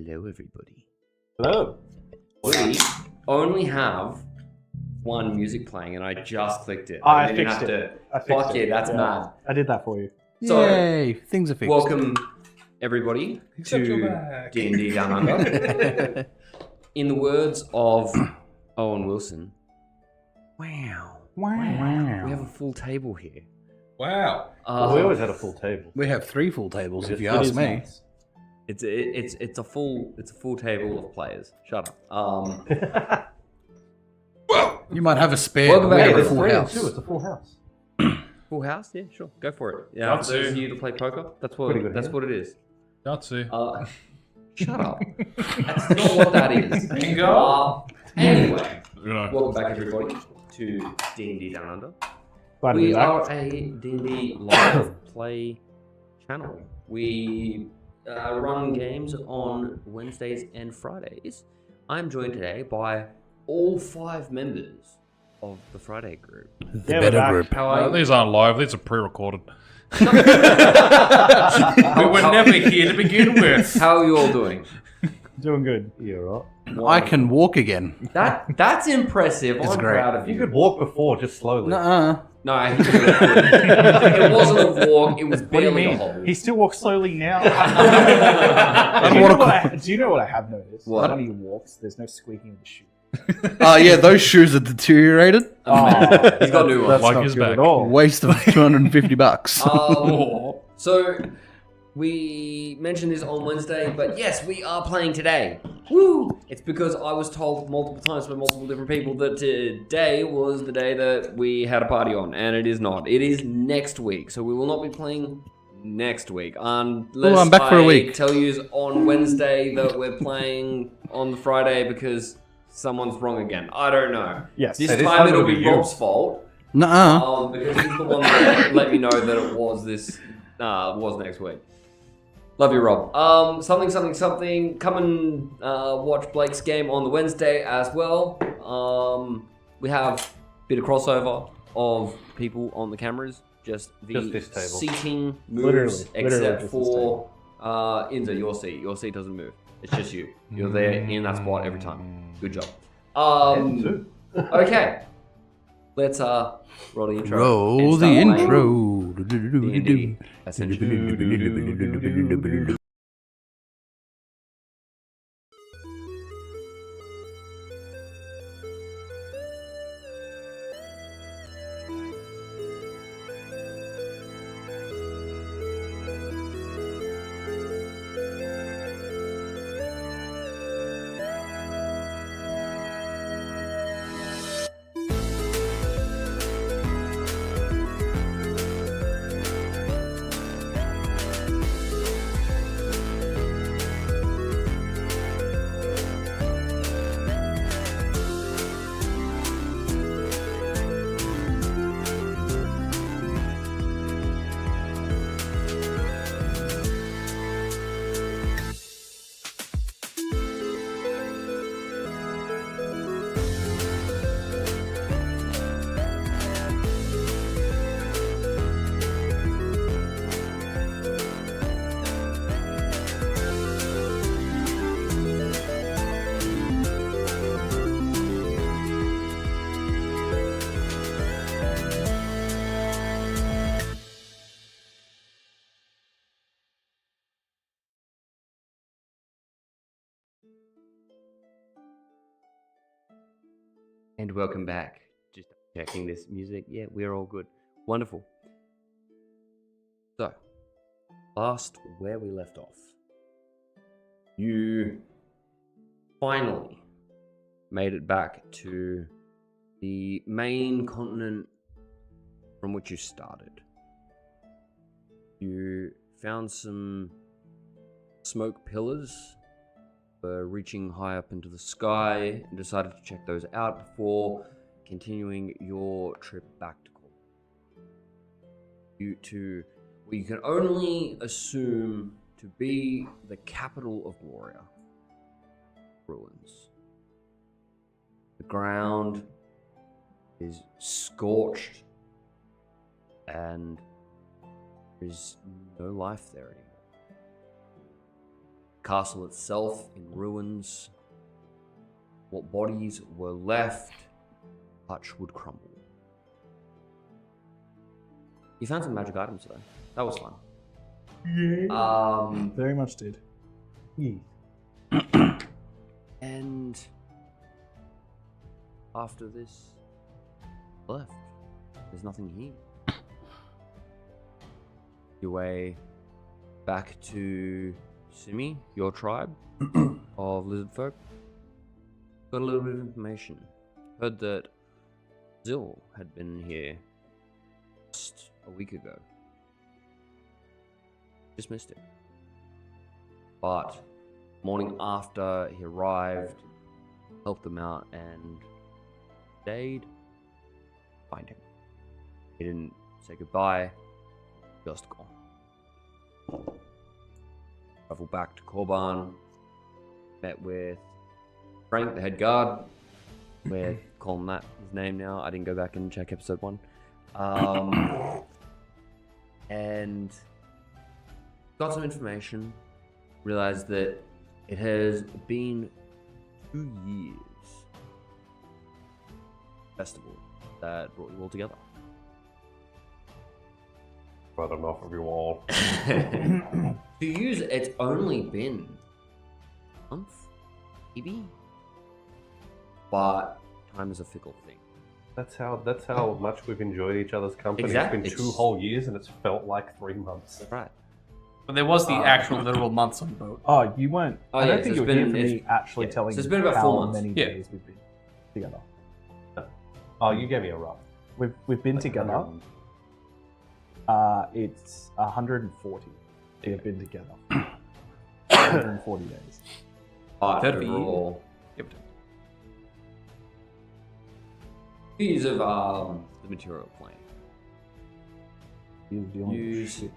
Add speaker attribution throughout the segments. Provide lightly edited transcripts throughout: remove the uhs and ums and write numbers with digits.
Speaker 1: Hello, everybody.
Speaker 2: Hello.
Speaker 1: We only have one music playing, and I just clicked it.
Speaker 2: I fixed it.
Speaker 1: Fuck yeah, that's mad.
Speaker 2: I did that for you.
Speaker 1: So,
Speaker 3: Yay, things are fixed.
Speaker 1: welcome, everybody,
Speaker 4: Except you're
Speaker 1: to
Speaker 4: back.
Speaker 1: D&D Down Under. In the words of Owen Wilson, wow. We have a full table here.
Speaker 4: Wow.
Speaker 2: Well, we always had a full table.
Speaker 3: We have 3 full tables, if you
Speaker 2: It
Speaker 3: ask
Speaker 2: is
Speaker 3: me.
Speaker 2: nice.
Speaker 1: It's a full table of players. Shut up.
Speaker 3: You might have a spare.
Speaker 1: Welcome
Speaker 3: but we
Speaker 1: back,
Speaker 3: have a
Speaker 1: it's
Speaker 3: full
Speaker 2: Three and
Speaker 3: house.
Speaker 2: two, it's a full house.
Speaker 1: Full house? Yeah, sure. Go for it. Yeah,
Speaker 4: Got
Speaker 1: for those
Speaker 4: to.
Speaker 1: of you that play poker, that's
Speaker 2: Pretty good,
Speaker 1: what
Speaker 2: yeah.
Speaker 1: it is.
Speaker 4: Yahtzee.
Speaker 1: Shut up. That's not what that is.
Speaker 4: Bingo.
Speaker 1: Anyway,
Speaker 4: You know.
Speaker 1: welcome back everybody to D&D Down Under.
Speaker 2: Glad to be
Speaker 1: We
Speaker 2: back.
Speaker 1: are a D&D live play channel. We run games on Wednesdays and Fridays. I'm joined today by all 5 members of the Friday group.
Speaker 3: The
Speaker 2: Yeah, we're
Speaker 3: better
Speaker 2: back.
Speaker 3: group.
Speaker 1: How are you?
Speaker 4: These aren't live, these are pre-recorded. We were never here to begin with.
Speaker 1: How are you all doing?
Speaker 2: Doing good. You're right.
Speaker 3: I can walk again.
Speaker 1: That's impressive.
Speaker 3: It's
Speaker 1: I'm
Speaker 3: great.
Speaker 1: proud of you.
Speaker 2: You could walk before, just slowly.
Speaker 3: Nuh-uh.
Speaker 1: No, I think it wasn't a walk. It was
Speaker 2: What do you
Speaker 1: barely a
Speaker 2: mean?
Speaker 1: hobble.
Speaker 2: He still walks slowly now. Do you know what I have noticed?
Speaker 1: What?
Speaker 2: When he walks, there's no squeaking of the shoe.
Speaker 3: Oh, yeah, those shoes are deteriorated.
Speaker 1: He's got new ones.
Speaker 2: That's
Speaker 4: Like
Speaker 2: not
Speaker 4: his
Speaker 2: good
Speaker 4: back.
Speaker 2: at all.
Speaker 3: Waste of $250.
Speaker 1: So we mentioned this on Wednesday, but yes, we are playing today. Woo! It's because I was told multiple times by multiple different people that today was the day that we had a party on, and it is not. It is next week, so we will not be playing next week. Unless
Speaker 3: I'm back for a week.
Speaker 1: tell you on Wednesday that we're playing on the Friday because someone's wrong again. I don't know.
Speaker 2: Yes.
Speaker 1: This
Speaker 2: so this
Speaker 1: time it'll
Speaker 2: will
Speaker 1: be
Speaker 2: you.
Speaker 1: Rob's fault.
Speaker 3: Nuh-uh.
Speaker 1: Because he's the one that let me know that it was was next week. Love you, Rob. Something. Come and watch Blake's game on the Wednesday as well. We have a bit of crossover of people on the cameras. Just
Speaker 2: this table.
Speaker 1: seating moves,
Speaker 2: Literally
Speaker 1: except
Speaker 2: just this
Speaker 1: for Inza, your seat. Your seat doesn't move. It's just you. You're there in that spot every time. Good job. Okay. Let's roll the intro.
Speaker 3: Roll
Speaker 1: and
Speaker 3: the
Speaker 1: start playing
Speaker 3: intro.
Speaker 1: D&D Ascension. And welcome back. Just checking this music. Yeah, we're all good. Wonderful. So, last where we left off. You finally made it back to the main continent from which you started. You found some smoke pillars reaching high up into the sky and decided to check those out before continuing your trip back to Cornwall. To what you can only assume to be the capital of Gloria, ruins. The ground is scorched and there's no life there anymore. castle itself in ruins. What bodies were left, such would crumble. You found some magic items though. That was fun.
Speaker 2: Very much did.
Speaker 1: And after this left, there's nothing here. Your way back to Simi, your tribe of lizard folk. Got a little bit of information. Heard that Zil had been here just a week ago. Dismissed it. But morning after he arrived, helped them out and stayed. Find him. He didn't say goodbye, just gone. Travel back to Korban, met with Frank, the head guard. We're calling that his name now. I didn't go back and check episode 1. And got some information. Realized that it has been 2 years. Festival that brought you all together.
Speaker 5: But enough of you all.
Speaker 1: 2 years, it's only been a month, maybe? But time is a fickle thing.
Speaker 5: That's how much we've enjoyed each other's company.
Speaker 1: Exactly.
Speaker 5: It's been 2 whole years and it's felt like 3 months.
Speaker 1: That's right.
Speaker 6: But there was the actual literal months on the boat.
Speaker 2: Oh, you weren't.
Speaker 1: Oh,
Speaker 2: I
Speaker 1: yeah,
Speaker 2: don't think
Speaker 1: so
Speaker 2: you
Speaker 1: it's
Speaker 2: were
Speaker 1: been-
Speaker 2: here for me
Speaker 1: it's-
Speaker 2: actually
Speaker 1: yeah.
Speaker 2: telling
Speaker 1: So it's been about
Speaker 2: how
Speaker 1: 4 months.
Speaker 2: many
Speaker 6: Yeah.
Speaker 2: days we've been together.
Speaker 5: Oh, you gave me a rough.
Speaker 2: We've been together. It's 140. We have been together. 140 days.
Speaker 1: But
Speaker 6: That'd be-
Speaker 1: overall,
Speaker 6: Yep.
Speaker 1: 2 years of the material plane.
Speaker 2: You're dealing with
Speaker 1: You
Speaker 2: shit.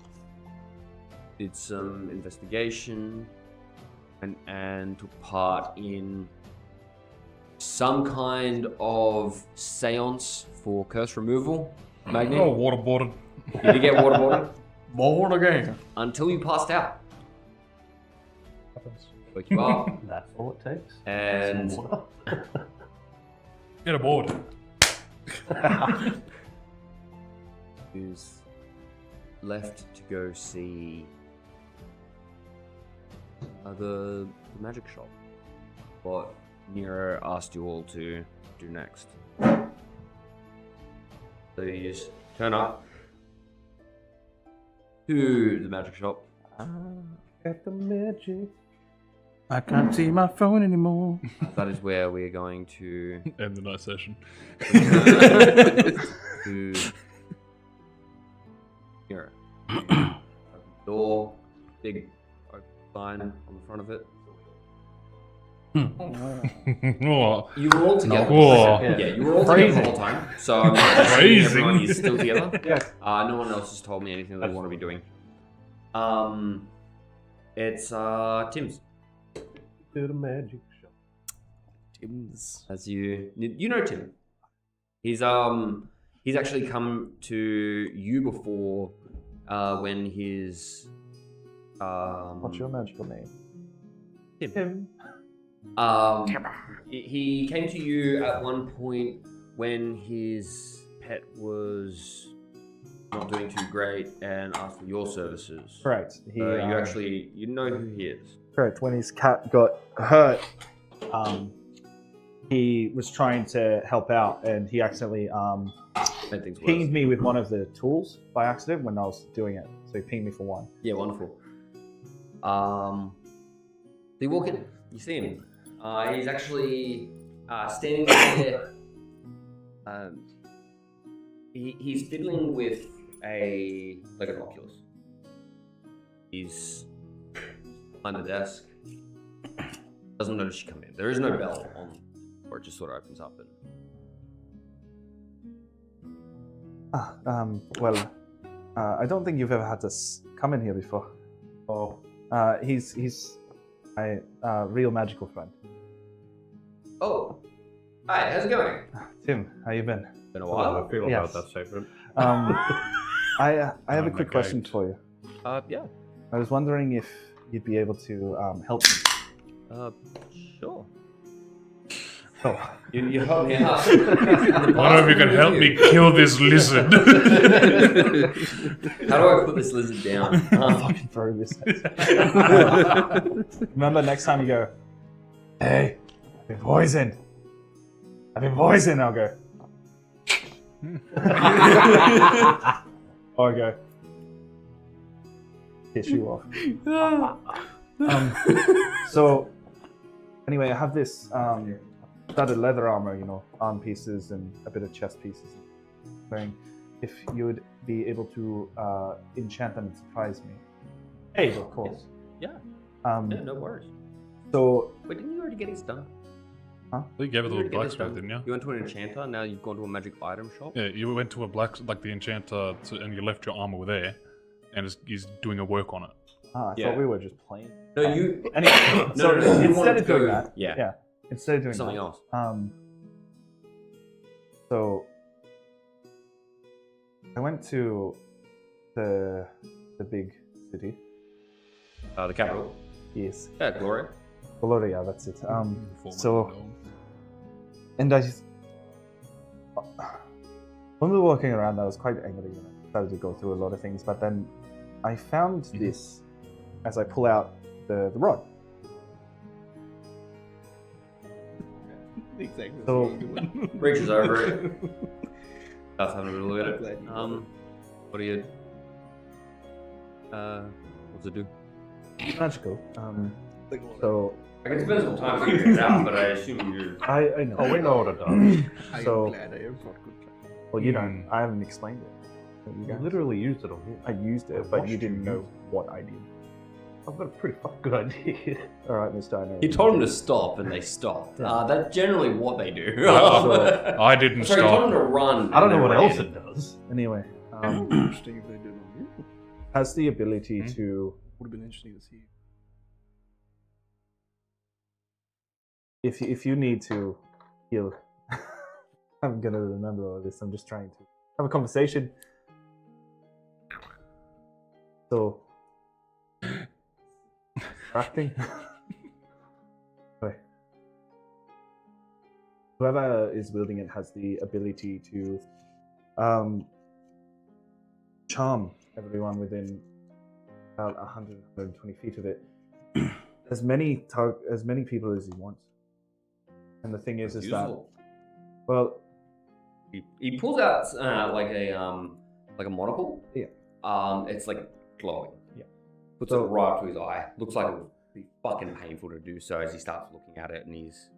Speaker 1: did some investigation and took part in some kind of seance for curse removal. Magni,
Speaker 4: Oh, waterboarded.
Speaker 1: you did get waterboarded
Speaker 6: More again.
Speaker 1: until you passed out. Woke you up
Speaker 5: That's all it takes.
Speaker 1: and
Speaker 4: Get aboard.
Speaker 1: who's left to go see the magic shop. What Nero asked you all to do next. So you just turn up to the magic shop.
Speaker 5: Get the magic.
Speaker 3: I can't see my phone anymore.
Speaker 1: That is where we are going to
Speaker 4: End the night session.
Speaker 1: to Nero. Open the door, big open sign on the front of it.
Speaker 4: Oh,
Speaker 1: You were all together.
Speaker 4: Whoa.
Speaker 1: Yeah, you were all together the whole time. So I'm assuming
Speaker 4: Crazy.
Speaker 1: everyone is still together.
Speaker 2: Yeah.
Speaker 1: No one else has told me anything they want to be doing. It's Tim's.
Speaker 5: To the magic shop.
Speaker 6: Tim's.
Speaker 1: As you know Tim. He's actually come to you before when his
Speaker 2: What's your magical name?
Speaker 1: Tim. He came to you at one point when his pet was not doing too great and asked for your services.
Speaker 2: Correct. He,
Speaker 1: You know who he is.
Speaker 2: correct. When his cat got hurt, he was trying to help out, and he accidentally
Speaker 1: Made things worse.
Speaker 2: pinged me with one of the tools by accident when I was doing it. So he pinged me for one.
Speaker 1: Yeah, wonderful. So you walk in, you see him. He's actually standing there. He's fiddling with an Oculus. He's behind the desk. Doesn't notice you come in. There is no bell on, or it just sort of opens up.
Speaker 2: Well, I don't think you've ever had to come in here before.
Speaker 5: Oh,
Speaker 2: He's my real magical friend.
Speaker 1: Oh, hi. How's it going?
Speaker 2: Tim, how you been?
Speaker 1: Been a
Speaker 5: how
Speaker 1: while.
Speaker 5: do I feel
Speaker 2: Yes.
Speaker 5: about that statement?
Speaker 2: I have a
Speaker 4: I'm
Speaker 2: quick
Speaker 4: okay.
Speaker 2: question for you.
Speaker 1: Yeah.
Speaker 2: I was wondering if you'd be able to help me.
Speaker 1: Sure.
Speaker 2: So,
Speaker 1: You help me out.
Speaker 4: One of you can help me kill this lizard.
Speaker 1: How do I put this lizard down?
Speaker 2: fucking throw this. Remember, next time you go, hey, I've been poisoned. I'll go. Or I go, piss you off. So, anyway, I have this studded leather armor, arm pieces and a bit of chest pieces. If you would be able to enchant them and surprise me. Hey, of course.
Speaker 1: Yeah.
Speaker 2: Yeah,
Speaker 1: No worries.
Speaker 2: So,
Speaker 1: Wait, didn't you already get his done?
Speaker 4: You gave it to
Speaker 1: You
Speaker 4: a
Speaker 1: already get this
Speaker 4: blacksmith,
Speaker 1: done?
Speaker 4: didn't you?
Speaker 1: You went to an enchanter, now you've gone to a magic item shop?
Speaker 4: Yeah, you went to a the enchanter, and you left your armor there, and he's doing a work on it.
Speaker 2: I
Speaker 1: Yeah.
Speaker 2: thought we were just playing.
Speaker 1: No, you...
Speaker 2: Anyway, so
Speaker 1: No, you
Speaker 2: instead
Speaker 1: wanted
Speaker 2: of
Speaker 1: to
Speaker 2: doing
Speaker 1: go-
Speaker 2: that,
Speaker 1: Yeah.
Speaker 2: instead of doing
Speaker 1: Something
Speaker 2: that,
Speaker 1: else.
Speaker 2: So I went to the big city.
Speaker 1: The capital.
Speaker 2: Yes,
Speaker 1: Yeah, Gloria.
Speaker 2: Gloria. That's it.
Speaker 4: Former
Speaker 2: So
Speaker 4: dog.
Speaker 2: and I just when we were walking around, I was quite angry. I started to go through a lot of things, but then I found this as I pull out the rod.
Speaker 6: Exactly.
Speaker 2: So
Speaker 1: Reaches over it. Starts having a little look at it. What do you... what's it do?
Speaker 2: magical. So
Speaker 1: I can spend some time figuring it out, but I assume you're...
Speaker 2: I know.
Speaker 5: Oh, we know what it does.
Speaker 2: So-
Speaker 6: glad I am not good.
Speaker 2: Well, you don't. I haven't explained it. You
Speaker 5: You
Speaker 2: guys-
Speaker 5: literally used it on you.
Speaker 2: I used it,
Speaker 5: I
Speaker 2: but
Speaker 5: watched
Speaker 2: you didn't
Speaker 5: you
Speaker 2: know
Speaker 5: use
Speaker 2: what I did.
Speaker 5: I've got a pretty fucking good idea.
Speaker 2: All right, Mr. I know.
Speaker 1: You told them to stop, and they stopped.
Speaker 2: Yeah.
Speaker 1: That's generally what they do.
Speaker 4: I didn't
Speaker 1: Sorry, you told them
Speaker 4: stop.
Speaker 1: to run.
Speaker 5: I don't know
Speaker 1: and
Speaker 5: what
Speaker 1: they
Speaker 5: else
Speaker 1: ran.
Speaker 5: it does.
Speaker 2: Anyway,
Speaker 6: Interesting if they did on you.
Speaker 2: has the ability to,
Speaker 6: Would have been interesting to see.
Speaker 2: if you need to heal. I'm gonna remember all this. I'm just trying to have a conversation. So, acting. Wait. Whoever is wielding it has the ability to charm everyone within about 100, 120 feet of it. As many people as you want. And the thing is that,
Speaker 1: Useful.
Speaker 2: well,
Speaker 1: He pulls out like a monocle.
Speaker 2: Yeah.
Speaker 1: It's like glowing.
Speaker 2: Yeah.
Speaker 1: Puts
Speaker 2: So-
Speaker 1: it right up to his eye. Looks like it would be fucking painful to do so as he starts looking at it, and he's...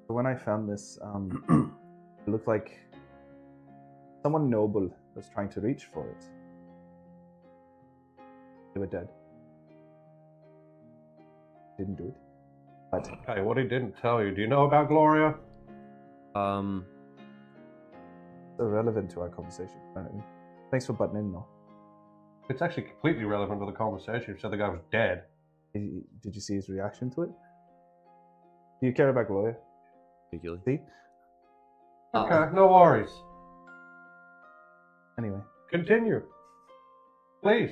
Speaker 2: when I found this, it looked like someone noble was trying to reach for it. They were dead. Didn't do it. But
Speaker 5: Okay, what he didn't tell you. Do you know about Gloria?
Speaker 2: it's irrelevant to our conversation. Apparently. Thanks for butting in, though.
Speaker 5: It's actually completely relevant to the conversation. You said the guy was dead.
Speaker 2: Did you see his reaction to it? Do you care about Gloria?
Speaker 1: Ridiculous.
Speaker 2: See?
Speaker 5: Okay, no worries.
Speaker 2: Anyway.
Speaker 5: Continue. Please.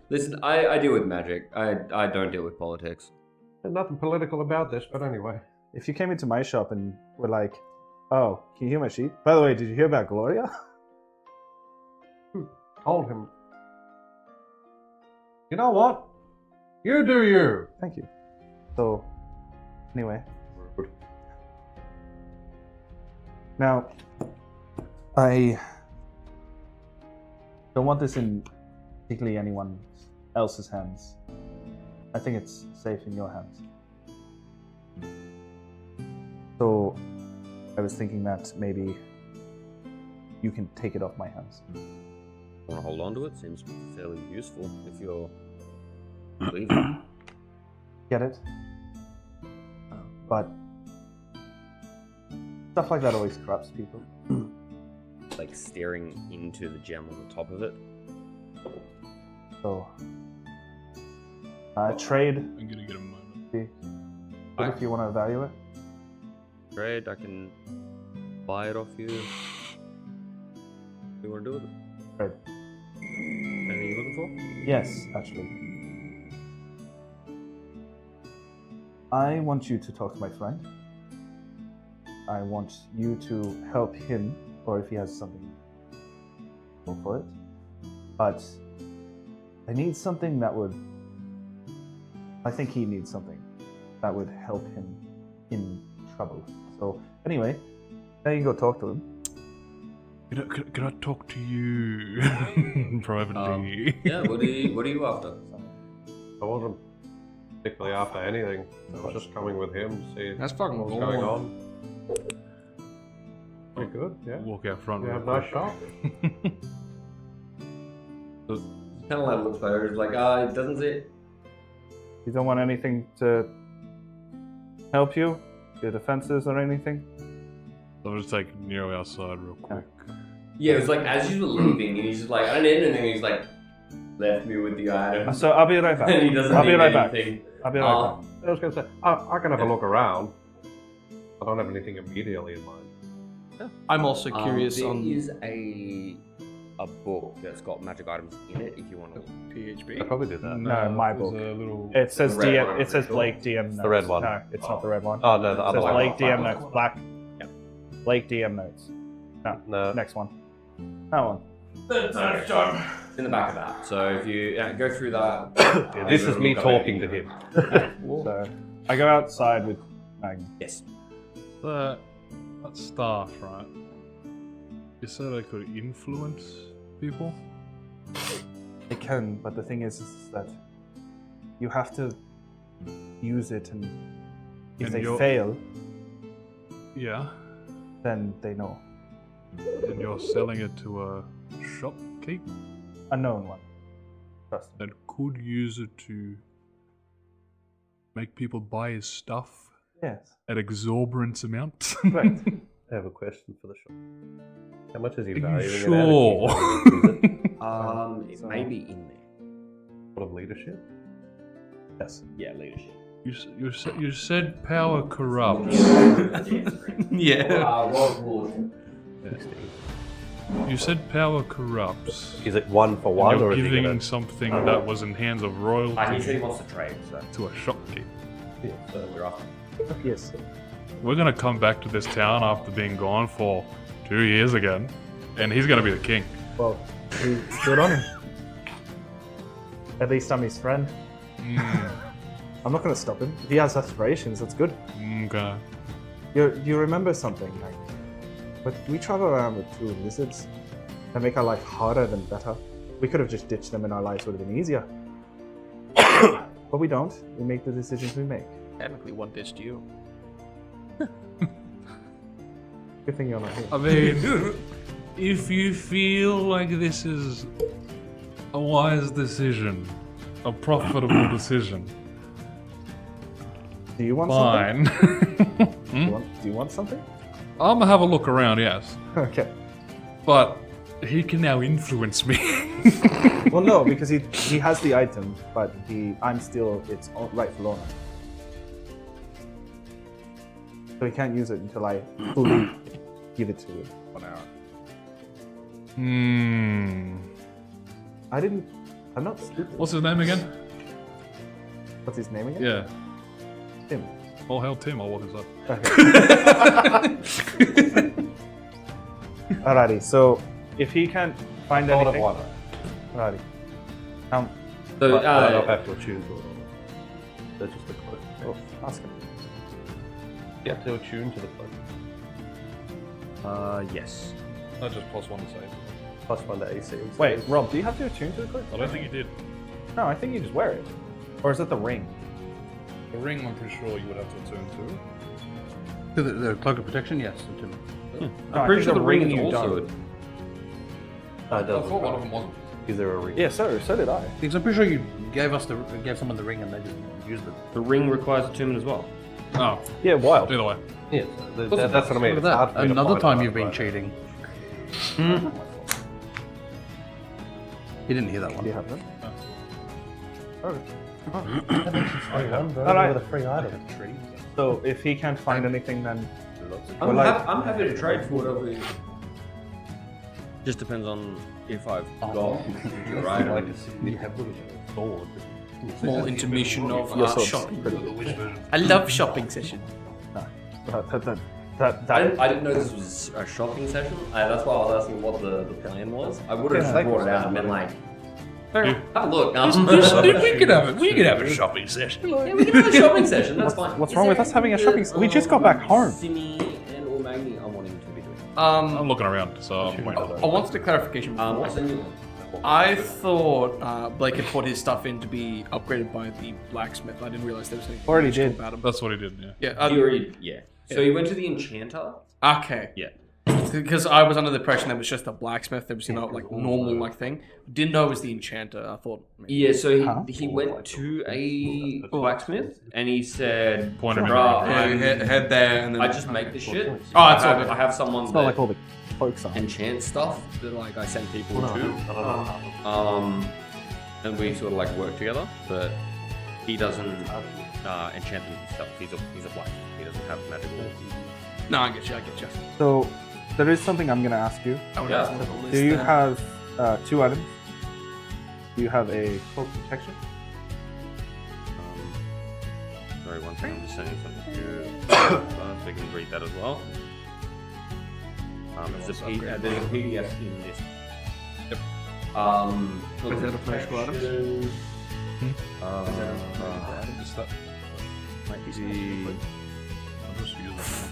Speaker 1: Listen, I deal with magic. I don't deal with politics.
Speaker 5: There's nothing political about this, but anyway.
Speaker 2: If you came into my shop and were like, oh, can you hear my sheep? By the way, did you hear about Gloria?
Speaker 5: Told him. You know what? You do you.
Speaker 2: Thank you. So, anyway. Now, I don't want this in particularly anyone else's hands. I think it's safe in your hands. So, I was thinking that maybe you can take it off my hands.
Speaker 1: Want to hold on to it? Seems fairly useful if you're leaving.
Speaker 2: Get it? But stuff like that always corrupts people.
Speaker 1: Like staring into the gem on the top of it.
Speaker 2: So, trade
Speaker 4: I'm gonna get a moment.
Speaker 2: if you want to value it.
Speaker 1: Trade, I can buy it off you. What do you want to do with it?
Speaker 2: Trade.
Speaker 1: Anything you're looking for?
Speaker 2: Yes, actually. I want you to talk to my friend. I want you to help him, or if he has something, go for it. But I need something that would... I think he needs something that would help him in trouble. So, anyway, now you can go talk to him.
Speaker 4: Can I talk to you privately?
Speaker 1: Yeah, what are you after?
Speaker 5: I wasn't particularly after anything. I was just coming with him to see
Speaker 6: That's fucking
Speaker 5: what's
Speaker 6: cool.
Speaker 5: going on. Pretty good, yeah.
Speaker 4: Walk out front.
Speaker 5: We
Speaker 4: real
Speaker 5: have nice
Speaker 4: quick.
Speaker 5: shop.
Speaker 1: Kind of like looks over. It's like, it doesn't see.
Speaker 2: You don't want anything to help you? Your defenses or anything?
Speaker 4: I'll just take Nero outside real quick.
Speaker 1: Yeah, it was like as you were leaving, and he's just like, I don't need anything. He's like, left me with the item.
Speaker 2: So I'll be right back.
Speaker 1: And he doesn't
Speaker 2: I'll be
Speaker 1: need
Speaker 2: right back.
Speaker 1: anything.
Speaker 2: I'll be right back.
Speaker 5: I was going to say, I can have a look around. I don't have anything immediately in mind.
Speaker 6: I'm also curious
Speaker 1: there
Speaker 6: on
Speaker 1: is a book that's got magic items in it. If you want to.
Speaker 5: I
Speaker 6: PHB.
Speaker 5: probably did that.
Speaker 2: No, my
Speaker 4: there's
Speaker 2: book.
Speaker 4: a little...
Speaker 2: It says
Speaker 1: The red
Speaker 2: DM.
Speaker 1: one,
Speaker 2: It says
Speaker 1: sure.
Speaker 2: Blake DM notes.
Speaker 5: the red one.
Speaker 2: No, it's not the red one.
Speaker 5: Oh, no, the
Speaker 2: It
Speaker 5: other
Speaker 2: says
Speaker 5: one.
Speaker 2: Blake DM notes. Black.
Speaker 1: Yep.
Speaker 2: Blake DM notes.
Speaker 5: No.
Speaker 2: Next one. That one.
Speaker 1: In the back of that. So if you go through that.
Speaker 5: Yeah, this is me talking to him.
Speaker 2: So I go outside with Maggie.
Speaker 1: Yes.
Speaker 4: That staff, right? You said I could influence people?
Speaker 2: It can, but the thing is that you have to use it, and if
Speaker 4: And
Speaker 2: they
Speaker 4: you're-
Speaker 2: fail,
Speaker 4: Yeah.
Speaker 2: then they know.
Speaker 4: And you're selling it to a shopkeep
Speaker 2: A known one. Trust me.
Speaker 4: that could use it to make people buy his stuff
Speaker 2: Yes.
Speaker 4: at exorbitant amounts.
Speaker 2: Right.
Speaker 5: I have a question for the shop. How much is he
Speaker 4: Are you
Speaker 5: valuing
Speaker 4: sure?
Speaker 5: it
Speaker 1: It may be in there.
Speaker 5: What of leadership?
Speaker 2: Yes.
Speaker 1: Yeah, leadership.
Speaker 4: You said power corrupts.
Speaker 1: Yeah. World.
Speaker 4: You said power corrupts.
Speaker 5: Is it one for
Speaker 4: And
Speaker 5: one,
Speaker 4: you're
Speaker 5: or is he
Speaker 4: giving
Speaker 5: gonna...
Speaker 4: something that was in hands of
Speaker 1: He
Speaker 4: royalty
Speaker 1: said he wants to trade, so
Speaker 4: to a shopkeep.
Speaker 1: so we're after.
Speaker 2: Yes.
Speaker 4: We're gonna come back to this town after being gone for 2 years again, and he's gonna be the king.
Speaker 2: Well, good on him. At least I'm his friend. I'm not going to stop him. If he has aspirations, that's good.
Speaker 4: Okay.
Speaker 2: You remember something, like, but we travel around with 2 lizards that make our life harder than better. We could have just ditched them and our lives would have been easier. But we don't. We make the decisions we make.
Speaker 6: Technically, one ditched you.
Speaker 2: Good thing you're not here.
Speaker 4: I mean, if you feel like this is a wise decision, a profitable decision,
Speaker 2: Do you want something?
Speaker 4: fine.
Speaker 2: Do you want something?
Speaker 4: I'm gonna have a look around, yes.
Speaker 2: Okay.
Speaker 4: But he can now influence me.
Speaker 2: Well, no, because he has the item, but I'm still its rightful owner. So he can't use it until I fully give it to him.
Speaker 6: 1 hour.
Speaker 2: I'm not stupid.
Speaker 4: What's his name again?
Speaker 2: What's his name again?
Speaker 4: Yeah.
Speaker 2: Tim.
Speaker 4: All hail Tim, I'll walk his up.
Speaker 2: Okay. Alrighty, so if he can't find
Speaker 5: Thought of
Speaker 2: anything...
Speaker 5: one.
Speaker 2: Alrighty.
Speaker 1: So,
Speaker 5: But I don't have to attune to it. That's just the cloak.
Speaker 2: Oh, ask him.
Speaker 5: You have to attune to the cloak.
Speaker 1: yes.
Speaker 4: Not just +1 to save.
Speaker 5: +1 to AC.
Speaker 2: Wait, Rob, do you have to attune to the cloak?
Speaker 4: I don't think he did.
Speaker 2: No, I think you just wear it. Or is it the ring?
Speaker 4: The ring, I'm pretty sure you would have to attune to.
Speaker 3: To the cloak of protection, yes. To
Speaker 2: No,
Speaker 1: I'm
Speaker 2: I
Speaker 1: pretty
Speaker 2: think
Speaker 1: sure the ring is
Speaker 2: you
Speaker 1: also.
Speaker 2: don't.
Speaker 5: No, it doesn't.
Speaker 4: one of them wasn't.
Speaker 5: Is there a ring?
Speaker 2: Yeah, so did I.
Speaker 3: Because I'm pretty sure you gave someone the ring and they just used it.
Speaker 1: The ring requires attunement as well.
Speaker 4: Oh,
Speaker 2: Yeah, wild.
Speaker 4: either way.
Speaker 5: Yeah, that's what I mean.
Speaker 3: Look
Speaker 5: It's hard
Speaker 3: at
Speaker 5: for me
Speaker 3: that.
Speaker 5: to
Speaker 3: Another
Speaker 5: find
Speaker 3: time
Speaker 5: out,
Speaker 3: you've been
Speaker 5: but-
Speaker 3: cheating. He didn't hear that
Speaker 2: Do
Speaker 3: one.
Speaker 2: you have them?
Speaker 5: Alright. With a free item.
Speaker 2: So if he can't find anything, then
Speaker 1: I'm,
Speaker 2: Well, like-
Speaker 1: I'm happy to trade for whatever. Just depends on if I've got the right
Speaker 5: Like
Speaker 1: item.
Speaker 5: you have a sword.
Speaker 6: small intermission of
Speaker 2: Your sword's
Speaker 6: shopping.
Speaker 2: pretty
Speaker 4: The
Speaker 2: good.
Speaker 4: wish version.
Speaker 6: I love shopping session.
Speaker 1: I didn't know this was a shopping session. That's why I was asking what the plan was. I would have
Speaker 2: Yeah,
Speaker 1: just brought it out and been like,
Speaker 4: Yeah.
Speaker 1: have a look.
Speaker 4: We could have a shopping session.
Speaker 1: Yeah, we can have a shopping session. That's fine.
Speaker 2: What's
Speaker 1: Is
Speaker 2: wrong
Speaker 1: there
Speaker 2: with us having a
Speaker 1: anything
Speaker 2: shopping? We just got back home.
Speaker 1: Simi and or Magni are wanting to be doing.
Speaker 4: I'm looking around, so I'm waiting.
Speaker 6: I wanted a clarification.
Speaker 1: What's the new one?
Speaker 6: I thought Blake had put his stuff in to be upgraded by the blacksmith. I didn't realize there was anything
Speaker 2: Already
Speaker 6: magical
Speaker 2: did.
Speaker 6: about him.
Speaker 4: That's what he did. Yeah.
Speaker 6: Yeah.
Speaker 1: You already, yeah. So you went to the enchanter.
Speaker 6: Okay.
Speaker 1: Yeah.
Speaker 6: Because I was under the impression that it was just a blacksmith. There was, like normal like thing. Didn't know it was the enchanter. I thought.
Speaker 1: Yeah, so
Speaker 2: Huh?
Speaker 1: he went to a blacksmith and he said,
Speaker 4: Pointed me
Speaker 1: "Bruh,
Speaker 4: right
Speaker 6: Yeah, head there and then.
Speaker 1: I just make this shit.
Speaker 6: Oh, it's
Speaker 1: I
Speaker 6: all
Speaker 1: have,
Speaker 6: good.
Speaker 1: I have someone
Speaker 2: It's not
Speaker 1: that
Speaker 2: like all the folks are.
Speaker 1: enchant stuff that like I send people to.
Speaker 5: I don't know.
Speaker 1: And we sort of like work together, but he doesn't enchant himself. He's a blacksmith. He doesn't have magical.
Speaker 6: No, I get you.
Speaker 2: So there is something I'm gonna ask you.
Speaker 6: I would
Speaker 1: Yeah.
Speaker 6: have to list
Speaker 2: Do you
Speaker 6: that.
Speaker 2: have 2 items? Do you have a cloak protection?
Speaker 1: Sorry, one second. I'm just sending something to you. So you can read that as well. There's a PDF in this.
Speaker 4: Yep.
Speaker 6: Is that a magical item?
Speaker 4: Just that.
Speaker 1: Might be.
Speaker 4: I'll just use it.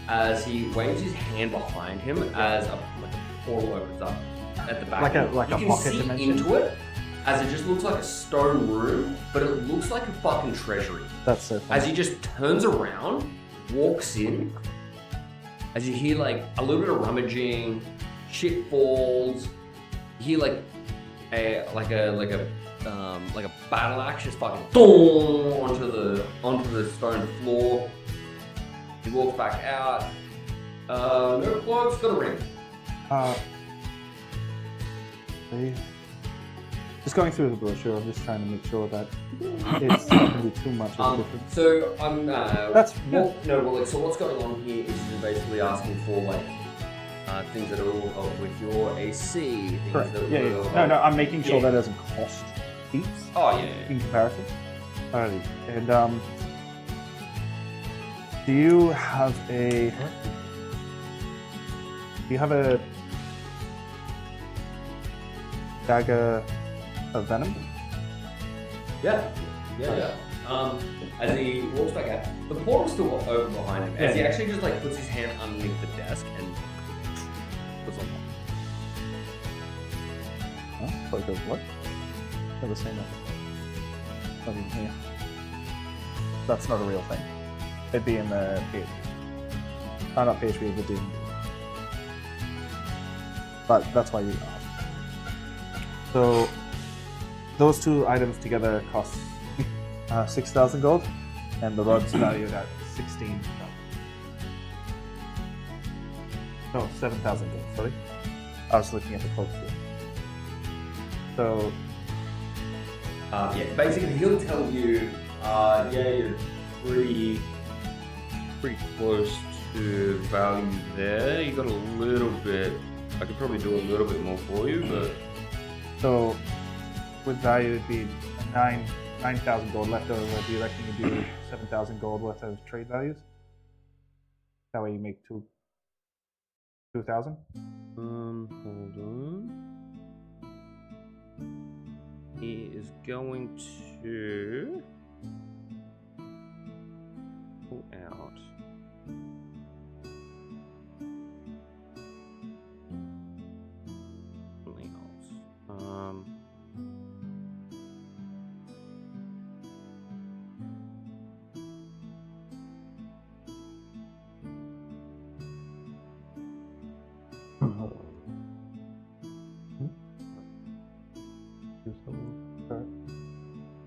Speaker 1: As he waves his hand behind him, as a portal opens up at the back.
Speaker 2: Like a-
Speaker 1: of him.
Speaker 2: like
Speaker 1: you
Speaker 2: a
Speaker 1: can
Speaker 2: pocket
Speaker 1: see
Speaker 2: dimension?
Speaker 1: into it, as it just looks like a stone room, but it looks like a fucking treasury.
Speaker 2: That's so funny.
Speaker 1: As he just turns around, walks in, as you hear like a little bit of rummaging, shit falls. You hear like a battle axe just fucking boom onto the stone floor. He walks back out. No clothes, got a ring.
Speaker 2: Just going through the brochure, I'm just trying to make sure that it's not going to be too much of a difference.
Speaker 1: So I'm. So what's going on here is you're basically asking for like things that are all help with your AC. Things
Speaker 2: Correct.
Speaker 1: that
Speaker 2: Yeah,
Speaker 1: will
Speaker 2: yeah. No, I'm making sure
Speaker 1: Yeah.
Speaker 2: that doesn't cost heaps
Speaker 1: Oh yeah.
Speaker 2: in comparison. Alrighty. And do you have a dagger of venom?
Speaker 1: Yeah. As he walks back out, the portal's still open behind him. As he actually just like puts his hand underneath the desk and puts on.
Speaker 2: Huh? Cloak of what? Never seen that. Not even here. That's not a real thing. It'd be in the PHP. Not PHP, but D&D. But that's why you asked. So those 2 items together cost 6,000 gold, and the rod's valued at 16,000. No, 7,000 gold. Sorry, I was looking at the cloak here. So
Speaker 1: Basically he'll tell you, you're pretty close to value there. You got a little bit. I could probably do a little bit more for you, but
Speaker 2: So, with value, it'd be 9,000 gold left over. Do you reckon you do 7,000 gold worth of trade values? That way you make 2,000.
Speaker 1: hold on. He is going to pull out. Something else.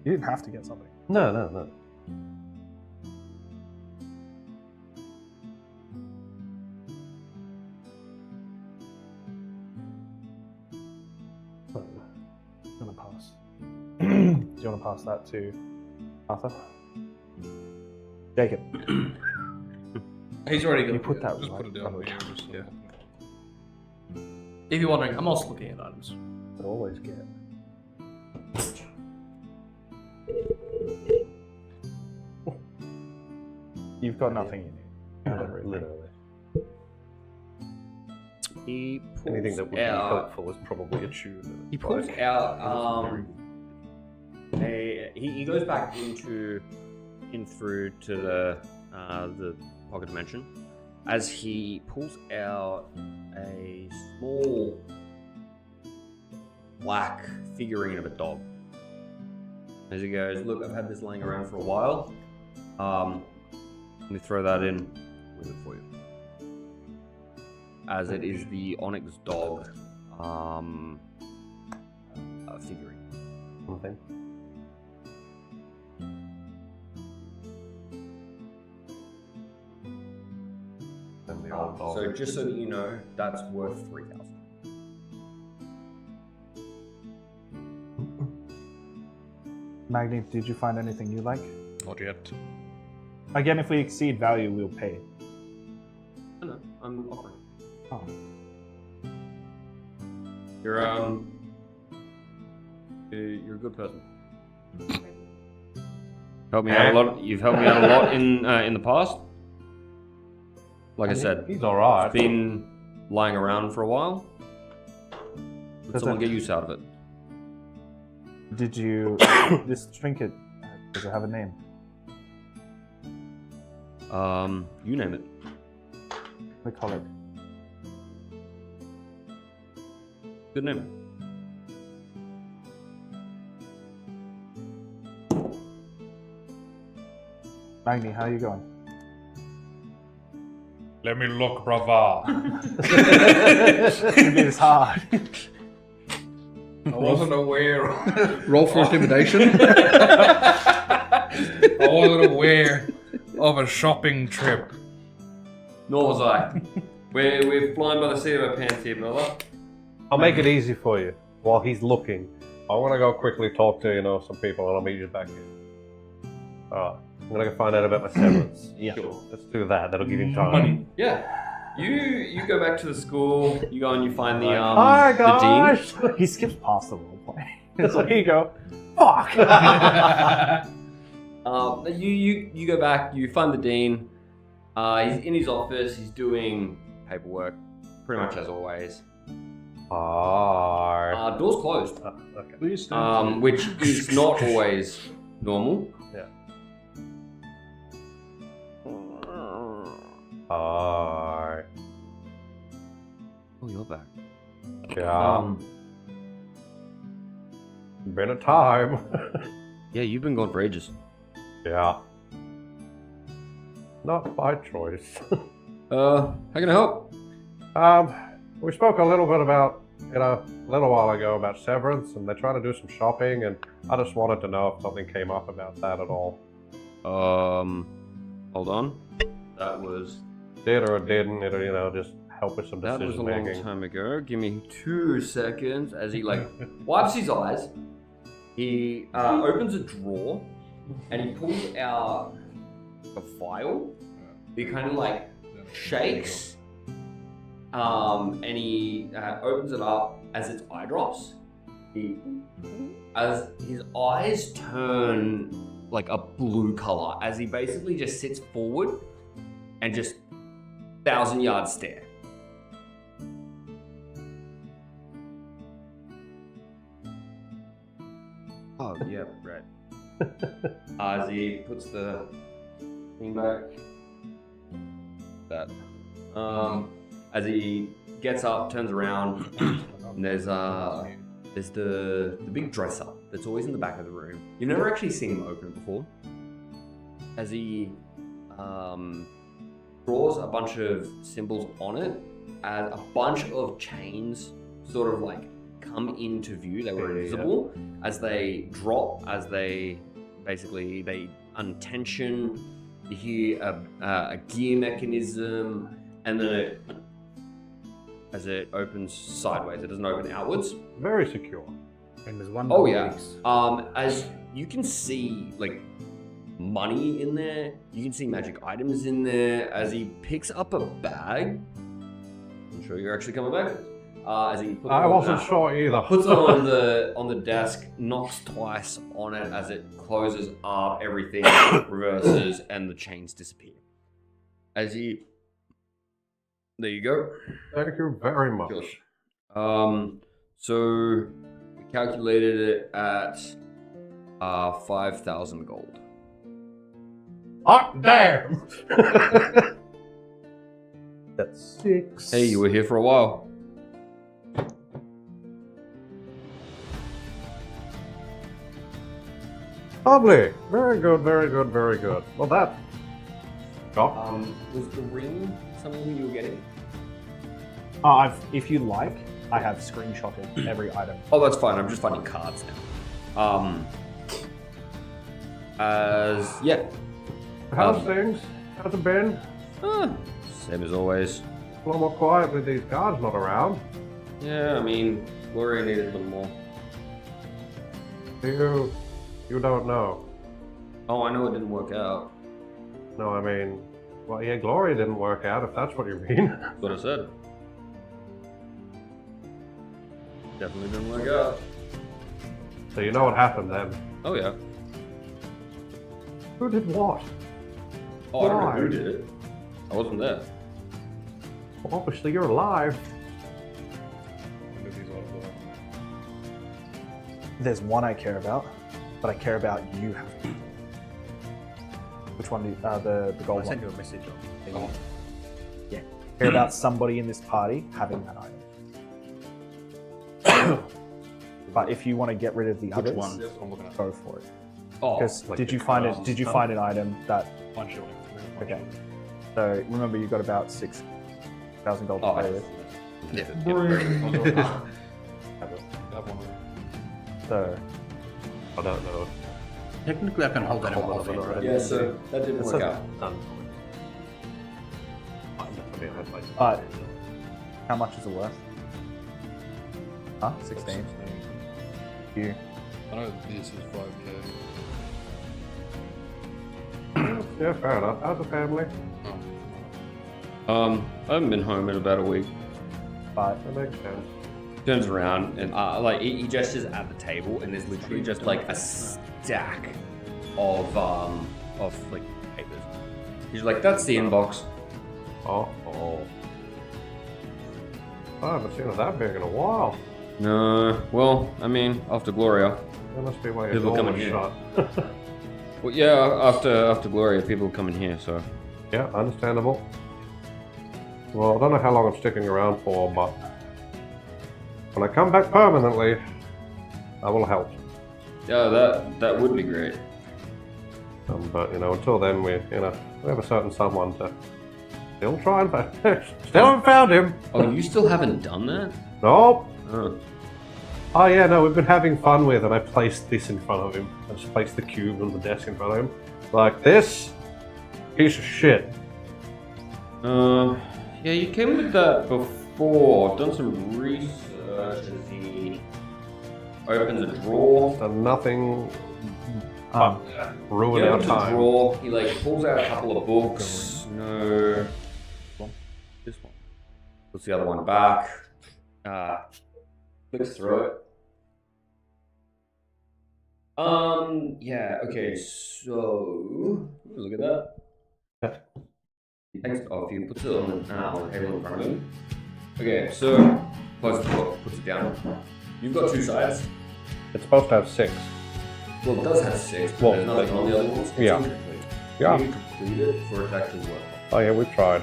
Speaker 2: You didn't have to get something.
Speaker 5: No.
Speaker 2: I'm gonna pass. Do you want to pass that to Arthur? Jacob,
Speaker 6: He's already
Speaker 2: you
Speaker 6: good.
Speaker 2: put that
Speaker 4: Just
Speaker 2: right
Speaker 4: put it
Speaker 2: in
Speaker 4: down
Speaker 2: front of
Speaker 4: here.
Speaker 2: you.
Speaker 4: Just,
Speaker 6: If you're wondering, I'm also looking at items.
Speaker 5: I always get.
Speaker 2: You've got nothing you need.
Speaker 5: Literally.
Speaker 1: He pulls
Speaker 5: Anything that would be
Speaker 1: out.
Speaker 5: helpful is probably a tune.
Speaker 1: He pulls out. He goes back in through to the pocket dimension. As he pulls out a small black figurine of a dog. As he goes, look, I've had this laying around for a while. Let me throw that in with it for you. As it is the Onyx dog figurine.
Speaker 5: Nothing. And the old dog.
Speaker 1: So just so that you know, that's worth 3,000.
Speaker 2: Magni, did you find anything you like?
Speaker 3: Not yet.
Speaker 2: Again, if we exceed value, we'll pay.
Speaker 1: No, I'm offering.
Speaker 2: Oh.
Speaker 1: You're a good person. Helped me out a lot. You've helped me out a lot in the past. Like I said,
Speaker 5: He's alright.
Speaker 1: it's been lying around for a while. Let
Speaker 2: Does
Speaker 1: someone
Speaker 2: that-
Speaker 1: get use out of it.
Speaker 2: Did you... this trinket, does it have a name?
Speaker 1: You name it.
Speaker 2: We call it.
Speaker 1: Good name.
Speaker 2: Magni, how are you going?
Speaker 4: Let me look, brother.
Speaker 2: It's hard.
Speaker 3: I wasn't aware.
Speaker 6: Roll for intimidation.
Speaker 4: I wasn't aware of a shopping trip.
Speaker 1: Nor was I. We're flying by the seat of our pants here, brother.
Speaker 5: I'll make it easy for you while he's looking. I want to go quickly talk to, some people and I'll meet you back here. Alright. I'm going to go find out about my severance.
Speaker 2: Yeah.
Speaker 5: Sure. Let's do that. That'll give you time.
Speaker 4: Money.
Speaker 1: Yeah. You go back to the school. You go and you find the
Speaker 5: Hi,
Speaker 1: the
Speaker 5: guys!
Speaker 2: He skips past the roleplay. So here you go. Fuck!
Speaker 1: dean. You go back. You find the dean. He's in his office. He's doing paperwork, pretty much as always.
Speaker 5: Hi.
Speaker 1: Door's closed,
Speaker 5: Okay.
Speaker 3: Please
Speaker 1: which is not always normal.
Speaker 5: Hi.
Speaker 1: Oh, you're back.
Speaker 5: Yeah. Been a time.
Speaker 1: Yeah, you've been gone for ages.
Speaker 5: Yeah. Not by choice.
Speaker 1: How can I help?
Speaker 5: We spoke a little bit about, a little while ago about severance, and they're trying to do some shopping, and I just wanted to know if something came up about that at all.
Speaker 1: Hold on. That was
Speaker 5: Did or didn't, it'll, just help with some
Speaker 1: that was a
Speaker 5: decision
Speaker 1: long
Speaker 5: making.
Speaker 1: time ago. Give me 2 seconds. As he wipes his eyes, he opens a drawer and he pulls out a vial. He kind of shakes, and he opens it up as it's eye drops. As his eyes turn like a blue color, as he basically just sits forward and just 1,000-yard stare. Oh yeah, right. As he puts the thing back. That. As he gets up, turns around, and there's the big dresser that's always in the back of the room. You've never actually seen him open it before. As he draws a bunch of symbols on it, and a bunch of chains sort of come into view. They were invisible. As they drop, as they untension. You hear a gear mechanism, and then as it opens sideways, it doesn't open outwards.
Speaker 5: Very secure.
Speaker 3: And there's one.
Speaker 1: Oh yeah. As you can see, money in there. You can see magic items in there. As he picks up a bag, I'm sure you're actually coming back. As he puts
Speaker 5: I wasn't sure either.
Speaker 1: puts it on the desk, knocks twice on it as it closes up, everything reverses, and the chains disappear. as he. There you go.
Speaker 5: Thank you very much.
Speaker 1: So we calculated it at 5,000 gold.
Speaker 5: Hot damn!
Speaker 2: That's 6.
Speaker 1: Hey, you were here for a while.
Speaker 5: Lovely. Very good, very good, very good. Well, that. Oh,
Speaker 1: Was the ring something you were getting?
Speaker 2: If you like, I have screenshotted every item.
Speaker 1: Oh, that's fine. I'm just finding cards now. Yeah.
Speaker 5: how's things? How's it been?
Speaker 1: Same as always.
Speaker 5: A little more quiet with these guards not around.
Speaker 1: Yeah, I mean, Gloria needed a little more.
Speaker 5: You don't know.
Speaker 1: Oh, I know it didn't work out.
Speaker 5: No, I mean, well, yeah, Gloria didn't work out, if that's what you mean.
Speaker 1: That's what I said. Definitely didn't work out.
Speaker 5: So you know what happened then.
Speaker 1: Oh, yeah.
Speaker 5: Who did what?
Speaker 1: Oh, I don't know
Speaker 5: Why?
Speaker 1: who did it. I wasn't there.
Speaker 5: Well, obviously you're alive.
Speaker 2: There's one I care about, but I care about you having. Which one? The gold
Speaker 3: I sent
Speaker 2: one.
Speaker 3: you a message on.
Speaker 1: Oh.
Speaker 2: Yeah. Care about somebody in this party having that item. But if you want to get rid of the others,
Speaker 3: one? I'm looking at.
Speaker 2: go for it.
Speaker 1: Oh,
Speaker 2: Because
Speaker 5: like
Speaker 2: did
Speaker 5: the
Speaker 2: you find it?
Speaker 5: crowns
Speaker 2: Did you
Speaker 5: stuff?
Speaker 2: find an item that?
Speaker 3: One shilling.
Speaker 2: Okay. So remember, you got about 6,000 gold to
Speaker 1: oh,
Speaker 2: play with.
Speaker 1: yeah.
Speaker 2: So
Speaker 5: I don't know.
Speaker 3: Technically, I can hold that in my hand, right?
Speaker 1: Yeah, so that didn't
Speaker 2: That's
Speaker 1: work
Speaker 2: okay.
Speaker 1: out.
Speaker 5: Done. I mean, I'd like to-
Speaker 2: But how much is it worth? Huh? 16. You.
Speaker 4: I know this is 5k.
Speaker 5: Yeah, fair enough. How's the family?
Speaker 1: I haven't been home in about a week.
Speaker 2: But
Speaker 5: That makes sense.
Speaker 1: Turns around and like he gestures at the table, and there's literally just like a stack of like papers. He's like, "That's the inbox."
Speaker 5: Oh. I haven't seen it that big in a while.
Speaker 1: No, well, I mean, after Gloria.
Speaker 5: That must be why your
Speaker 1: People
Speaker 5: door
Speaker 1: coming
Speaker 5: was
Speaker 1: here.
Speaker 5: shut.
Speaker 1: Well, yeah, after Gloria, people come in here, so.
Speaker 5: Yeah, understandable. Well, I don't know how long I'm sticking around for, but when I come back permanently, I will help.
Speaker 1: Yeah, that would be great.
Speaker 5: But until then, we have a certain someone to still try and find. Still haven't found him.
Speaker 1: Oh, you still haven't done that?
Speaker 5: Nope.
Speaker 1: Oh.
Speaker 5: Oh yeah, no, we've been having fun with, and I placed this in front of him. I just placed the cube on the desk in front of him, like this piece of shit.
Speaker 1: Yeah, you came with that before. I've done some research as he opens a drawer.
Speaker 5: And nothing but ruin
Speaker 1: He
Speaker 5: our
Speaker 1: opens a
Speaker 5: time.
Speaker 1: drawer. He like pulls out a couple of books. No, this one. Puts the other one back. Flicks through it. Yeah. Okay. So look at that. He takes it off. He puts it on the table in front of him. Okay. So closes the book. Puts it down. You've got two sides.
Speaker 5: It's supposed to have 6.
Speaker 1: Well, it does have 6, but
Speaker 5: Well,
Speaker 1: there's nothing on the other ones. It's
Speaker 5: yeah.
Speaker 1: incomplete.
Speaker 5: Yeah.
Speaker 1: You need to complete it for it to actually work.
Speaker 5: Oh yeah, we've tried.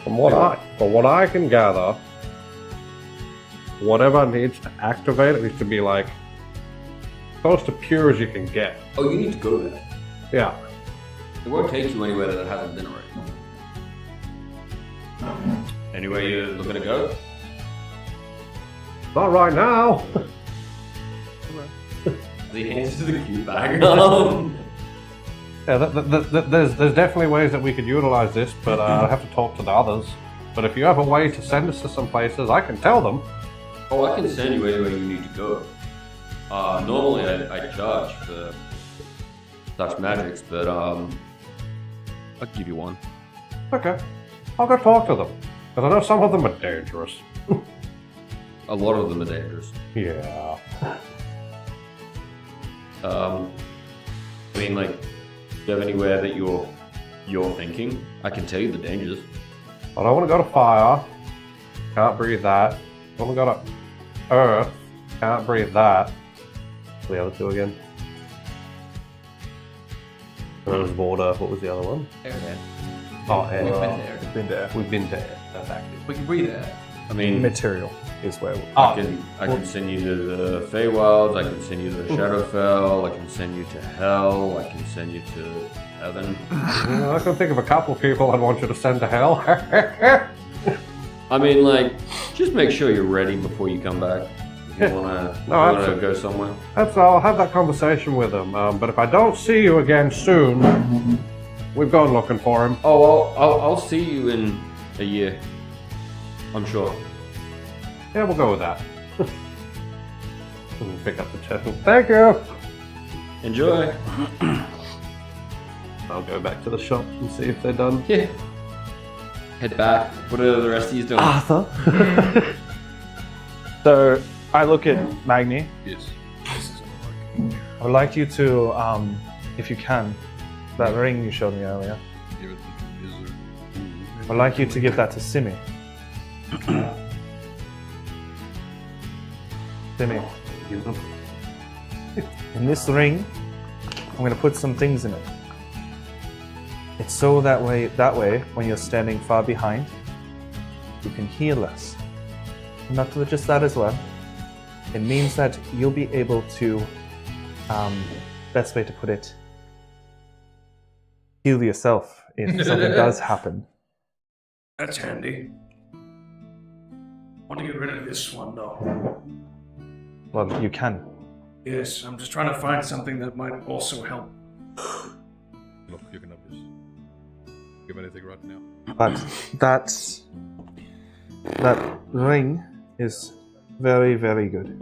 Speaker 5: From what I can gather, whatever needs to activate it needs to be like close to pure as you can get.
Speaker 1: Oh, you need to go there.
Speaker 5: Yeah.
Speaker 1: It won't take you anywhere that it hasn't been already. Anywhere you're looking to go?
Speaker 5: Not right now.
Speaker 1: The answer to the cube bag.
Speaker 5: Yeah, there's definitely ways that we could utilize this, but I have to talk to the others. But if you have a way to send us to some places, I can tell them.
Speaker 1: Oh, I can send you anywhere you need to go. Normally I charge for such magics, but I'll give you one.
Speaker 5: Okay, I'll go talk to them. Because I know some of them are dangerous.
Speaker 1: A lot of them are dangerous.
Speaker 5: Yeah.
Speaker 1: I mean, like, do you have anywhere that you're thinking? I can tell you the dangers.
Speaker 5: I don't want to go to fire. Can't breathe that. I want to go to earth. Can't breathe that. The other two again. There was water. What was the other one?
Speaker 6: Air.
Speaker 5: Oh, air.
Speaker 6: We've been there.
Speaker 2: Been there.
Speaker 5: We've been there. That's active.
Speaker 6: We can breathe air.
Speaker 1: I mean,
Speaker 2: Material is where.
Speaker 1: I can send you to the Feywilds, I can send you to the Shadowfell, I can send you to Hell, I can send you to Heaven.
Speaker 5: Yeah, I can think of a couple of people I'd want you to send to hell.
Speaker 1: I mean, like, just make sure you're ready before you come back. If you wanna
Speaker 5: absolutely.
Speaker 1: go somewhere.
Speaker 5: I'll have that conversation with him. But if I don't see you again soon, we've gone looking for him.
Speaker 1: Oh, I'll see you in a year. I'm sure.
Speaker 5: Yeah, we'll go with that. Pick up the chest. Thank you.
Speaker 1: Enjoy.
Speaker 5: I'll go back to the shop and see if they're done.
Speaker 1: Yeah. Head back. What are the rest of you doing?
Speaker 2: Arthur. So I look at Magni.
Speaker 4: Yes.
Speaker 2: I would like you to, if you can, that ring you showed me earlier.
Speaker 4: Give it to the wizard.
Speaker 2: I'd like you to give that to Simi. Simi, in this ring, I'm going to put some things in it. It's so that way, when you're standing far behind, you can hear less. Not just that as well. It means that you'll be able to, best way to put it, heal yourself if something does happen.
Speaker 6: That's handy. Want to get rid of this one though.
Speaker 2: Well, you can.
Speaker 6: Yes, I'm just trying to find something that might also help.
Speaker 4: Look, you can have this. Give anything right now.
Speaker 2: But that ring is very, very good.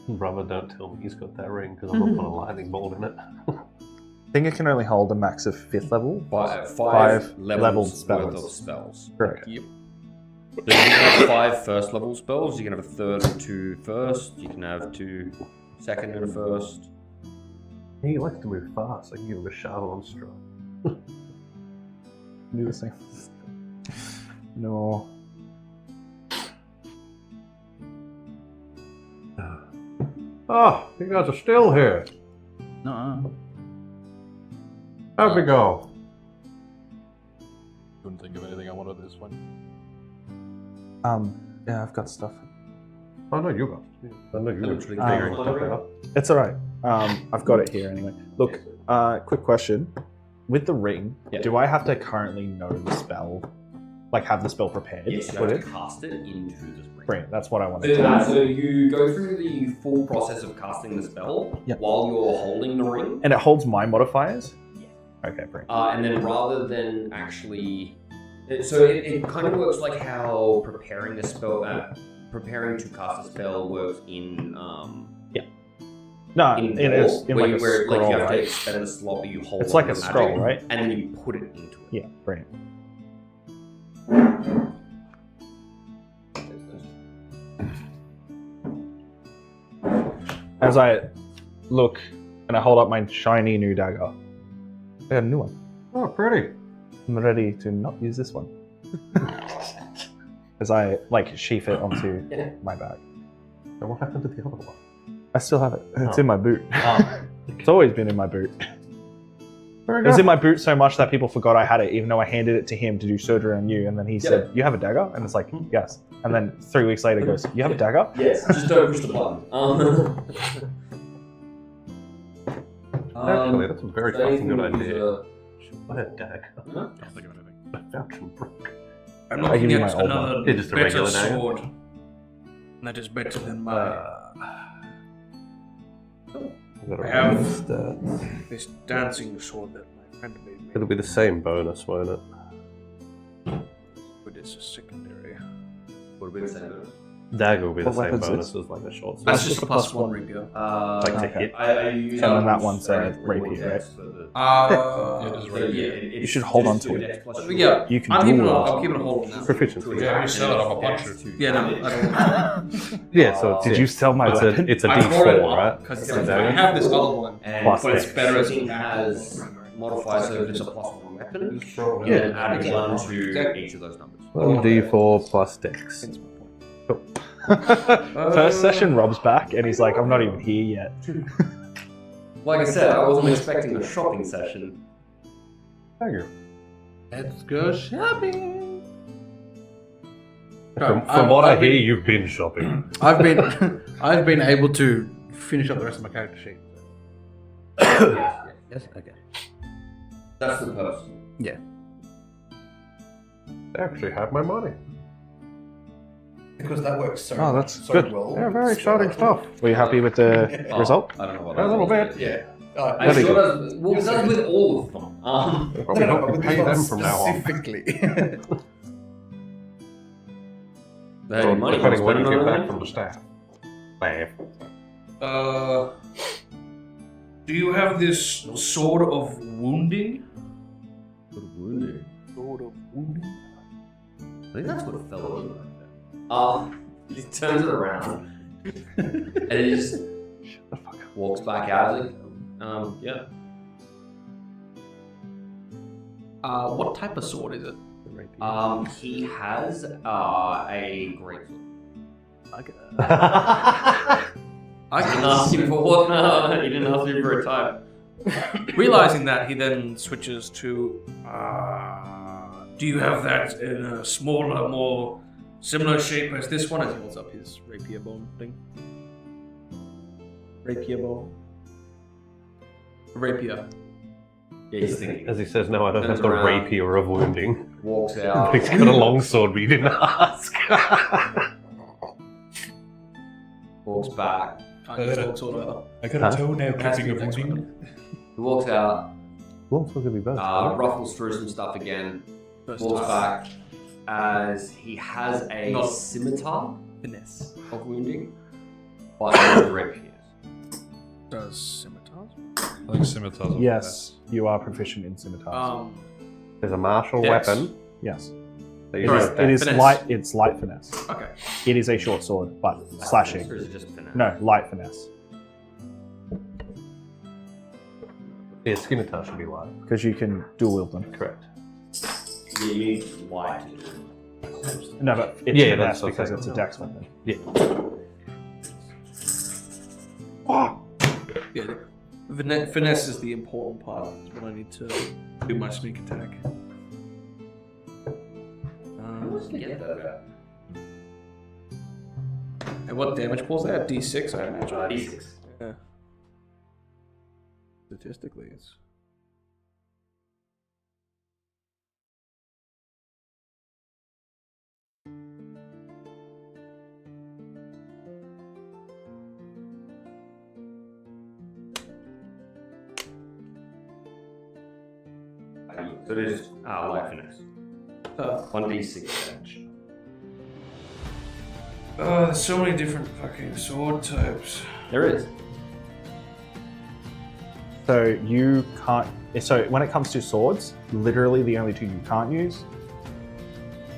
Speaker 5: Brother, don't tell me he's got that ring because I'm not putting a lightning bolt in it.
Speaker 2: I think it can only hold a max of 5th level.
Speaker 1: Five
Speaker 2: leveled
Speaker 1: levels
Speaker 2: spells.
Speaker 1: worth of spells.
Speaker 2: Correct.
Speaker 1: Yep. So you can have 5 first level spells, you can have a third and 2 first, you can have 2 second and a first.
Speaker 5: He likes to move fast. I can give him a shovel on strike.
Speaker 2: Do the same. No.
Speaker 5: Oh, you guys are still here.
Speaker 3: No.
Speaker 5: How'd we go?
Speaker 4: Couldn't think of anything I wanted this one.
Speaker 2: Yeah, I've got stuff.
Speaker 5: I know you got. I know you were
Speaker 1: Literally
Speaker 5: figuring
Speaker 1: figuring
Speaker 5: stuff out.
Speaker 2: It's alright. I've got it here anyway. Look, quick question. With the ring,
Speaker 1: Yeah.
Speaker 2: do I have to currently know the spell? Like, have the spell prepared?
Speaker 1: Yes, you
Speaker 2: Would
Speaker 1: have
Speaker 2: it?
Speaker 1: to cast it into this ring.
Speaker 2: Brilliant, that's what I wanted to
Speaker 1: So you go through the full process of casting the spell
Speaker 2: Yeah.
Speaker 1: while you're holding the ring.
Speaker 2: And it holds my modifiers?
Speaker 1: Yes.
Speaker 2: Okay, brilliant.
Speaker 1: And then rather than actually... So it kind of works like how preparing the spell... preparing to cast a spell works in...
Speaker 2: No,
Speaker 1: in
Speaker 2: it is in
Speaker 1: where
Speaker 2: like a scroll,
Speaker 1: you have to
Speaker 2: right?
Speaker 1: expend the slot, but you hold
Speaker 2: It's
Speaker 1: on
Speaker 2: like a
Speaker 1: the
Speaker 2: scroll,
Speaker 1: magic,
Speaker 2: right?
Speaker 1: And then you put it into it.
Speaker 2: Yeah, brilliant. As I look and I hold up my shiny new dagger, I got a new one.
Speaker 5: Oh, pretty.
Speaker 2: I'm ready to not use this one. As I like sheath it onto my bag.
Speaker 5: And what happened to the other one?
Speaker 2: I still have it. It's
Speaker 5: Oh.
Speaker 2: in my boot.
Speaker 5: Oh.
Speaker 2: It's always been in my boot.
Speaker 5: Very
Speaker 2: It was
Speaker 5: good.
Speaker 2: in my boot so much that people forgot I had it, even though I handed it to him to do surgery on you. And then he said, "You have a dagger?" And it's like, "Yes." And then 3 weeks later, he goes, "You have a dagger?"
Speaker 1: Yes, just don't push the button.
Speaker 5: Actually, that's a very fucking good idea.
Speaker 1: Should
Speaker 5: Buy a dagger.
Speaker 4: Can't think of anything.
Speaker 5: A falchion brick.
Speaker 6: I'm
Speaker 2: I give
Speaker 6: looking
Speaker 2: you
Speaker 6: at
Speaker 2: my old one.
Speaker 6: another
Speaker 5: Yeah, just a
Speaker 6: better
Speaker 5: regular dagger.
Speaker 6: sword. That is better than my. I have this dancing sword that my friend made me.
Speaker 5: It'll be the same bonus, won't it?
Speaker 6: But it's a secondary.
Speaker 1: What about the
Speaker 5: Dagger will be the
Speaker 2: What
Speaker 5: same
Speaker 2: weapons
Speaker 5: bonus
Speaker 2: is?
Speaker 5: as like a short sword.
Speaker 6: That's just a +1 rapier.
Speaker 5: Like to hit.
Speaker 2: And then that one's rapier, right?
Speaker 1: You
Speaker 2: should hold on to it.
Speaker 6: Yeah,
Speaker 2: You can
Speaker 6: I'm keeping
Speaker 2: dual
Speaker 6: I'll keep it a hold on that.
Speaker 5: Proficiency.
Speaker 4: Yeah, you sell it, I'll punch you.
Speaker 6: Yeah, no, I don't.
Speaker 5: Yeah, so it's,
Speaker 2: Did you sell my
Speaker 5: it's
Speaker 2: weapon?
Speaker 5: it's a
Speaker 6: I brought it
Speaker 5: D4,
Speaker 6: up
Speaker 5: right?
Speaker 6: because
Speaker 5: It's a
Speaker 6: I
Speaker 5: dagger.
Speaker 6: have this other one,
Speaker 2: Plus
Speaker 6: but it's
Speaker 2: dex.
Speaker 6: better as
Speaker 1: It has modifiers, so if it's a +1 weapon,
Speaker 2: Yeah.
Speaker 1: then adding 1 to each of those numbers.
Speaker 5: 1d4 plus dex.
Speaker 2: First session, Rob's back, and he's like, I'm not even here yet.
Speaker 1: Like I said, I wasn't expecting a shopping session.
Speaker 5: Dagger.
Speaker 3: Let's go shopping.
Speaker 5: From what I hear, you've been shopping.
Speaker 3: I've been able to finish up the rest of my character sheet.
Speaker 5: Yes. Okay.
Speaker 1: That's the person.
Speaker 3: Yeah.
Speaker 5: They actually have my money.
Speaker 7: Because that works so
Speaker 2: Oh, that's
Speaker 7: so
Speaker 2: good.
Speaker 7: well.
Speaker 5: Yeah, very exciting stuff.
Speaker 2: Were you happy with the result?
Speaker 1: I don't know what
Speaker 5: A little bit.
Speaker 7: Yeah.
Speaker 1: I sure does, well, it does with all of them.
Speaker 5: Probably not
Speaker 7: but with
Speaker 5: pay
Speaker 7: this one
Speaker 5: them from now on.
Speaker 7: specifically.
Speaker 1: They had money.
Speaker 5: Depending when you
Speaker 1: spending
Speaker 5: get
Speaker 1: on
Speaker 5: back
Speaker 1: it.
Speaker 5: from the staff. Laugh.
Speaker 6: Do you have this sword of wounding?
Speaker 1: Sword of wounding? I think that's what a fellow is. He turns it around and he just walks back out. Like, yeah.
Speaker 6: What type of sword is it?
Speaker 1: He has a great sword.
Speaker 6: I
Speaker 1: Didn't
Speaker 6: can
Speaker 1: ask him for what? No, he didn't ask me for a type.
Speaker 6: Realizing that, he then switches to. Do you have that in a smaller, more similar shape as this one? As he holds up his rapier bone thing. Rapier bone. Rapier.
Speaker 1: Yeah, he's thinking.
Speaker 5: As he says, no, I don't
Speaker 1: Turns
Speaker 5: have the
Speaker 1: around.
Speaker 5: rapier of wounding.
Speaker 1: Walks out.
Speaker 5: He's got a long sword, but you didn't ask.
Speaker 1: Walks back.
Speaker 6: Can't use long sword either.
Speaker 4: I got a toenail
Speaker 1: Has to
Speaker 4: clipping
Speaker 1: be
Speaker 4: of
Speaker 1: next
Speaker 4: wounding.
Speaker 1: one. He walks out.
Speaker 5: Long sword could be both.
Speaker 1: Ruffles through some stuff again. Walks back as he has a
Speaker 6: Not-
Speaker 1: scimitar
Speaker 6: Finesse.
Speaker 1: of wounding, but no rapiers.
Speaker 6: Does scimitars?
Speaker 4: I think scimitars are
Speaker 2: Yes, you are proficient in scimitars.
Speaker 5: There's a martial
Speaker 6: Dex.
Speaker 5: weapon.
Speaker 2: Yes.
Speaker 5: That you
Speaker 6: Right.
Speaker 5: just
Speaker 2: It is
Speaker 6: Finesse.
Speaker 2: light. It's light finesse.
Speaker 6: Okay.
Speaker 2: It is a short sword, but
Speaker 1: Or
Speaker 2: slashing.
Speaker 1: is it just finesse?
Speaker 2: No, light finesse,
Speaker 5: Yeah, scimitar should be light.
Speaker 2: because you can dual wield them.
Speaker 5: Correct.
Speaker 1: Yeah, you need light to do it.
Speaker 2: No, but it's
Speaker 5: Yeah,
Speaker 2: finesse
Speaker 5: that's what
Speaker 2: because
Speaker 5: I'm
Speaker 2: it's a
Speaker 5: saying.
Speaker 2: dex weapon.
Speaker 6: Yeah. Finesse is the important part. It's when I need to do my sneak attack.
Speaker 1: Get that.
Speaker 6: And what damage pulls that? D6, I imagine.
Speaker 1: D6.
Speaker 6: Yeah. Statistically, it's.
Speaker 1: So it is light finesse. 1d6 damage.
Speaker 6: There's so many different fucking sword types.
Speaker 1: There is.
Speaker 2: So you can't. So when it comes to swords, literally the only two you can't use: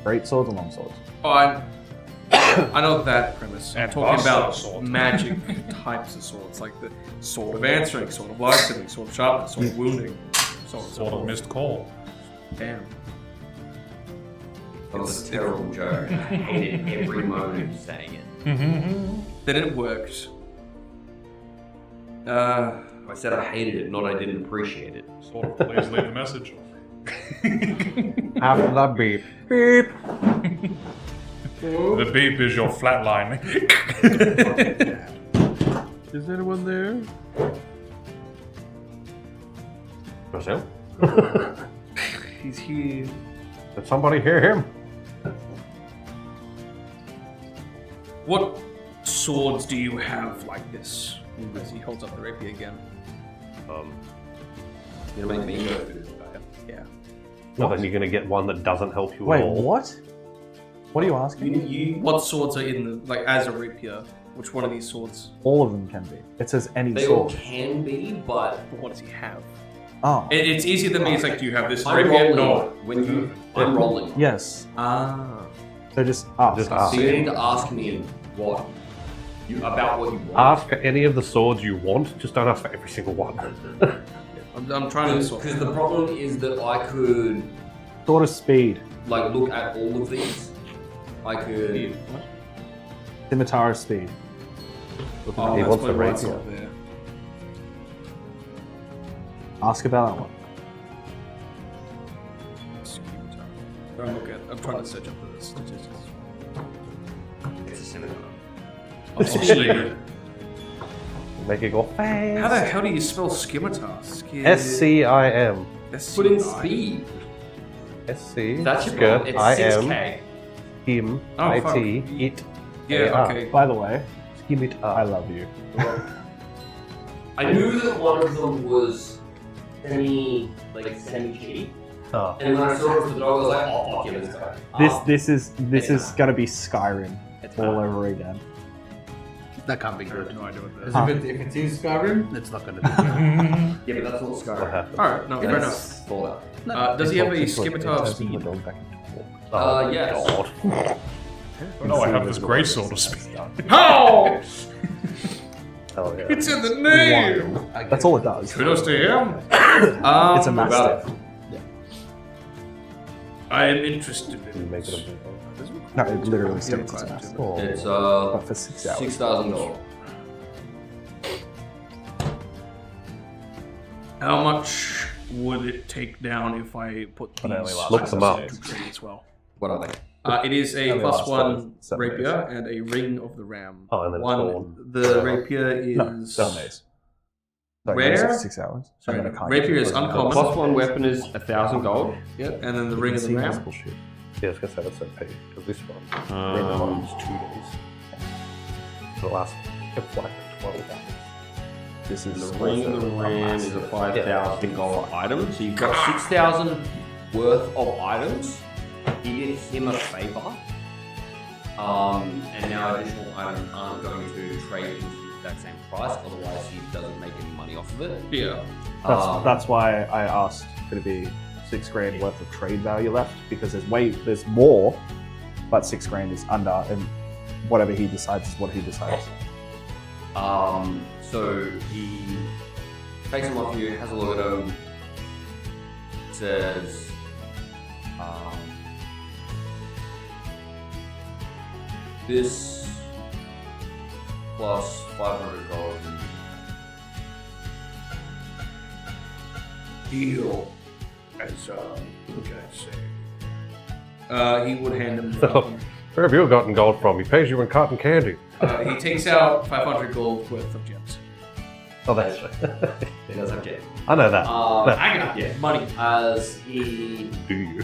Speaker 2: great swords and long swords.
Speaker 6: Oh, I know that premise. I'm
Speaker 4: And
Speaker 6: talking
Speaker 4: buster
Speaker 6: about
Speaker 4: sword.
Speaker 6: magic types of swords, like the sword of answering, sword of lightning, sword of sharpness, sword of wounding, sword of
Speaker 4: Sort of missed call.
Speaker 6: Damn.
Speaker 1: That was a terrible joke. I hated every moment of saying it.
Speaker 6: Then it worked.
Speaker 1: I said I hated it, not I didn't appreciate it.
Speaker 4: Sort of, please leave a message.
Speaker 5: After that beep. Beep.
Speaker 4: The beep is your flatline.
Speaker 3: Is anyone there?
Speaker 5: Brazil?
Speaker 6: He's here.
Speaker 5: Did somebody hear him?
Speaker 6: What swords do you have like this? As he holds up the rapier again.
Speaker 1: You're gonna make me go through this, okay?
Speaker 6: Yeah.
Speaker 5: Well, then you're going to get one that doesn't help you
Speaker 2: Wait,
Speaker 5: at all.
Speaker 2: what? What are you asking?
Speaker 6: What swords are in the like as a rapier? Which one of these swords?
Speaker 2: All of them can be. It says any
Speaker 1: They all
Speaker 2: sword.
Speaker 1: can be, but
Speaker 6: What does he have?
Speaker 2: Oh,
Speaker 6: It's easier than me. It's like, do you have this
Speaker 1: I'm
Speaker 6: rapier?
Speaker 1: rolling.
Speaker 6: No.
Speaker 1: When you, I'm rolling.
Speaker 2: yes.
Speaker 6: Ah.
Speaker 2: So just ask.
Speaker 5: Just ask.
Speaker 1: So you need to ask me what about what you want.
Speaker 5: Ask for any of the swords you want, just don't ask for every single one.
Speaker 6: I'm trying to sort.
Speaker 1: Because the problem is that I could
Speaker 2: Sword of speed.
Speaker 1: like look at all of these. I could.
Speaker 2: Scimitar of speed.
Speaker 6: Oh,
Speaker 5: He
Speaker 6: that's
Speaker 5: wants
Speaker 6: my
Speaker 5: the
Speaker 6: right
Speaker 5: rapier.
Speaker 6: sword there.
Speaker 2: Ask about that one.
Speaker 6: I'm trying to search up the statistics.
Speaker 1: It's a scimitar.
Speaker 6: Oh, speed.
Speaker 5: Make it go fast.
Speaker 6: How the hell do you spell scimitar?
Speaker 5: SCIM.
Speaker 1: Put in speed.
Speaker 5: SC.
Speaker 1: That's your problem. It's
Speaker 5: I am
Speaker 1: 6K.
Speaker 5: him.
Speaker 6: Oh, fuck.
Speaker 5: IT. It.
Speaker 6: Yeah, okay.
Speaker 2: By the way,
Speaker 5: Skim it
Speaker 2: I
Speaker 5: up.
Speaker 2: love you.
Speaker 1: I knew that one of them was semi-cheap.
Speaker 5: Oh.
Speaker 1: And when I saw it for the dog, I was like, oh, fuck yeah, let's go.
Speaker 2: This is gonna be Skyrim all over again.
Speaker 3: That can't be good.
Speaker 6: No idea what that is.
Speaker 2: Huh.
Speaker 3: If it's in Skyrim, it's not going to be
Speaker 1: Yeah, but that's not
Speaker 5: What
Speaker 1: Skyrim.
Speaker 5: happened?
Speaker 6: Alright, no, fair enough.
Speaker 1: That's Fallout.
Speaker 6: Does he have a scimitar of speed?
Speaker 1: Yes.
Speaker 5: God.
Speaker 4: No, I have this grey sword of speed.
Speaker 6: How?
Speaker 5: Hell yeah.
Speaker 6: It's in the name!
Speaker 2: That's all it does.
Speaker 6: Kudos to him.
Speaker 2: It's a
Speaker 1: About
Speaker 2: master.
Speaker 1: it.
Speaker 6: I am interested in
Speaker 5: Make it a
Speaker 6: this.
Speaker 5: bit.
Speaker 2: No, it literally states it's a master.
Speaker 5: Oh.
Speaker 1: It's
Speaker 2: But for 6 hours.
Speaker 1: $6,000.
Speaker 6: How much would it take down if I put
Speaker 2: But it only
Speaker 6: these
Speaker 2: lasts
Speaker 5: Look them up.
Speaker 6: to trade as well?
Speaker 1: What are they?
Speaker 6: It is a
Speaker 2: Only lasts
Speaker 6: +1
Speaker 2: 7 days.
Speaker 6: rapier and a ring of the ram.
Speaker 5: Oh, and then it's
Speaker 6: One.
Speaker 5: all-
Speaker 6: The rapier is
Speaker 2: No, 7 days. Sorry,
Speaker 6: Rare?
Speaker 2: 6 hours.
Speaker 6: Sorry,
Speaker 2: And then I can't
Speaker 6: rapier
Speaker 2: get
Speaker 6: is
Speaker 2: it.
Speaker 6: uncommon.
Speaker 1: +1 weapon is 1,000 gold.
Speaker 6: Yeah, and then the ring of the
Speaker 2: See,
Speaker 6: ram.
Speaker 2: that's bullshit.
Speaker 5: Yeah, I was gonna say that's OP because this one
Speaker 1: Um,
Speaker 5: random is 2 days. The last like 12 hours.
Speaker 2: This is
Speaker 1: The ring of the ram is a 5,000 gold item, so you've got 6,000 worth of items. You did him a favor, and now additional items aren't going to trade into the exact same price. Otherwise, he doesn't make any money off of it.
Speaker 6: Yeah.
Speaker 2: That's why I asked could it be 6 grand worth of trade value left, because there's more, but 6 grand is under, and whatever he decides is what he decides.
Speaker 1: So he takes them off you, has a look at them, says, this plus 500 gold.
Speaker 6: Deal. As what can I say? He would hand him.
Speaker 5: So, where have you gotten gold from? He pays you in cotton candy.
Speaker 6: He takes out 500 gold worth of gems.
Speaker 5: Oh, that's
Speaker 1: He does have jet.
Speaker 5: I know that.
Speaker 6: I got money.
Speaker 1: As he
Speaker 5: Do you?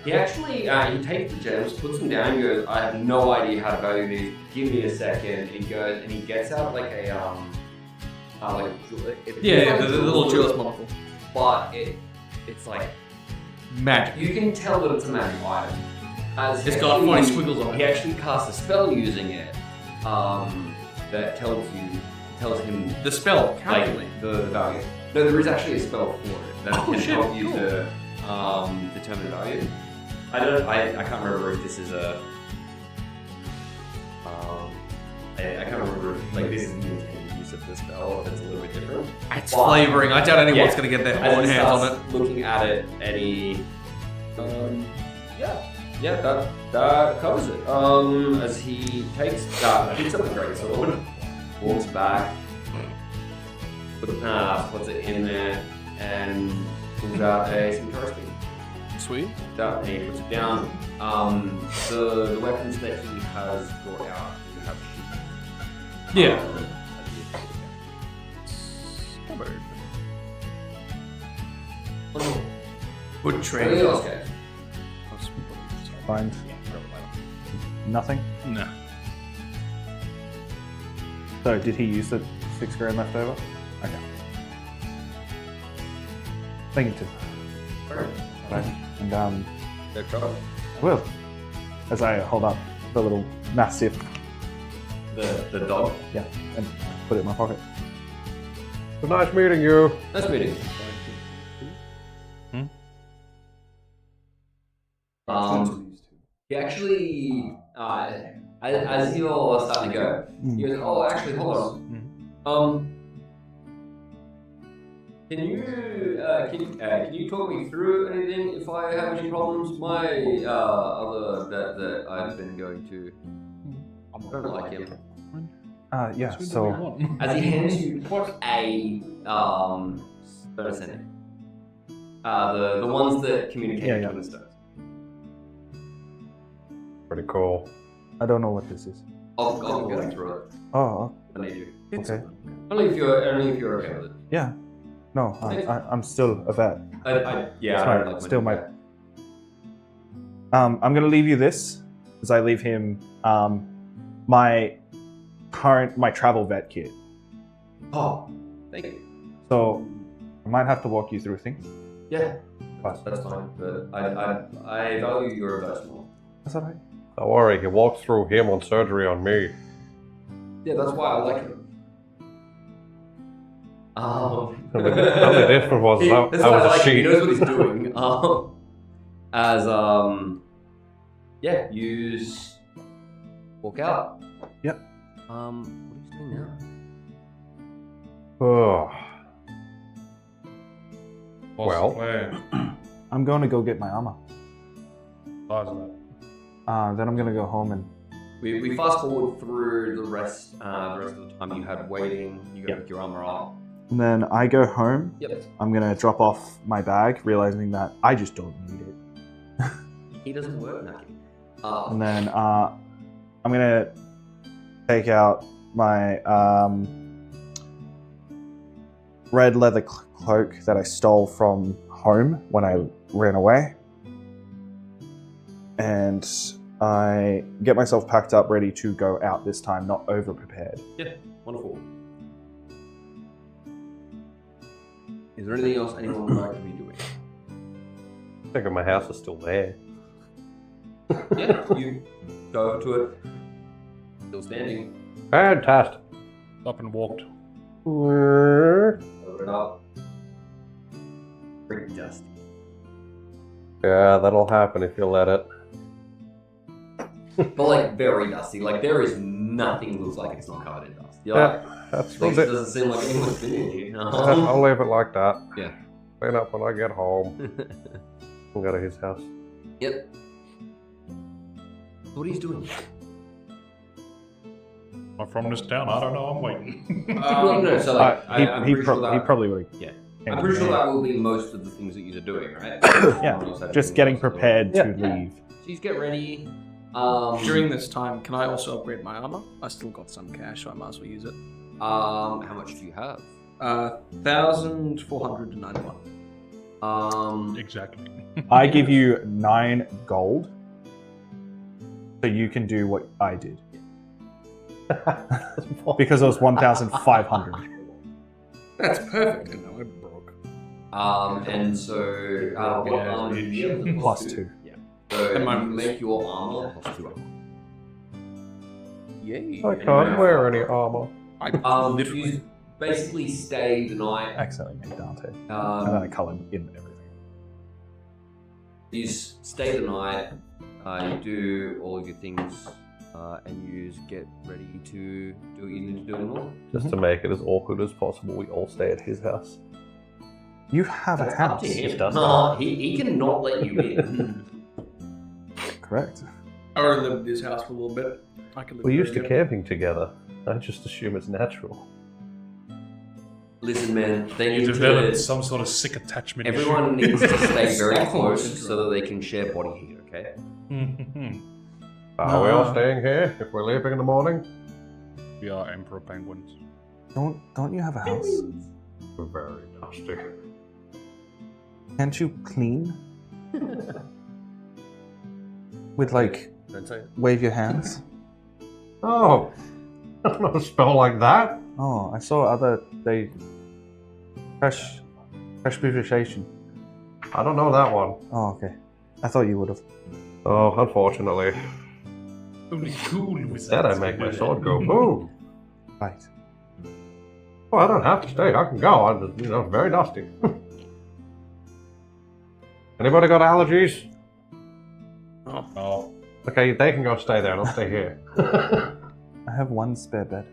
Speaker 1: He actually, he takes the gems, puts them down, and goes, I have no idea how to value these, give me a second, and he goes, and he gets out like a,
Speaker 6: Yeah, the little jeweler's monocle.
Speaker 1: but it's like,
Speaker 6: Magic.
Speaker 1: you can tell that it's a magic item. As
Speaker 6: It's
Speaker 1: he
Speaker 6: got
Speaker 1: actually-
Speaker 6: funny squiggles on it.
Speaker 1: He actually casts a spell using it, that tells him,
Speaker 6: The spell,
Speaker 1: like,
Speaker 6: calculate.
Speaker 1: the value. No, there is actually a spell for it that
Speaker 6: Oh,
Speaker 1: can
Speaker 6: shit,
Speaker 1: help you
Speaker 6: cool.
Speaker 1: to determine the value. I can't remember if this is a. I can't remember if like this is the intended use of the spell, or if it's a little bit different.
Speaker 6: It's flavoring. I doubt anyone's
Speaker 1: Yeah.
Speaker 6: going to get their
Speaker 1: As
Speaker 6: own
Speaker 1: he
Speaker 6: hands on
Speaker 1: starts
Speaker 6: it.
Speaker 1: looking at it, and he, that covers it. As he picks up the great sword, walks back, puts it in there, and pulls out a scimitar speed.
Speaker 6: Sweet.
Speaker 1: That, and he puts it down. The weapons that he has brought out, you have sheath.
Speaker 6: Yeah. Good
Speaker 1: Anything
Speaker 6: trade.
Speaker 1: else, guys?
Speaker 2: Find nothing.
Speaker 4: No.
Speaker 2: So did he use the 6 grand left over? Okay. Thank you, Tim.
Speaker 1: Alright.
Speaker 2: Right. And
Speaker 1: No trouble.
Speaker 2: well, as I hold up the little mastiff,
Speaker 1: The dog.
Speaker 2: yeah, and put it in my pocket.
Speaker 5: It's nice meeting you.
Speaker 1: Nice meeting. He actually, as you're starting to go, he goes, "Oh, actually, hold on. Can you talk me through anything if I have any problems? My other vet that I've been going to, I don't like him."
Speaker 2: Yeah, so
Speaker 1: As he hands you a what is it? The ones that communicate
Speaker 2: Yeah,
Speaker 1: to
Speaker 2: yeah.
Speaker 1: and stuff.
Speaker 5: Pretty cool.
Speaker 2: I don't know what this is.
Speaker 1: I'll go through it.
Speaker 2: Oh,
Speaker 1: I need you.
Speaker 2: okay.
Speaker 1: Only if you're okay with it.
Speaker 2: Yeah. No, I'm still a vet.
Speaker 1: Yeah,
Speaker 2: Sorry,
Speaker 1: I don't like
Speaker 2: still
Speaker 1: my.
Speaker 2: I'm gonna leave you this as I leave him my travel vet kit.
Speaker 1: Oh, thank you.
Speaker 2: So I might have to walk you through things.
Speaker 1: Yeah,
Speaker 2: But
Speaker 1: that's fine. But I value your advice more.
Speaker 2: that's alright.
Speaker 5: Don't worry, he walked through him on surgery on me.
Speaker 1: Yeah, that's why I like him.
Speaker 5: Only different was I
Speaker 1: that's why I
Speaker 5: was a
Speaker 1: like him. He
Speaker 5: sheep.
Speaker 1: knows what he's doing. Yeah, you walk out.
Speaker 2: Yep.
Speaker 1: What are you doing now?
Speaker 5: Oh,
Speaker 4: What's
Speaker 5: Well.
Speaker 4: the plan?
Speaker 2: I'm going to go get my armor.
Speaker 4: Besides that.
Speaker 2: Then I'm gonna go home and
Speaker 1: We fast forward through the rest of the time you had waiting. You go
Speaker 2: Yep.
Speaker 1: pick your armor up.
Speaker 2: and then I go home.
Speaker 1: Yep.
Speaker 2: I'm gonna drop off my bag, realizing that I just don't need it.
Speaker 1: He doesn't work now.
Speaker 2: And then I'm gonna take out my red leather cloak that I stole from home when I ran away, and I get myself packed up, ready to go out this time, not over prepared.
Speaker 1: Yeah, wonderful. Is there anything else anyone would like to be doing?
Speaker 5: I think my house is still there.
Speaker 1: Yeah, you go over to it. Still standing.
Speaker 5: Fantastic.
Speaker 4: Up and walked.
Speaker 1: Open it up. Pretty dusty.
Speaker 5: Yeah, that'll happen if you let it.
Speaker 1: But like very dusty. Like there is nothing looks like it's not covered in dust. You're like,
Speaker 5: Yeah, that's
Speaker 1: it
Speaker 5: ridiculous.
Speaker 1: doesn't seem like anyone's been in here.
Speaker 5: I'll leave it like that.
Speaker 1: Yeah.
Speaker 5: Clean up when I get home. We'll go to his house.
Speaker 1: Yep. What are you doing?
Speaker 4: I'm from this town. I don't know. I'm waiting.
Speaker 1: Well, no, so like, I'm
Speaker 2: he
Speaker 1: pretty sure that,
Speaker 2: probably would.
Speaker 1: Yeah. I'm pretty sure that will be most of the things that you're doing, right?
Speaker 2: Yeah, just getting prepared to leave.
Speaker 1: So you get ready.
Speaker 6: During this time, can I also upgrade my armor? I still got some cash, so I might as well use it.
Speaker 1: How much do you have?
Speaker 6: 1,491.
Speaker 4: Exactly.
Speaker 2: I give you 9 gold, so you can do what I did. Because it was 1,500.
Speaker 6: That's perfect. And now I'm broke.
Speaker 1: And so what armor do you have?
Speaker 2: Plus 2.
Speaker 1: Yeah. So
Speaker 6: And my-
Speaker 1: you make your armor plus 2 armor.
Speaker 6: Yay.
Speaker 5: I can't wear any armor.
Speaker 1: You basically stay the night.
Speaker 2: Accidentally made Dante. And then I colored in everything.
Speaker 1: You stay the night. You do all of your things, and you just get ready to do what you need to do in the morning.
Speaker 5: Just to make it as awkward as possible, we all stay at his house.
Speaker 2: You have a
Speaker 1: Up
Speaker 2: house.
Speaker 1: to him.
Speaker 5: does
Speaker 1: No, he cannot let you in.
Speaker 2: Correct.
Speaker 6: I already lived in this house for a little bit. I can live
Speaker 5: We're
Speaker 6: here
Speaker 5: used to
Speaker 6: again.
Speaker 5: camping together. I just assume it's natural.
Speaker 1: Listen, man, they
Speaker 4: You
Speaker 1: need
Speaker 4: developed
Speaker 1: to.
Speaker 4: some sort of sick attachment. issue.
Speaker 1: Everyone needs to stay very
Speaker 6: Stockholm
Speaker 1: close
Speaker 6: syndrome.
Speaker 1: so that they can share body heat. Okay.
Speaker 5: Are we all staying here if we're leaving in the morning?
Speaker 4: We are emperor penguins.
Speaker 2: Don't you have a house?
Speaker 5: We're very dusty.
Speaker 2: Can't you clean? With like
Speaker 1: Don't say it.
Speaker 2: wave your hands?
Speaker 5: Oh, that's not a spell like that.
Speaker 2: Oh, I saw fresh purification.
Speaker 5: I don't know that one.
Speaker 2: Oh, okay. I thought you would have.
Speaker 5: Oh, unfortunately.
Speaker 4: Only cool wizards.
Speaker 5: That I make my sword go boom.
Speaker 2: Right.
Speaker 5: Oh, I don't have to stay. I can go. I'm just, very dusty. Anybody got allergies?
Speaker 4: Oh.
Speaker 5: Okay, they can go stay there. I'll stay here.
Speaker 2: I have one spare bed.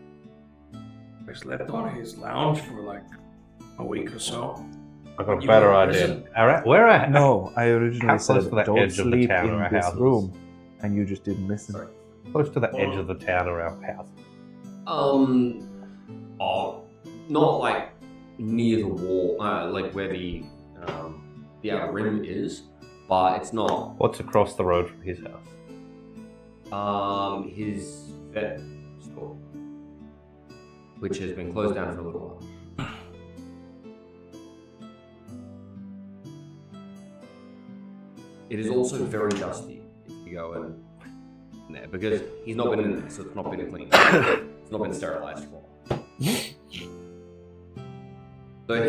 Speaker 6: I slept on his lounge for like a week or so.
Speaker 5: I've got a
Speaker 6: You
Speaker 5: better
Speaker 6: were
Speaker 5: idea.
Speaker 6: present?
Speaker 5: Where at?
Speaker 2: No, I originally
Speaker 5: How
Speaker 2: said
Speaker 5: close to the
Speaker 2: don't
Speaker 5: edge of the
Speaker 2: sleep
Speaker 5: town
Speaker 2: in
Speaker 5: are our
Speaker 2: this
Speaker 5: houses?
Speaker 2: room, and you just didn't listen.
Speaker 1: Sorry.
Speaker 5: Close to the edge of the town or our house.
Speaker 1: Not like near the wall, like where the outer rim is, but it's not.
Speaker 5: What's across the road from his house?
Speaker 1: His vet store, which has been closed down for a little while. It is also very dusty if you go in there because he's not been in there, so it's not been cleaned. It's not been sterilized for. So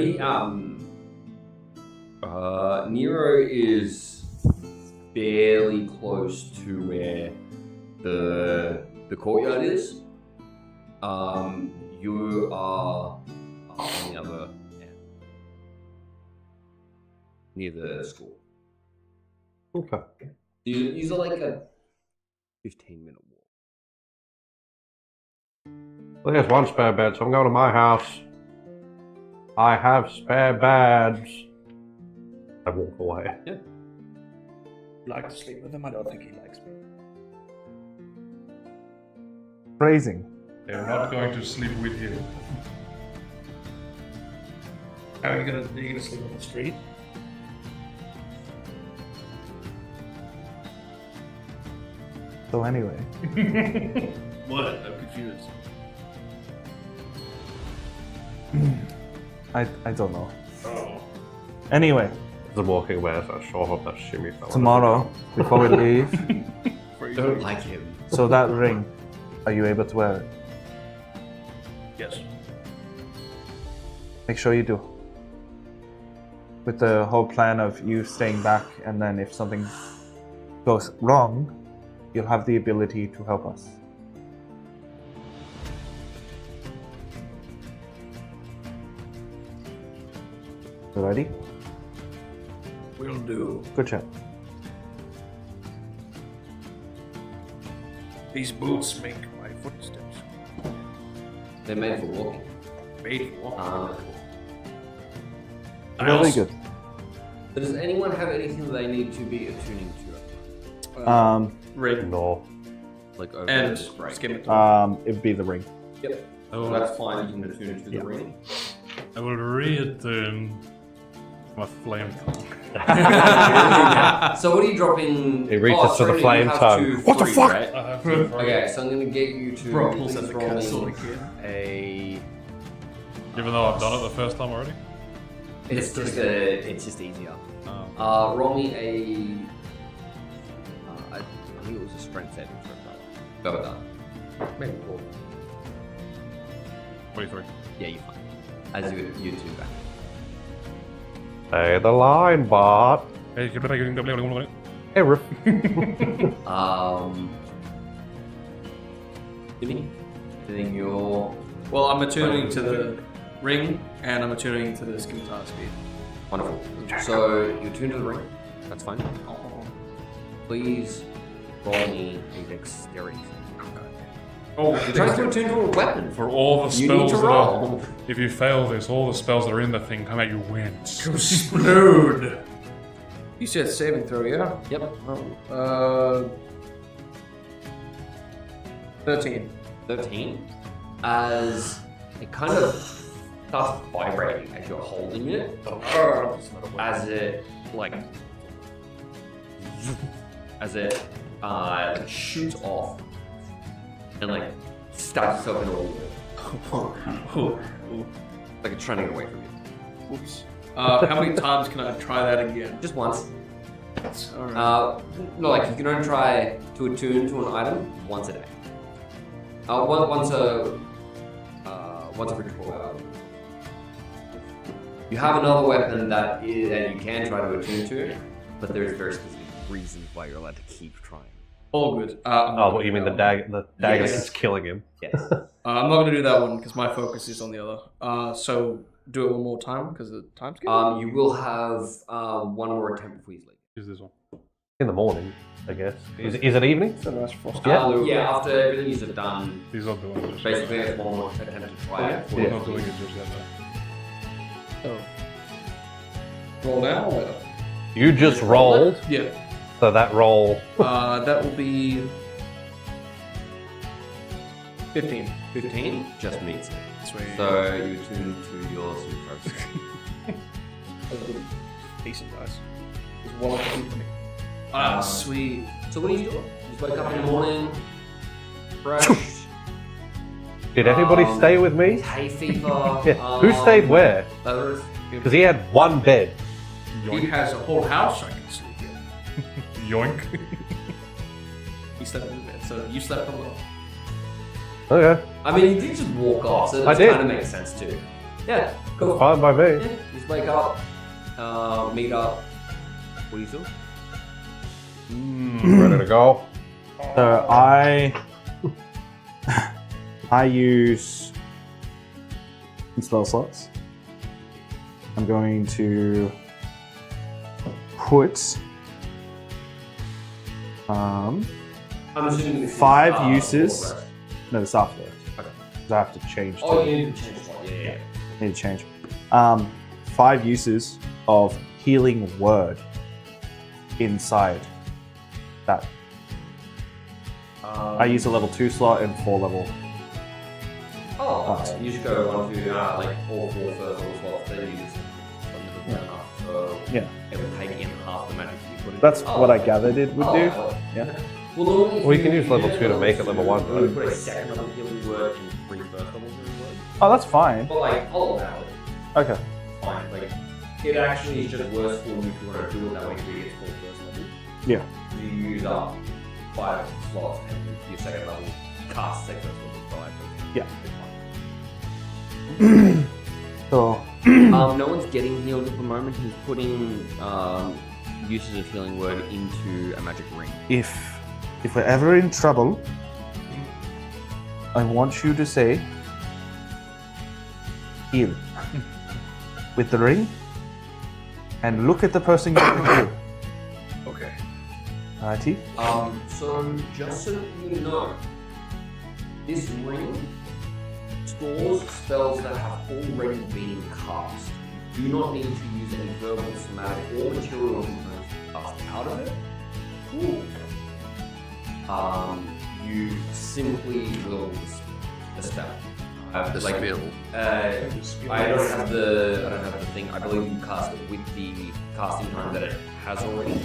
Speaker 1: Nero is fairly close to where the courtyard is. You are on the other end, near the school.
Speaker 5: Okay.
Speaker 1: These are like a 15-minute walk.
Speaker 5: Well, there's one spare bed, so I'm going to my house. I have spare beds. I walk away.
Speaker 1: Yeah.
Speaker 6: Like to sleep with him? I don't think he likes me.
Speaker 2: Phrasing.
Speaker 4: They're not going to sleep with you.
Speaker 6: How are you gonna sleep on the street?
Speaker 2: So anyway,
Speaker 6: What? I'm confused.
Speaker 2: I don't know.
Speaker 6: Oh.
Speaker 2: Anyway,
Speaker 5: As I'm walking away, so I sure hope that shimmy fell.
Speaker 2: tomorrow, before we leave,
Speaker 1: Don't like him.
Speaker 2: so that ring, are you able to wear it?
Speaker 6: Yes.
Speaker 2: Make sure you do. With the whole plan of you staying back, and then if something goes wrong, you'll have the ability to help us. You ready?
Speaker 6: Will do.
Speaker 2: Good job.
Speaker 6: These boots make my footsteps.
Speaker 1: They're made for walking.
Speaker 6: Made for walking. I
Speaker 2: Very
Speaker 6: also-
Speaker 2: good.
Speaker 1: But does anyone have anything that they need to be attuning to?
Speaker 6: Ring.
Speaker 5: No.
Speaker 1: Like over
Speaker 6: And
Speaker 1: this break?
Speaker 6: skim it.
Speaker 2: It'd be the ring.
Speaker 1: Yep.
Speaker 4: I will,
Speaker 1: That's fine. You can attune to the
Speaker 2: Yeah.
Speaker 1: ring.
Speaker 4: I will reattune my flame tongue.
Speaker 1: So what are you dropping?
Speaker 5: He reaches to the
Speaker 1: sorry,
Speaker 5: flame
Speaker 1: you have
Speaker 5: tongue.
Speaker 1: to
Speaker 5: What the
Speaker 1: free,
Speaker 5: fuck?
Speaker 1: right?
Speaker 4: I have to
Speaker 1: Okay, so I'm gonna get you to
Speaker 6: Bro, pulls
Speaker 1: please
Speaker 6: out the
Speaker 1: roll
Speaker 6: castle
Speaker 1: me
Speaker 6: again.
Speaker 1: a.
Speaker 4: Even though I've done it the first time already.
Speaker 1: It's just easier.
Speaker 4: Oh.
Speaker 1: Roll me a. I think it was a strength saving throw. Go with that. Maybe cool.
Speaker 4: 23.
Speaker 1: Yeah, you're fine. As you two back.
Speaker 5: Hey, the line, bot.
Speaker 4: Hey, can I get a
Speaker 5: Hey, Riff.
Speaker 1: Jimmy, I think you're
Speaker 6: Well, I'm attuning to the ring, and I'm attuning to the scimitar speed.
Speaker 1: wonderful. So you tune to the ring. That's fine. Please roll me a dexterity.
Speaker 6: Oh,
Speaker 1: You're trying to attune to a weapon.
Speaker 4: For all the
Speaker 1: You need
Speaker 4: spells
Speaker 1: to
Speaker 4: that are,
Speaker 1: roll.
Speaker 4: if you fail this, all the spells that are in the thing come out your winds.
Speaker 6: Explode. You said saving throw, yeah?
Speaker 1: Yep.
Speaker 6: 13.
Speaker 1: 13. As it kind of starts vibrating as you're holding it. As it shoots off and like stabs itself in a wall. Like it's trying to get away from you.
Speaker 6: Oops. How many times can I try that again?
Speaker 1: Just once.
Speaker 6: Alright.
Speaker 1: No, like you can only try to attune to an item once a day. Once every 12 hours. You have another weapon that you can try to attune to, but there is very specific reasons why you're allowed to keep trying.
Speaker 6: All good.
Speaker 5: Oh, what you mean the dagger? The dagger
Speaker 1: Yes.
Speaker 5: is killing him.
Speaker 1: Yes.
Speaker 6: I'm not going to do that one because my focus is on the other. So do it one more time because the time's good.
Speaker 1: You will have one more attempt before you leave.
Speaker 4: Use this one.
Speaker 5: In the morning, I guess. Is it evening?
Speaker 6: So nice frost.
Speaker 1: Yeah, after everything you've done,
Speaker 4: He's not doing it just
Speaker 1: basically
Speaker 4: yet.
Speaker 1: it's one more attempt to try it.
Speaker 4: We're not doing it just yet.
Speaker 6: Oh. Roll now or later?
Speaker 5: You just rolled,
Speaker 6: Yeah.
Speaker 5: so that roll.
Speaker 6: That will be 15.
Speaker 1: 15 just meets it.
Speaker 6: Sweet.
Speaker 1: So you tune to your super.
Speaker 6: Decent, guys. There's one option for me. Ah, sweet.
Speaker 1: So what do you do? You just wake up in the morning, fresh,
Speaker 5: Did everybody stay with me?
Speaker 1: hay fever.
Speaker 5: Yeah. Who stayed where?
Speaker 1: Those.
Speaker 5: Because he had one bed.
Speaker 6: He has a whole house I can sleep in.
Speaker 4: Yoink.
Speaker 6: He slept in the bed, so you slept alone.
Speaker 5: Okay.
Speaker 1: I mean, you did just walk off, so
Speaker 5: I
Speaker 1: that
Speaker 5: did.
Speaker 1: kind of makes sense too. Yeah, cool.
Speaker 5: Fine by me.
Speaker 1: Yeah, you just wake up, meet up. What do you do?
Speaker 5: Ready to go.
Speaker 2: So I use spell slots. I'm going to put
Speaker 1: I'm assuming this is,
Speaker 2: 5 uses.
Speaker 1: full rest.
Speaker 2: No, this after.
Speaker 1: Okay.
Speaker 2: 'Cause I have to change.
Speaker 1: Oh,
Speaker 2: to-
Speaker 1: you need to change one. Yeah.
Speaker 2: need to change. 5 uses of healing word inside that. I use a level 2 slot and 4 level.
Speaker 1: Oh, okay. You should go 1, 2, like all 4 first level slots, then you just put it enough. So
Speaker 2: Yeah.
Speaker 1: it would take in half the magic you put in.
Speaker 2: That's what I gathered it would do.
Speaker 1: Oh,
Speaker 2: Yeah.
Speaker 1: Well, normally
Speaker 5: Well, you can use level 2 to make it level 1,
Speaker 1: you would
Speaker 5: right?
Speaker 1: put a second level healing word and 3 first level healing words.
Speaker 2: Oh, that's fine.
Speaker 1: But like, I'll allow it.
Speaker 2: Okay.
Speaker 1: Fine. Like, it actually is just worse for you if you want to do it that way to get full first level.
Speaker 2: Yeah.
Speaker 1: You use up 5 slots and your second level cast second level 5.
Speaker 2: Yeah.
Speaker 1: It's
Speaker 2: So
Speaker 1: fine. No one's getting healed at the moment. He's putting uses of healing word into a magic ring.
Speaker 2: if we're ever in trouble, I want you to say heal with the ring and look at the person you're talking to.
Speaker 6: Okay.
Speaker 2: Alrighty?
Speaker 1: So just so you know, this ring stores spells that have already been cast. You do not need to use any verbal, somatic, or material components to cast out of it. You simply will the spell.
Speaker 6: The spell.
Speaker 1: I don't have the thing. I believe you cast it with the casting time that it has already.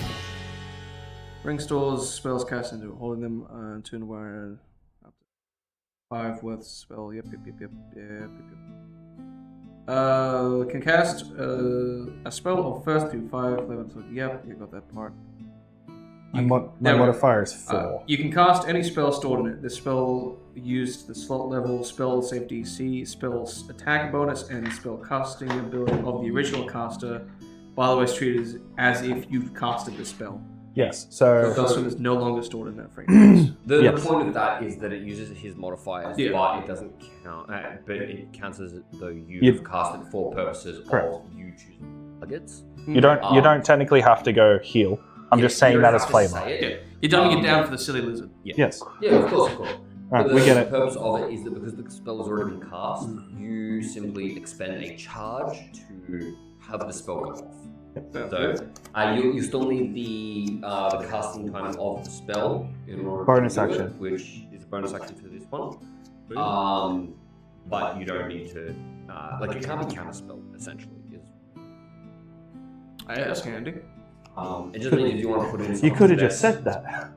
Speaker 6: Ring stores spells cast into holding them turn away up to 5 worth spell. Yep. Can cast a spell of first to 5 levels. Yep, you got that part.
Speaker 2: My
Speaker 6: there we go.
Speaker 2: modifier is 4.
Speaker 6: You can cast any spell stored in it. The spell used the slot level, spell safety C, spell's attack bonus, and spell casting ability of the original caster. By the way, it's treated as if you've casted the spell.
Speaker 2: Yes.
Speaker 6: So
Speaker 2: So
Speaker 6: Dustin is no longer stored in that frame.
Speaker 1: The
Speaker 2: Yes.
Speaker 1: point of that is that it uses his modifiers,
Speaker 6: Yeah.
Speaker 1: but it doesn't count. But it counts as though you've
Speaker 2: You've-
Speaker 1: cast it for purposes
Speaker 2: Correct.
Speaker 1: of you choosing targets.
Speaker 2: you don't technically have to go heal. I'm
Speaker 1: Yeah,
Speaker 2: just saying
Speaker 1: you
Speaker 2: that
Speaker 1: don't
Speaker 2: as
Speaker 1: have to
Speaker 2: flavor.
Speaker 1: say it.
Speaker 6: Yeah, you're dumbing it down for the silly lizard.
Speaker 2: Yes.
Speaker 1: Yeah, of course.
Speaker 2: Alright,
Speaker 1: But
Speaker 2: we get
Speaker 1: The
Speaker 2: it.
Speaker 1: purpose of it is that because the spell has already been cast, you simply expend a charge to have the spell go off. So you still need the casting time of the spell in order
Speaker 2: Bonus
Speaker 1: to do
Speaker 2: action.
Speaker 1: it, which is a bonus action for this one. But you don't need to like it can't be counterspell essentially.
Speaker 6: That's handy.
Speaker 1: It just means if you want to put in.
Speaker 2: You could have
Speaker 1: something
Speaker 2: just said that.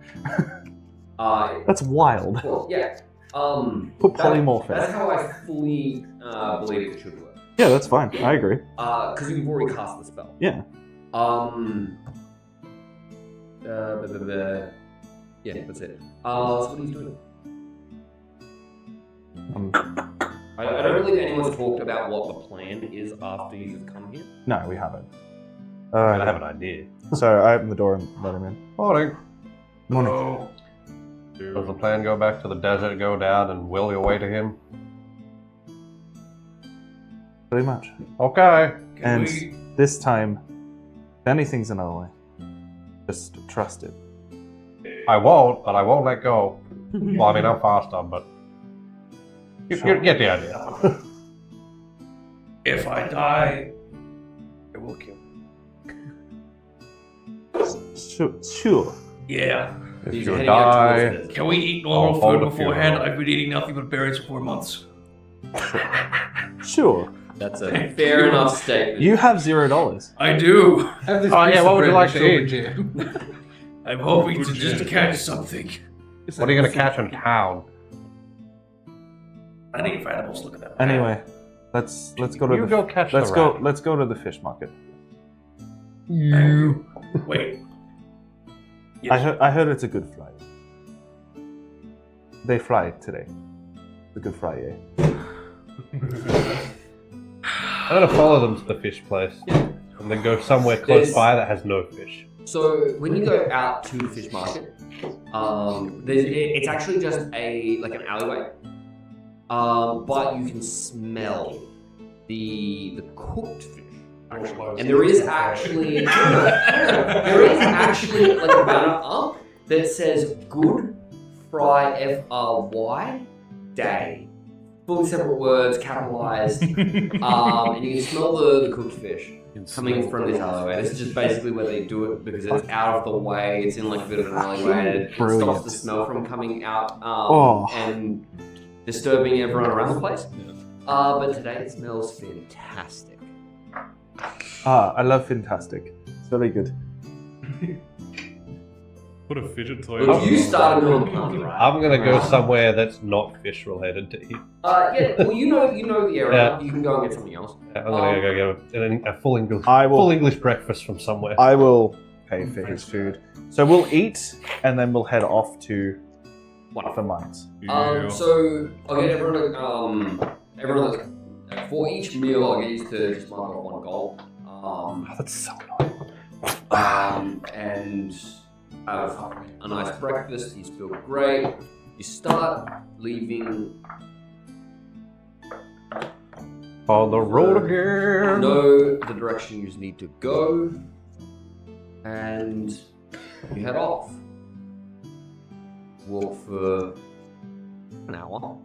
Speaker 1: that's,
Speaker 2: That's wild.
Speaker 1: well, yeah.
Speaker 2: Put
Speaker 1: That's
Speaker 2: polymorph.
Speaker 1: how I fully believe it should work.
Speaker 2: Yeah, that's fine. I agree.
Speaker 1: Because you've already cast the spell.
Speaker 2: Yeah.
Speaker 1: Yeah, that's it. So what are you doing? I don't believe anyone's talked about what the plan is after you've come here.
Speaker 2: No, we haven't.
Speaker 5: I have an idea.
Speaker 2: Sorry, I opened the door and let him in.
Speaker 5: Morning.
Speaker 2: Morning.
Speaker 5: Does the plan go back to the desert, go down, and will your way to him?
Speaker 2: Pretty much.
Speaker 5: Okay.
Speaker 2: And this time, if anything's another way, just trust it.
Speaker 5: I won't, but I won't let go. Well, I mean, I'm faster, but you get the idea.
Speaker 6: If I die, it will kill me.
Speaker 2: Sure.
Speaker 6: Yeah.
Speaker 5: If
Speaker 1: He's
Speaker 5: you
Speaker 1: heading out
Speaker 5: die,
Speaker 1: towards this.
Speaker 6: Can we eat normal
Speaker 5: hold
Speaker 6: food
Speaker 5: a
Speaker 6: beforehand?
Speaker 5: funeral.
Speaker 6: I've been eating nothing but berries for 4 months.
Speaker 2: Sure.
Speaker 1: That's a fair enough statement.
Speaker 2: You have $0.
Speaker 6: I do.
Speaker 3: Have this
Speaker 5: Oh,
Speaker 3: piece
Speaker 5: yeah,
Speaker 3: of
Speaker 5: what would
Speaker 3: bread
Speaker 5: you like
Speaker 3: and
Speaker 5: to
Speaker 3: show
Speaker 5: eat?
Speaker 3: Jim.
Speaker 6: I'm hoping to just catch something.
Speaker 5: what are you going to catch in town?
Speaker 6: I need animals. Look at that.
Speaker 2: Anyway, let's go to
Speaker 5: You
Speaker 2: the
Speaker 5: go catch
Speaker 2: let's
Speaker 5: the
Speaker 2: go
Speaker 5: rat.
Speaker 2: let's go to the fish market.
Speaker 6: Wait.
Speaker 2: I heard it's a good flight. They fly today. It's a Good Friday.
Speaker 5: I'm going to follow them to the fish place. And then go somewhere close
Speaker 1: There's-
Speaker 5: by that has no fish.
Speaker 1: So when you go out to the fish market, it's actually just an alleyway, but you can smell the cooked fish. And there is actually like a banner up that says Good Fry FRY Day. Fully separate words, capitalized, and you can smell the cooked fish coming from this alleyway. This is just basically where they do it because it's out of the way. It's in like a bit of an alleyway, and it
Speaker 2: Brilliant.
Speaker 1: stops the smell from coming out
Speaker 2: Oh.
Speaker 1: and disturbing everyone around the place. But today it smells fantastic.
Speaker 2: I love Fantastic. It's very good.
Speaker 4: Put a fidget toy
Speaker 1: Look,
Speaker 4: on
Speaker 1: you
Speaker 4: the-
Speaker 1: started on the pun, right?
Speaker 5: I'm going to go somewhere that's not fish related to eat.
Speaker 1: Yeah, well, you know the area.
Speaker 5: Yeah.
Speaker 1: You can go and get something else.
Speaker 5: I'm going to go get a full English,
Speaker 2: I will-
Speaker 5: full English breakfast from somewhere.
Speaker 2: I will pay for his food. So we'll eat and then we'll head off to one of the mines.
Speaker 4: Yeah.
Speaker 1: So I'll get everyone for each meal, I'll get you to just mark off 1 gold.
Speaker 2: Oh, that's so annoying.
Speaker 1: And have a nice breakfast. You feel great. You start leaving.
Speaker 5: On the road again.
Speaker 1: Know the direction you need to go, and you head off. Walk for an hour.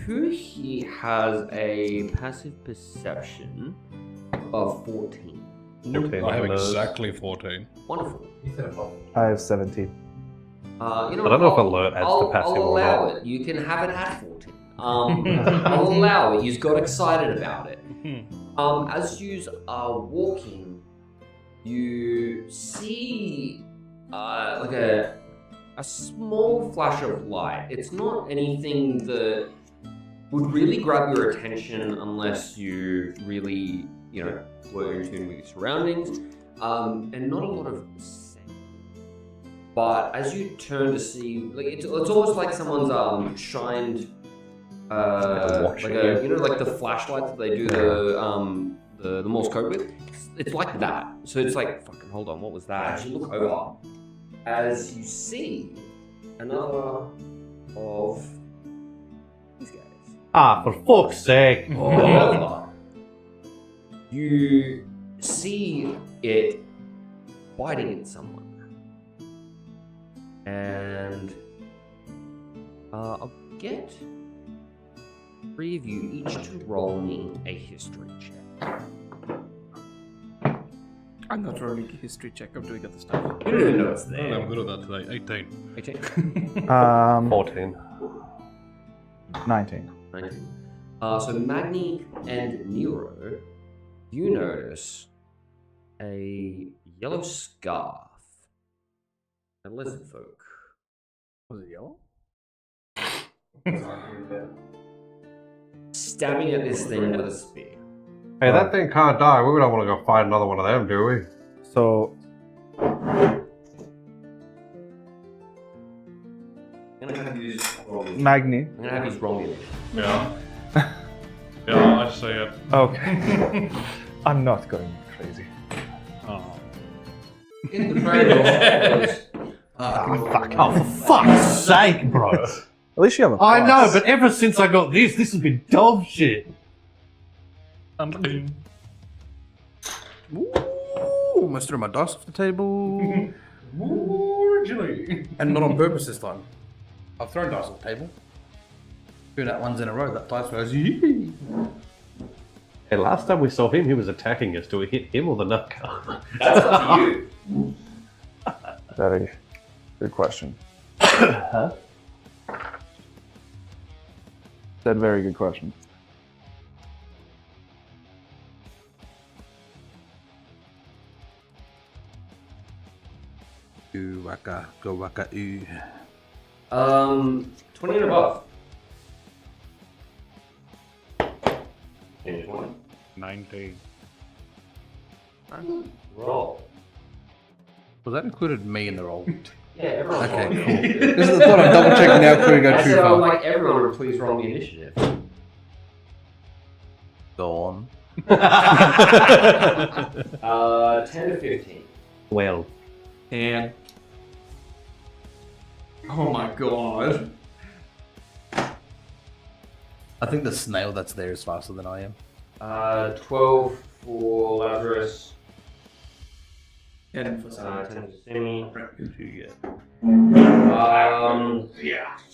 Speaker 1: Who here has a passive perception of 14?
Speaker 4: I have exactly 14.
Speaker 1: Wonderful.
Speaker 2: I have 17.
Speaker 1: I
Speaker 5: don't know if alert adds to passive
Speaker 1: I'll
Speaker 5: or
Speaker 1: allow
Speaker 5: not.
Speaker 1: it. You can have it at 14. I'll allow it. You got excited about it. As you are walking, you see like a small flash of light. It's not anything that would really grab your attention unless you really, were in tune with your surroundings, and not a lot of scent. But as you turn to see, like it's almost like someone's shined,
Speaker 5: Watching
Speaker 1: like the flashlight that they do the Morse code with. It's like that. So it's like, fucking hold on, what was that? As you look over, as you see another of these guys.
Speaker 5: Ah, for fuck's sake.
Speaker 1: However, you see it biting at someone. And I'll get 3 of you each to roll me a history check.
Speaker 6: I'm not rolling a history check. I'm doing other stuff.
Speaker 1: You don't even know it's
Speaker 4: I'm
Speaker 1: there.
Speaker 4: good at that today. 18.
Speaker 1: 18?
Speaker 5: 14.
Speaker 2: 19.
Speaker 1: 19. So Magni and Nero, you notice a yellow scarf. A lizard folk.
Speaker 3: Was it yellow?
Speaker 1: Stabbing at this thing with a spear.
Speaker 5: Hey, that thing can't die. We don't want to go fight another one of them, do we?
Speaker 2: So
Speaker 1: I'm gonna have you roll me.
Speaker 2: Magni,
Speaker 1: I'm gonna have you roll me.
Speaker 4: Yeah. Yeah, I say it.
Speaker 2: Okay. I'm not going crazy.
Speaker 4: Oh.
Speaker 6: In the trade-off.
Speaker 5: Oh, for fuck's sake, bro.
Speaker 2: At least you have a
Speaker 5: I know,
Speaker 2: pass.
Speaker 5: but ever since I got this has been dog shit.
Speaker 4: Something.
Speaker 6: Ooh, almost threw my dice off the table.
Speaker 4: Originally.
Speaker 3: And not on purpose this time. I've thrown dice on the table. 2 nat ones in a row. That dice goes. Yee.
Speaker 5: Hey, last time we saw him, he was attacking us. Do we hit him or the nutcar?
Speaker 1: That's up to you.
Speaker 2: Very good question.
Speaker 5: Huh?
Speaker 2: Said very good question.
Speaker 3: Ooh, waka, go waka, ooh.
Speaker 1: 20 and above.
Speaker 4: 19.
Speaker 1: Roll.
Speaker 3: Was that included me in the roll?
Speaker 1: Yeah, everyone's
Speaker 3: Okay,
Speaker 1: rolling.
Speaker 3: cool. This is the thought I'm double checking now before we go
Speaker 1: I
Speaker 3: too
Speaker 1: said I would
Speaker 3: far.
Speaker 1: like everyone to please roll the initiative.
Speaker 3: Go on.
Speaker 1: 10 to 15.
Speaker 5: Well,
Speaker 6: And oh my god.
Speaker 3: I think the snail that's there is faster than I am.
Speaker 1: 12 for Lazarus.
Speaker 6: And for
Speaker 1: 10 for Simi.
Speaker 3: Who do you get?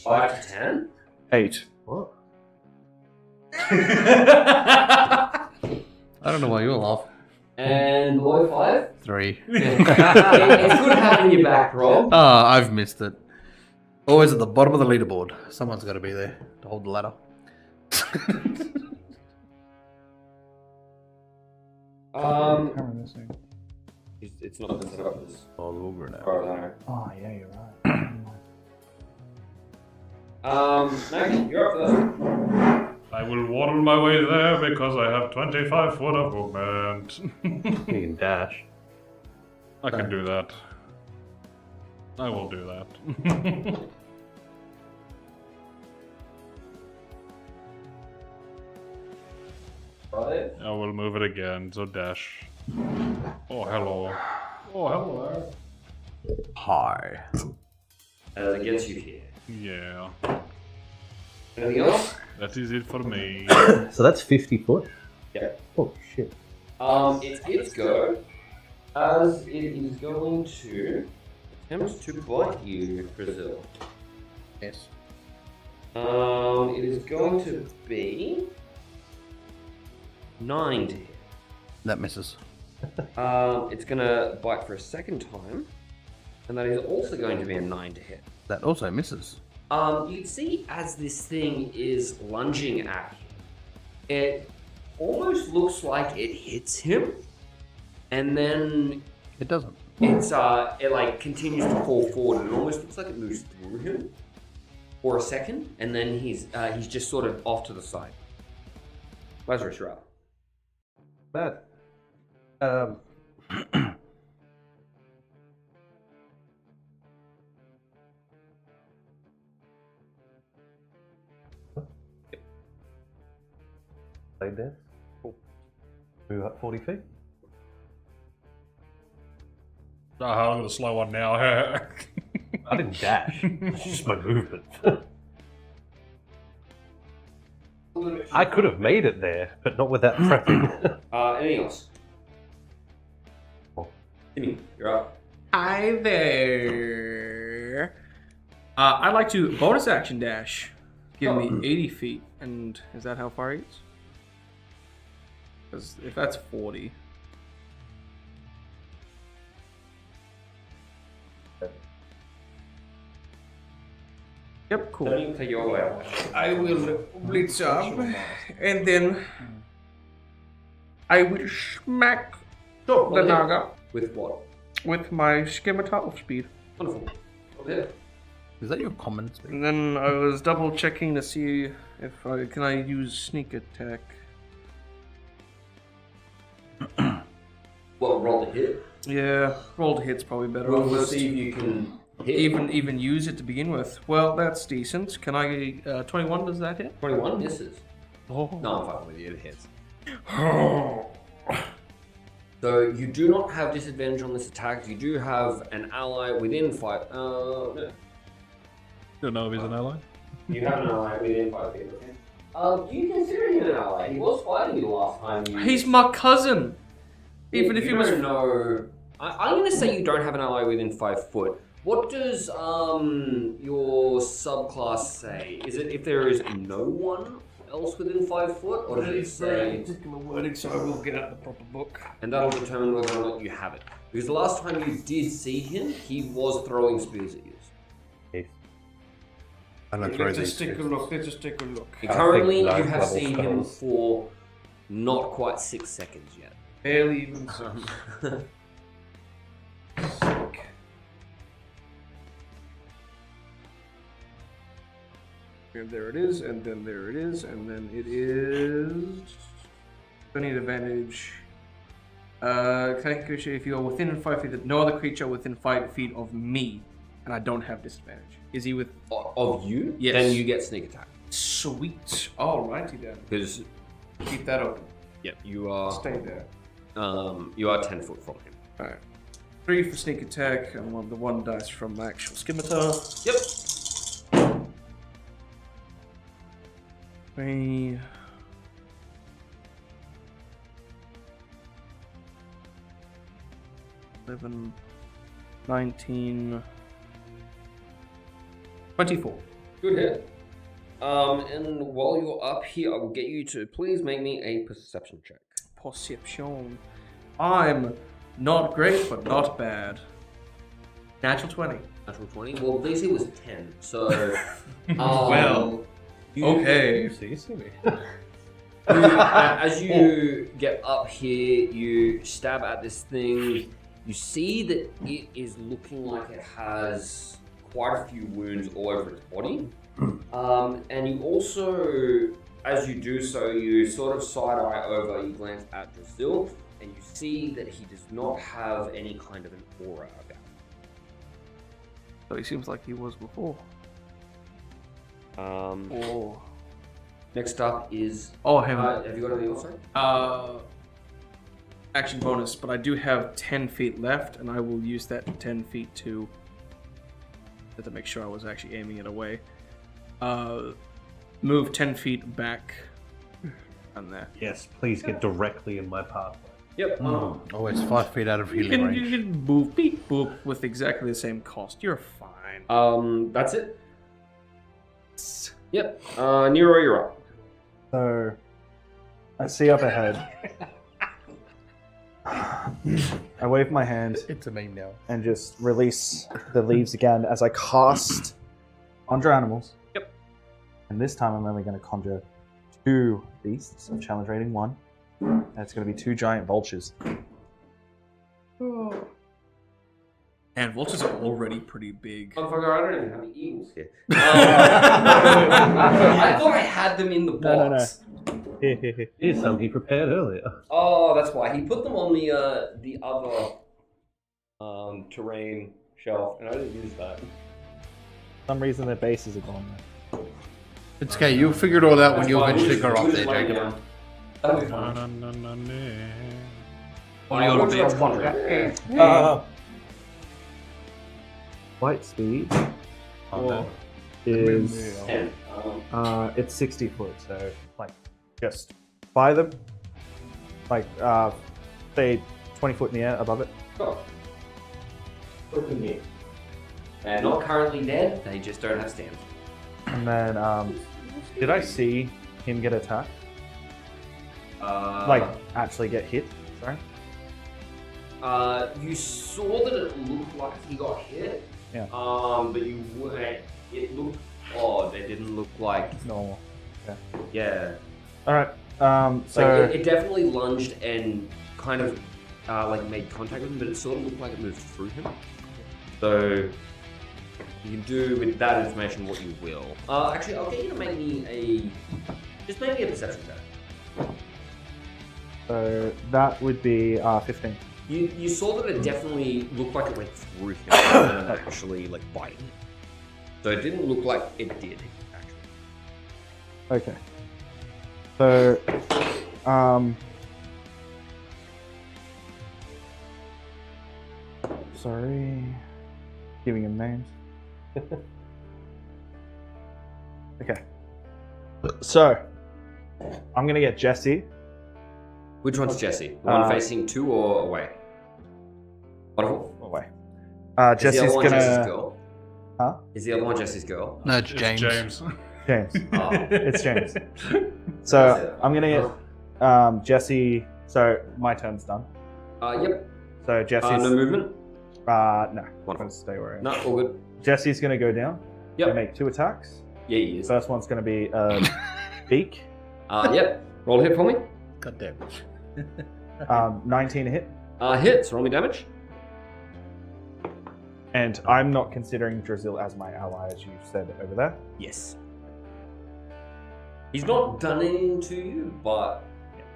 Speaker 1: 5 to 10.
Speaker 2: 8.
Speaker 5: what?
Speaker 3: I don't know why you're off.
Speaker 1: And below 5.
Speaker 3: 3.
Speaker 1: It's good having you back, Rob.
Speaker 3: Ah, I've missed it. Always at the bottom of the leaderboard. Someone's got to be there to hold the ladder.
Speaker 1: It's not been set up as
Speaker 3: All over now.
Speaker 1: far as I know.
Speaker 2: Oh, yeah, you're right.
Speaker 1: Maggie, you're up first.
Speaker 4: I will waddle my way there because I have 25 foot of movement.
Speaker 5: You can dash.
Speaker 4: I can do that. I will do that.
Speaker 1: Right.
Speaker 4: I will move it again, so dash. Oh, hello. Oh, hello
Speaker 3: Hi.
Speaker 1: As it gets you here.
Speaker 4: there. Yeah,
Speaker 1: Anything else?
Speaker 4: that is it for me.
Speaker 5: So that's 50 foot?
Speaker 1: Yeah.
Speaker 5: Oh, shit.
Speaker 1: It's its go. As it is going to attempt to bite you, Brazil.
Speaker 3: Yes.
Speaker 1: It is going to be 9 to hit.
Speaker 3: That misses.
Speaker 1: It's gonna bite for a second time, and that is also going to be a 9 to hit.
Speaker 3: That also misses.
Speaker 1: You can see as this thing is lunging at him, it almost looks like it hits him, and then
Speaker 3: It doesn't.
Speaker 1: it like continues to fall forward, and it almost looks like it moves through him for a second, and then he's just sort of off to the side. Lazarus, you're up.
Speaker 5: Bad. Played there. Cool. Move up 40 feet.
Speaker 4: I'm gonna slow one now.
Speaker 5: I didn't dash. It's just my movement. I could have made it there, but not without prepping.
Speaker 1: Anything else?
Speaker 5: Oh.
Speaker 1: Timmy, you're up.
Speaker 6: Hi there. I'd like to bonus action dash. Give me 80 feet. And is that how far he is? Because if that's 40. Yep, cool.
Speaker 1: Don't even take your way out.
Speaker 6: I will blitz up, and then I will smack the Naga
Speaker 1: With what?
Speaker 6: with my scimitar of speed.
Speaker 1: Wonderful. Okay.
Speaker 3: Is that your common speed?
Speaker 6: And then I was double checking to see if I can use sneak attack.
Speaker 1: Well, roll the hit.
Speaker 6: Yeah, roll to hit's probably better.
Speaker 1: We'll see if you can hit.
Speaker 6: even use it to begin with. Well, that's decent. Can I 21? Does that hit?
Speaker 1: 21 misses.
Speaker 6: Oh.
Speaker 1: No, I'm fucking with you. It hits. So you do not have disadvantage on this attack. You do have an ally within 5. No.
Speaker 4: Don't know if he's an ally.
Speaker 1: You have an ally within 5 feet. Okay. You consider him an ally. He was fighting you last time.
Speaker 6: He's my cousin. Even if he was.
Speaker 1: No. I'm going to say you don't have an ally within 5 foot. What does your subclass say? Is it if there is no one else within 5 foot, or does it say
Speaker 6: particular wording, so I will get out the proper book.
Speaker 1: And that'll determine whether or not you have it. Because the last time you did see him, he was throwing spears at you.
Speaker 5: Yes. And that's right.
Speaker 6: Let's take a look. Let's just take a look.
Speaker 1: Currently, you
Speaker 5: ninth
Speaker 1: have
Speaker 5: level
Speaker 1: seen him
Speaker 5: spells.
Speaker 1: for not quite 6 seconds yet.
Speaker 6: Barely even so. And there it is, and then there it is, and then it is. Don't need advantage. Attacking creature, if you are within 5 feet, no other creature within 5 feet of me, and I don't have disadvantage. Is he with?
Speaker 1: Of you?
Speaker 6: Yes.
Speaker 1: Then you get sneak attack.
Speaker 6: Sweet. Alrighty then.
Speaker 1: Because,
Speaker 6: Keep that open.
Speaker 1: yep, you are
Speaker 6: Stay there.
Speaker 1: 10 foot from him.
Speaker 6: Alright. 3 for sneak attack, and the 1 dice from my actual scimitar.
Speaker 1: Yep.
Speaker 6: 3. 11, 19, 24.
Speaker 1: Good hit. And while you're up here, I will get you to please make me a perception check.
Speaker 6: Perception. I'm not great, but not bad. Natural 20.
Speaker 1: Natural 20. Well, DC was 10, so.
Speaker 6: Well, okay.
Speaker 5: See me.
Speaker 1: As you get up here, you stab at this thing. You see that it is looking like it has quite a few wounds all over its body. And you also, as you do so, you sort of side-eye over, you glance at Drasil, and you see that he does not have any kind of an aura about him.
Speaker 6: So he seems like he was before. Oh.
Speaker 1: Next up is...
Speaker 6: Oh, him.
Speaker 1: have you got anything else, sorry?
Speaker 6: Action bonus, but I do have 10 feet left, and I will use that 10 feet to make sure I was actually aiming it away. Move 10 feet back on there.
Speaker 5: Yes, please get directly in my pathway.
Speaker 1: Yep.
Speaker 3: Oh, it's 5 feet out of
Speaker 6: You
Speaker 3: healing range.
Speaker 6: can move, beep, boop, with exactly the same cost. You're fine.
Speaker 1: That's it. Yep. Nero, you're up.
Speaker 2: So, I see up ahead. I wave my hand
Speaker 3: It's a meme now.
Speaker 2: and just release the leaves again as I cast Conjure Animals.
Speaker 1: Yep.
Speaker 2: And this time I'm only going to conjure 2 beasts of challenge rating 1. And it's going to be 2 giant vultures.
Speaker 6: And vultures are already pretty big.
Speaker 1: Motherfucker, I don't even have the eagles here. I thought I had them in the box.
Speaker 5: Here's some he prepared earlier.
Speaker 1: Oh, that's why. He put them on the other terrain shelf, and I didn't use that.
Speaker 2: For some reason their bases are gone now.
Speaker 3: It's okay, you'll figure it all out when you
Speaker 1: That's fine.
Speaker 3: eventually
Speaker 1: We'll
Speaker 3: go up
Speaker 1: just
Speaker 3: there,
Speaker 1: lay
Speaker 3: Jacob.
Speaker 1: down. That'll be fine. What's your conjure?
Speaker 2: Light speed
Speaker 5: Oh,
Speaker 2: is
Speaker 1: 10.
Speaker 2: it's 60 foot, so like just by them, like say 20 foot in the air above it.
Speaker 1: Sure. Put them here. They're not currently dead, they just don't have stands.
Speaker 2: And then did I see him get attacked? Like actually get hit? Sorry.
Speaker 1: You saw that it looked like he got hit.
Speaker 2: Yeah.
Speaker 1: But you weren't. It looked odd. It didn't look like.
Speaker 2: Normal.
Speaker 1: Yeah.
Speaker 2: All right. So
Speaker 1: Like it definitely lunged and kind of like made contact with him, but it sort of looked like it moved through him. So you can do with that information what you will. Actually, I'll get you to make me just make me a perception check.
Speaker 2: so that would be 15.
Speaker 1: You saw that it definitely looked like it went through him rather than actually like biting him. So it didn't look like it did actually.
Speaker 2: Okay. So Sorry. Giving him names. Okay. So, I'm gonna get Jesse.
Speaker 1: Which one's Jesse? The one facing 2 or away? Wonderful.
Speaker 2: Away.
Speaker 1: Is the
Speaker 2: Jesse's
Speaker 1: other one Jesse's
Speaker 2: gonna.
Speaker 1: girl?
Speaker 2: Huh?
Speaker 1: Is the other one Jesse's girl?
Speaker 3: No, it's James.
Speaker 4: James.
Speaker 2: James.
Speaker 1: Oh.
Speaker 2: It's James. So I'm gonna get Jesse. So my turn's done.
Speaker 1: Yep.
Speaker 2: So Jesse's.
Speaker 1: No movement?
Speaker 2: No. I'm
Speaker 1: Wonderful.
Speaker 2: gonna stay where I am.
Speaker 1: No, all good.
Speaker 2: Jesse's gonna go down.
Speaker 1: Yep.
Speaker 2: And make 2 attacks.
Speaker 1: Yeah, he is.
Speaker 2: First one's gonna be beak.
Speaker 1: Yep. Roll a hit for me.
Speaker 3: God damn.
Speaker 2: 19 hit.
Speaker 1: Hits. Roll me damage.
Speaker 2: And I'm not considering Drazil as my ally, as you said over there.
Speaker 1: Yes. He's not done anything to you, but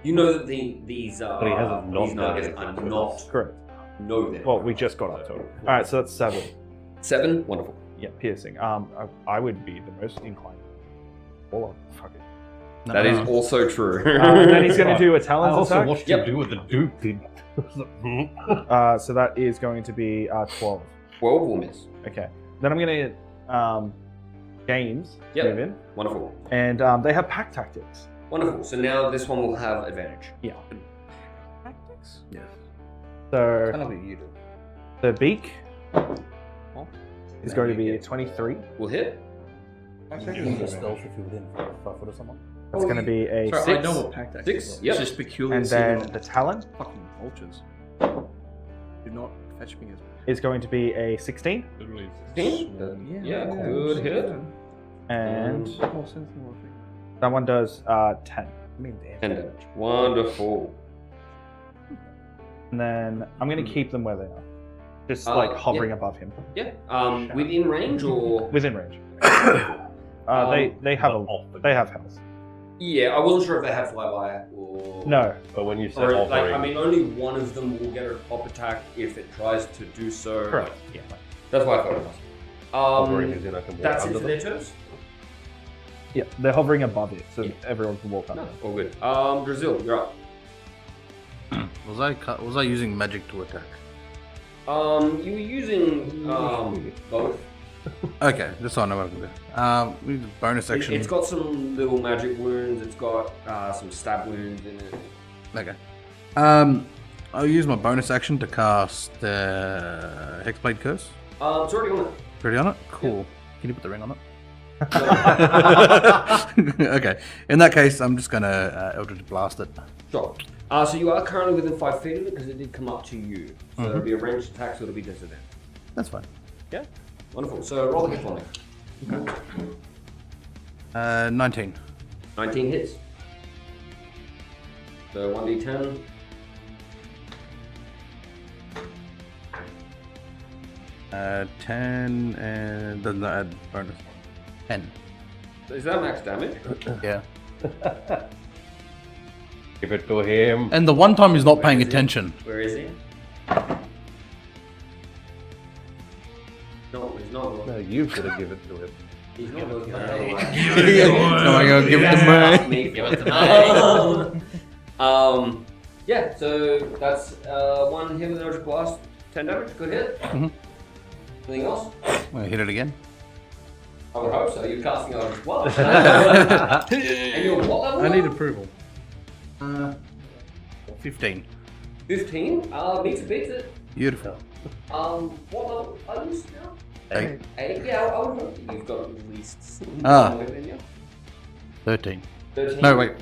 Speaker 1: you know that these
Speaker 5: But he hasn't not
Speaker 1: these
Speaker 5: done
Speaker 1: nuggets
Speaker 5: anything
Speaker 1: are
Speaker 5: to
Speaker 1: not
Speaker 2: Correct.
Speaker 1: know them.
Speaker 2: Well, we just got up to it. All right, so that's 7.
Speaker 1: 7. Wonderful.
Speaker 2: Yeah, piercing. I would be the most inclined. Oh, fuck it.
Speaker 1: That is also true.
Speaker 2: And then he's going to do a
Speaker 5: I
Speaker 2: talent
Speaker 5: also
Speaker 2: attack.
Speaker 5: watched
Speaker 1: Yep.
Speaker 5: him do what the Duke did.
Speaker 2: So that is going to be 12.
Speaker 1: 12 will miss.
Speaker 2: Okay. Then I'm going to get James
Speaker 1: Yep.
Speaker 2: move in.
Speaker 1: Wonderful.
Speaker 2: And they have pack tactics.
Speaker 1: Wonderful. So now this one will have advantage.
Speaker 3: Tactics? Yes.
Speaker 2: So
Speaker 3: Kind of what you do.
Speaker 2: the beak is going to be 23.
Speaker 1: Will hit.
Speaker 3: Use the stealth if you're within 5 foot of someone.
Speaker 2: That's going to be a
Speaker 6: Sorry,
Speaker 2: 6.
Speaker 6: I know what pack that
Speaker 1: 6,
Speaker 6: is.
Speaker 1: yep.
Speaker 6: It's just peculiar.
Speaker 2: And
Speaker 6: to see
Speaker 2: then
Speaker 6: them
Speaker 2: the talon
Speaker 6: fucking vultures. Do not fetch me as
Speaker 2: is going to be a 16.
Speaker 1: 16? Yeah, good hit.
Speaker 2: And
Speaker 6: more sense than what I think.
Speaker 2: that one does 10.
Speaker 3: I mean,
Speaker 1: 10 damage. Wonderful.
Speaker 2: And then I'm going to keep them where they are. Just
Speaker 1: Uh,
Speaker 2: like hovering
Speaker 1: yeah.
Speaker 2: above him.
Speaker 1: Yeah. Within range or?
Speaker 2: Within range. They have health.
Speaker 1: Yeah, I wasn't sure if they had flyby or.
Speaker 2: No.
Speaker 5: But when you said
Speaker 1: Or, like,
Speaker 5: offering,
Speaker 1: I mean, only one of them will get a pop attack if it tries to do so.
Speaker 2: Correct. Yeah.
Speaker 1: That's why I thought it was.
Speaker 5: offering is in, I can walk
Speaker 1: That's it
Speaker 5: under
Speaker 1: for
Speaker 5: them.
Speaker 1: their turns?
Speaker 2: Yeah, they're hovering above it, so
Speaker 1: Yeah.
Speaker 2: everyone can walk up.
Speaker 1: No, all good. Brazil, you're up.
Speaker 3: Was I using magic to attack?
Speaker 1: You were using both.
Speaker 3: Okay, just so I know what I can do. We need the bonus action.
Speaker 1: It's got some little magic wounds. It's got some stab wounds in it.
Speaker 3: Okay. I'll use my bonus action to cast Hexblade Curse.
Speaker 1: It's already on it.
Speaker 3: Already on it? Cool. Can you put the ring on it? Okay. In that case, I'm just gonna Eldritch Blast it.
Speaker 1: Sure. So you are currently within 5 feet of it because it did come up to you. So it'll be a ranged attack, so it'll be disadvantage.
Speaker 3: That's fine.
Speaker 1: Yeah. Wonderful. So roll the hit for me.
Speaker 3: 19.
Speaker 1: 19 hits. So 1d10.
Speaker 3: Uh, 10 and doesn't add bonus. 10.
Speaker 1: Is that max damage?
Speaker 3: Yeah.
Speaker 5: Give it to him.
Speaker 3: And the one time he's not paying
Speaker 1: is he?
Speaker 3: attention.
Speaker 1: Where is he? No, he's not.
Speaker 5: No, you've got to give it to him.
Speaker 1: He's not looking
Speaker 3: No, I gotta give it to me.
Speaker 1: Give it to me. Yeah, so that's one hit with an Eldritch Blast, 10 damage, good hit.
Speaker 3: Mhm.
Speaker 1: Anything else?
Speaker 3: I'm gonna hit it again.
Speaker 1: I would hope so, you're casting Eldritch Blast. And you're what level?
Speaker 3: I need
Speaker 1: now?
Speaker 3: approval. 15.
Speaker 1: 15? Beats it.
Speaker 3: Beautiful.
Speaker 1: What level are you now?
Speaker 3: 8.
Speaker 1: 8? Yeah, I would hope that you've got at least
Speaker 3: Ah.
Speaker 1: one within you.
Speaker 3: 13.
Speaker 1: 13?
Speaker 3: No, wait.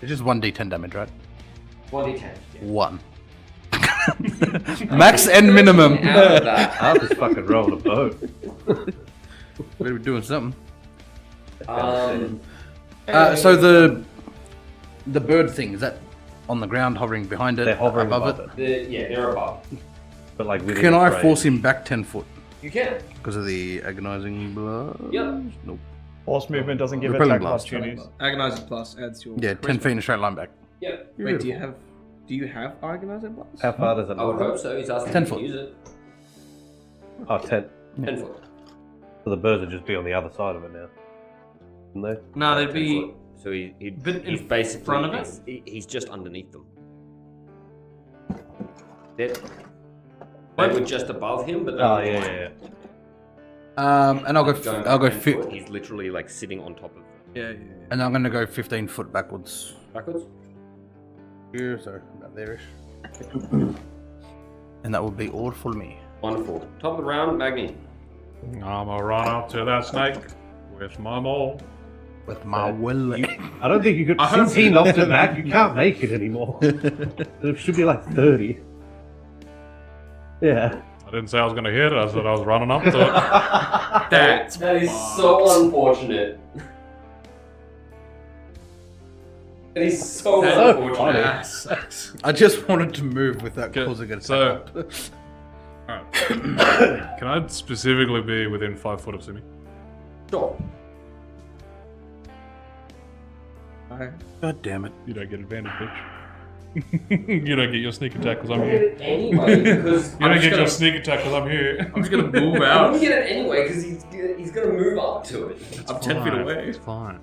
Speaker 3: It's just 1d10 damage, right?
Speaker 1: 1d10. Yeah.
Speaker 3: 1. Max and minimum.
Speaker 1: Out of that.
Speaker 5: I'll just fucking roll the boat.
Speaker 3: We're doing something.
Speaker 1: Um,
Speaker 3: So the bird thing, is that on the ground hovering behind it?
Speaker 5: They're hovering
Speaker 3: above
Speaker 5: above
Speaker 3: it?
Speaker 1: yeah, they're above.
Speaker 5: But like within
Speaker 3: Can I
Speaker 5: range.
Speaker 3: force him back 10 foot?
Speaker 1: You can.
Speaker 3: Because of the agonizing blood?
Speaker 1: Yep.
Speaker 3: Nope.
Speaker 2: Force movement doesn't give
Speaker 3: Repelling
Speaker 2: attack
Speaker 3: blast.
Speaker 2: opportunities.
Speaker 6: Agonizing Plus adds to your.
Speaker 3: Yeah, 10 feet in a straight line back.
Speaker 1: Yeah.
Speaker 6: Wait, do you have Agonizing Plus?
Speaker 5: How far does it
Speaker 1: I would
Speaker 5: look?
Speaker 1: hope so. He's asking
Speaker 3: 10
Speaker 1: if you
Speaker 3: foot.
Speaker 1: can use it.
Speaker 5: Oh, 10.
Speaker 1: 10 foot.
Speaker 5: So the birds would just be on the other side of it now. Wouldn't they?
Speaker 6: No, they'd
Speaker 1: 10
Speaker 6: be.
Speaker 1: foot. So
Speaker 6: But in
Speaker 1: he's basically
Speaker 6: front of
Speaker 1: he's just underneath them. They were just above him, but
Speaker 5: Oh, yeah.
Speaker 3: And I'll go.
Speaker 1: going
Speaker 3: I'll go.
Speaker 1: 10 foot, he's literally like sitting on top of them.
Speaker 6: Yeah.
Speaker 3: And I'm gonna go 15 foot backwards.
Speaker 1: Backwards.
Speaker 3: Here, so about there-ish. And that would be all for me.
Speaker 1: Wonderful. Top of the round, Magni.
Speaker 4: I'm gonna run up to that snake with my maul.
Speaker 3: With my willy.
Speaker 5: I don't think you could.
Speaker 6: I hope
Speaker 5: Since he knocked it back, you can't make it anymore. It should be like 30. Yeah.
Speaker 4: I didn't say I was gonna hit it, I said I was running up to it.
Speaker 1: That is so unfortunate. That is so unfortunate.
Speaker 3: I just wanted to move without
Speaker 4: Okay,
Speaker 3: causing it.
Speaker 4: so- Alright. Can I specifically be within 5 foot of Simi?
Speaker 1: Sure.
Speaker 3: God damn it.
Speaker 4: You don't get advantage, bitch. You don't get your sneak attack because I'm
Speaker 1: I get
Speaker 4: here.
Speaker 1: it anyway because
Speaker 4: You don't get your sneak attack because I'm here.
Speaker 6: I'm just gonna move
Speaker 1: I'm
Speaker 6: out.
Speaker 1: gonna get it anyway because he's gonna move up to it.
Speaker 6: I'm 10 feet away.
Speaker 4: It's fine.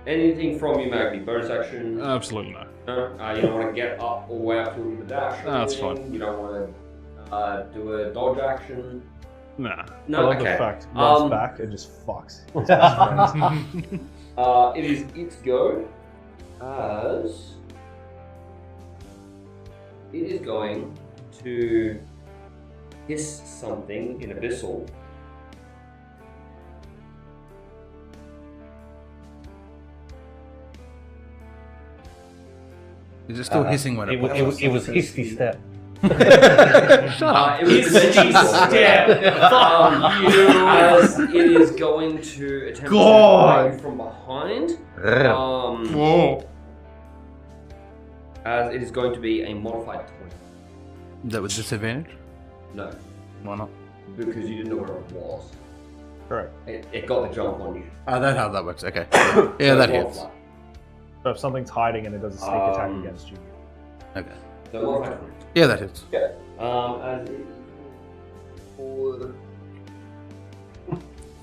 Speaker 1: Anything from you, Magni? Bonus action?
Speaker 4: Absolutely no.
Speaker 1: No? You don't want to get up all the way up to it with the dash? or
Speaker 4: That's
Speaker 1: anything?
Speaker 4: fine.
Speaker 1: You don't want to do a dodge action?
Speaker 4: Nah.
Speaker 2: I
Speaker 1: No,
Speaker 2: love
Speaker 1: okay.
Speaker 2: the fact runs back and just fucks. His best friends.
Speaker 1: It is its go as it is going to hiss something in Abyssal.
Speaker 3: Is it still hissing when
Speaker 5: It was Histy Step.
Speaker 3: Shut up.
Speaker 1: It was as it is going to attempt to bite you from behind.
Speaker 4: Whoa.
Speaker 1: As it is going to be a modified 20.
Speaker 3: That was disadvantage?
Speaker 1: No,
Speaker 3: Why not?
Speaker 1: because you didn't know where it was.
Speaker 2: Correct.
Speaker 1: It got the jump on you.
Speaker 3: Oh, that's how that works. Okay.
Speaker 1: So
Speaker 3: Yeah, that
Speaker 1: it's
Speaker 3: hits.
Speaker 1: modified.
Speaker 2: So if something's hiding and it does a sneak attack against you,
Speaker 3: Okay.
Speaker 1: So modified 20.
Speaker 3: Yeah, that hits.
Speaker 1: Yeah. As it for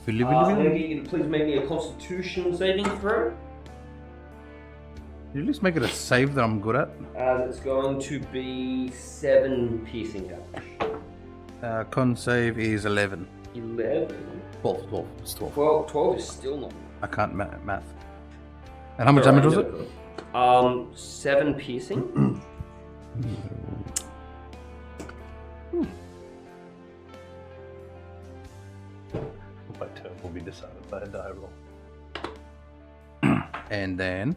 Speaker 1: please make me a Constitution saving throw.
Speaker 3: You just make it a save that I'm good at.
Speaker 1: As it's going to be 7 piercing damage.
Speaker 3: Con save is 11.
Speaker 1: 11.
Speaker 3: 12. It's 12.
Speaker 1: Well, 12 is still not.
Speaker 3: I can't math. And how much damage was it?
Speaker 1: 7 piercing.
Speaker 5: My turn will be decided by a die roll.
Speaker 3: And then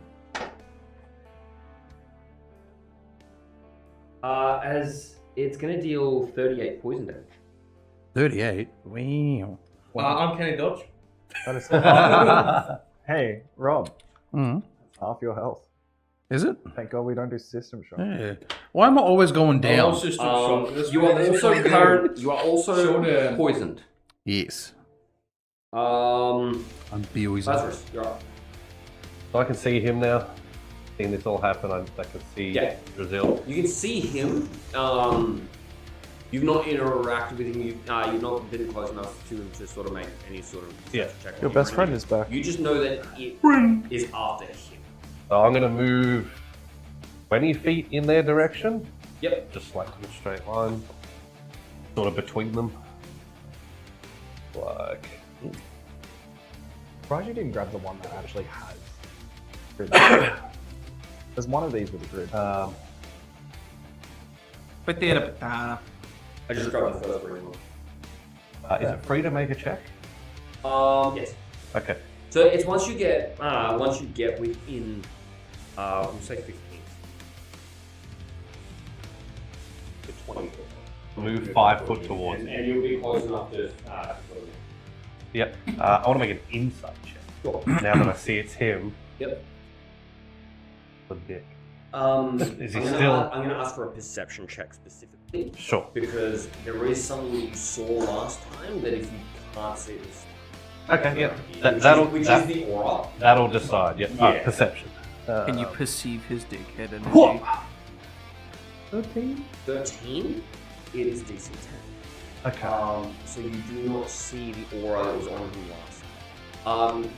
Speaker 1: As it's going to deal 38 poison damage.
Speaker 3: 38. Wow.
Speaker 6: Uncanny dodge.
Speaker 2: that is. Hey, Rob,
Speaker 3: Mm.
Speaker 2: half your health.
Speaker 3: Is it?
Speaker 2: Thank God we don't do system shock.
Speaker 3: Yeah. Why am I always going down?
Speaker 1: You are also poisoned.
Speaker 3: Yes.
Speaker 1: Lazarus,
Speaker 3: I'm poisoned.
Speaker 1: you're up.
Speaker 5: So I can see him now. Seeing this all happen, I can see
Speaker 1: Yeah.
Speaker 5: Brazil.
Speaker 1: You can see him. You've not interacted with him. You've not been close enough to him to sort of make any sort of
Speaker 5: Yeah.
Speaker 1: check.
Speaker 2: Your best friend is back.
Speaker 1: You just know that it is after him.
Speaker 5: So I'm going to move 20 feet in their direction.
Speaker 1: Yep.
Speaker 5: Just like in a straight line. Sort of between them. Like.
Speaker 2: Surprised you didn't grab the one that actually has grid. There's one of these with a grid.
Speaker 1: I just grabbed the first one.
Speaker 5: Is it free to make a check?
Speaker 1: Yes.
Speaker 5: Okay.
Speaker 1: So it's once you get within, we'll say 15. To 20.
Speaker 5: Move 5 foot towards
Speaker 1: And,
Speaker 5: it.
Speaker 1: and you'll be close enough to.
Speaker 5: Yep. I want to make an insight check.
Speaker 1: Sure.
Speaker 5: Now that I see it's him.
Speaker 1: Yep.
Speaker 5: The dick.
Speaker 1: Is
Speaker 5: he still-
Speaker 1: I'm gonna ask for a perception check specifically
Speaker 5: Sure.
Speaker 1: because there is something that you saw last time that if you can't see this,
Speaker 5: Okay, yeah.
Speaker 1: which is the aura.
Speaker 5: That'll decide. Yep.
Speaker 1: Yeah.
Speaker 5: Perception.
Speaker 6: Can you perceive his dickhead energy?
Speaker 1: 13. It is DC 10.
Speaker 5: Okay.
Speaker 1: So you do not see the aura that was on him last.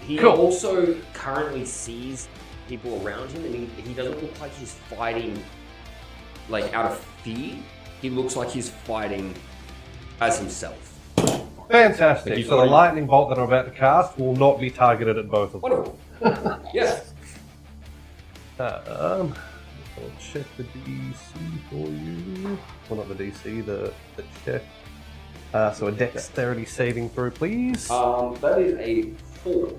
Speaker 1: He
Speaker 5: Cool.
Speaker 1: also currently sees people around him, and he doesn't look like he's fighting like out of fear. He looks like he's fighting as himself.
Speaker 5: Fantastic.
Speaker 1: He's
Speaker 5: So the
Speaker 1: already-
Speaker 5: lightning bolt that I'm about to cast will not be targeted at both of them.
Speaker 1: Wonderful. Yes.
Speaker 5: I'll check the DC for you. Well, not the DC, the check. So a dexterity saving throw, please.
Speaker 1: That is a 4.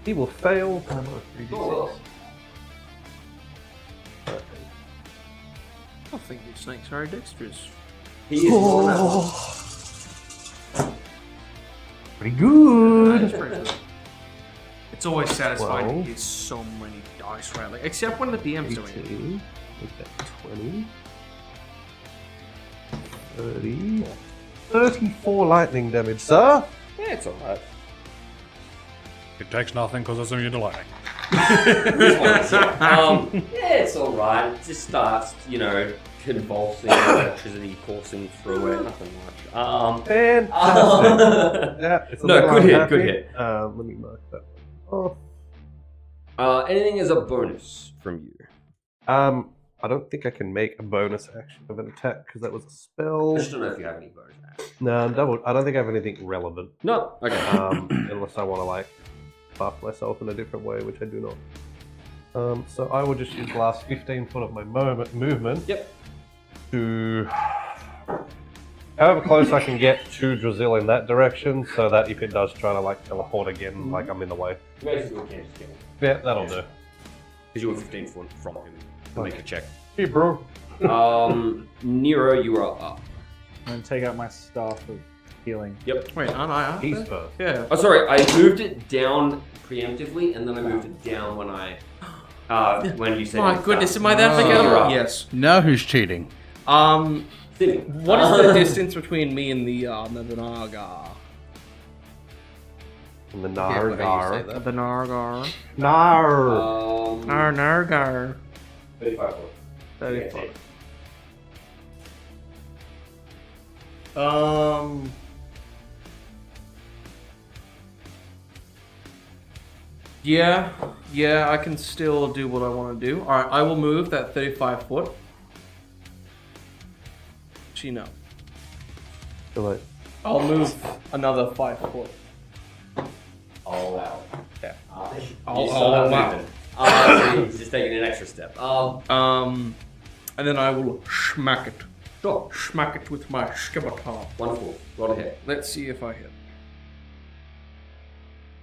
Speaker 5: He will fail. I'm on 3d6.
Speaker 1: Oh.
Speaker 6: I think these snakes are dexterous.
Speaker 1: He is on that one.
Speaker 5: Pretty good.
Speaker 6: That's pretty good. It's always satisfying
Speaker 5: Well.
Speaker 6: to use so many dice rattling, except when the DM's doing it.
Speaker 5: 18, make that 20, 30, 34 lightning damage, sir.
Speaker 1: Yeah, it's alright.
Speaker 4: It takes nothing because it's immune to lightning.
Speaker 1: Yeah, it's alright. It just starts, convulsing, electricity coursing through it, nothing much.
Speaker 5: Fantastic. Yeah, it's a
Speaker 1: No,
Speaker 5: little
Speaker 1: good hit,
Speaker 5: unhappy.
Speaker 1: good hit.
Speaker 5: Let me mark that one off.
Speaker 1: Anything is a bonus from you.
Speaker 5: I don't think I can make a bonus action of an attack because that was a
Speaker 1: I
Speaker 5: spell.
Speaker 1: just don't know if you have any bonus actions.
Speaker 5: No, I don't think I have anything relevant.
Speaker 1: No. Okay.
Speaker 5: Unless I want to buff myself in a different way, which I do not. So I will just use the last 15 foot of my movement.
Speaker 1: Yep.
Speaker 5: To however close I can get to Drazil in that direction, so that if it does try to teleport again, I'm in the way.
Speaker 1: Basically, you can't just kill him.
Speaker 5: Yeah, that'll do.
Speaker 1: Because you were 15 foot from him to make a check.
Speaker 5: Hey, bro.
Speaker 1: Nero, you are up.
Speaker 2: I'm gonna take out my staff of healing.
Speaker 1: Yep.
Speaker 6: Wait, aren't I up
Speaker 5: He's
Speaker 6: there?
Speaker 5: first.
Speaker 6: Yeah.
Speaker 1: Oh, sorry. I moved it down preemptively, and then I moved it down when when you said.
Speaker 6: My
Speaker 1: you
Speaker 6: goodness,
Speaker 1: started.
Speaker 6: am I that
Speaker 1: You're
Speaker 6: forgettable?
Speaker 1: up.
Speaker 6: Yes.
Speaker 3: Now who's cheating?
Speaker 1: Sitting.
Speaker 6: What is the distance between me and the Naga?
Speaker 5: And the
Speaker 3: How you say
Speaker 5: Nargar.
Speaker 3: that?
Speaker 6: The Nargar.
Speaker 5: Nar.
Speaker 6: Nargar.
Speaker 1: 35 foot.
Speaker 6: 35. Yeah, I can still do what I want to do. Alright, I will move that 35 foot. No.
Speaker 5: So,
Speaker 6: I'll move another 5 foot.
Speaker 1: Oh, wow.
Speaker 6: Yeah.
Speaker 1: You
Speaker 6: Oh,
Speaker 1: saw that
Speaker 6: wow.
Speaker 1: movement. So he's just taking an extra step.
Speaker 6: And then I will smack it.
Speaker 1: Sure.
Speaker 6: Smack it with my scimitar.
Speaker 1: Wonderful. Roll ahead.
Speaker 6: Let's see if I hit.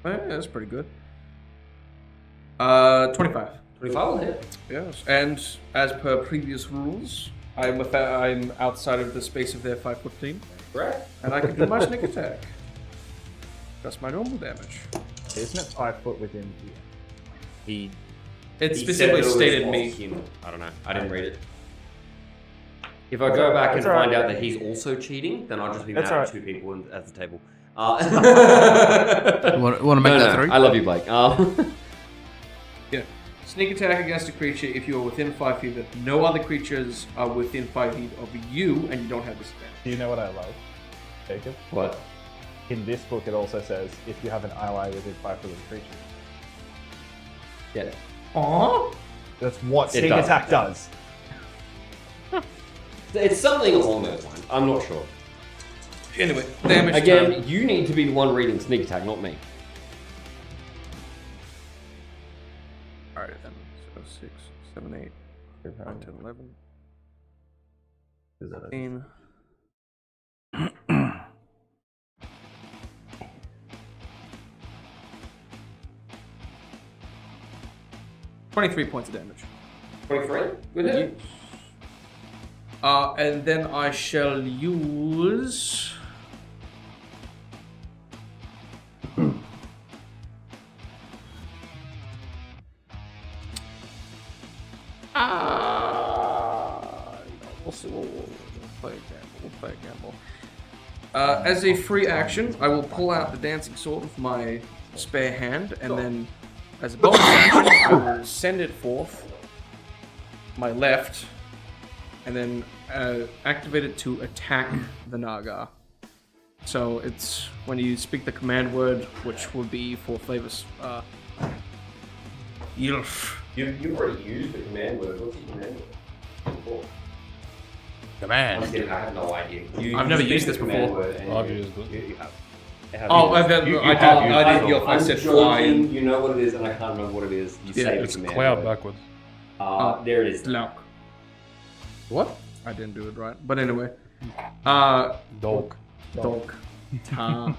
Speaker 6: Yeah, that's pretty good. 25.
Speaker 1: 25 will hit.
Speaker 6: Yes, and as per previous rules, I'm outside of the space of their 5 foot thing,
Speaker 1: Correct.
Speaker 6: and I can do my sneak attack. That's my normal damage.
Speaker 2: Isn't it 5 foot within here?
Speaker 1: He
Speaker 6: It
Speaker 1: he
Speaker 6: specifically
Speaker 1: said it
Speaker 6: stated
Speaker 1: was
Speaker 6: me.
Speaker 1: human. I don't know. I didn't read it. If I go back and
Speaker 2: It's alright.
Speaker 1: find out that he's also cheating, then I'll just be mad
Speaker 2: It's
Speaker 1: at
Speaker 2: alright.
Speaker 1: 2 people at the table.
Speaker 3: Want to make that 3?
Speaker 1: I love you, Blake.
Speaker 6: Yeah. Sneak attack against a creature if you are within 5 feet, but no other creatures are within 5 feet of you, and you don't have disadvantage.
Speaker 2: Do you know what I love, Jacob?
Speaker 1: What?
Speaker 2: In this book, it also says if you have an ally within 5 foot of the creature.
Speaker 1: Yeah.
Speaker 6: Aww.
Speaker 2: That's what
Speaker 1: It
Speaker 2: sneak
Speaker 1: does.
Speaker 2: attack does.
Speaker 1: It's something along those lines. I'm not sure.
Speaker 6: Anyway, damage
Speaker 1: Again,
Speaker 6: time.
Speaker 1: you need to be the one reading sneak attack, not me.
Speaker 6: Alright then. So 6, 7, 8, 9, 10, 11, 15. $23 points of damage.
Speaker 1: 23? Good hit.
Speaker 6: And then I shall use. We'll play a gamble. As a free action, I will pull out the dancing sword with my spare hand, and then as a bonus action, I will send it forth, my left, and then activate it to attack the Naga. So it's when you speak the command word, which would be for flavors. Yilf.
Speaker 1: You've already used the command word. What's the command word? Before?
Speaker 3: Command.
Speaker 1: I have no idea.
Speaker 6: I've never used this
Speaker 1: command
Speaker 6: before.
Speaker 1: word and
Speaker 4: I've
Speaker 1: you-
Speaker 4: used it.
Speaker 1: You have.
Speaker 6: Oh, I did. Your
Speaker 1: I'm
Speaker 6: first said fly.
Speaker 1: joking, you know what it is, and I can't remember what it is. You
Speaker 6: Yeah,
Speaker 1: say the
Speaker 4: It's
Speaker 1: command
Speaker 4: cloud
Speaker 1: word.
Speaker 4: backwards.
Speaker 1: There it is.
Speaker 6: Lauk.
Speaker 3: What?
Speaker 6: I didn't do it right, but anyway. Dog.
Speaker 4: Dog.
Speaker 6: Ta.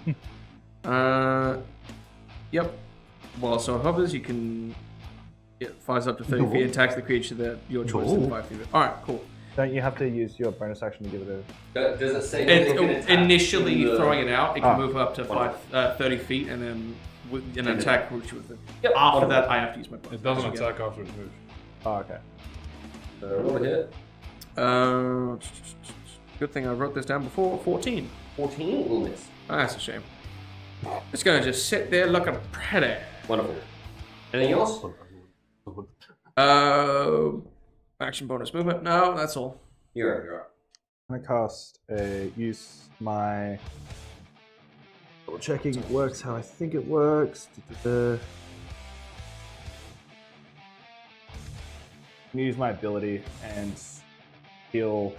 Speaker 6: Yep. Well, so it hovers, you can. It fires up to 30 feet, attacks the creature that your choice is 5 feet. Alright, cool.
Speaker 2: Don't you have to use your bonus action to give it a...
Speaker 1: Does it say that it can attack
Speaker 6: Initially
Speaker 1: the-
Speaker 6: throwing it out, it can
Speaker 2: Ah.
Speaker 6: move up to 30 feet and then with an
Speaker 1: And
Speaker 6: attack which with it.
Speaker 1: Yep.
Speaker 6: After that, I have to use my bonus.
Speaker 4: It doesn't
Speaker 6: action
Speaker 4: attack after it moves.
Speaker 2: Oh, okay.
Speaker 1: Roll a hit.
Speaker 6: again. Good thing I wrote this down before. 14.
Speaker 1: 14 will miss.
Speaker 6: Oh, that's a shame. It's gonna just sit there looking pretty.
Speaker 1: Wonderful. Anything else?
Speaker 6: Action bonus movement. No, that's all.
Speaker 1: You're up.
Speaker 2: I'm gonna cast use my double checking it works how I think it works. I'm gonna use my ability and heal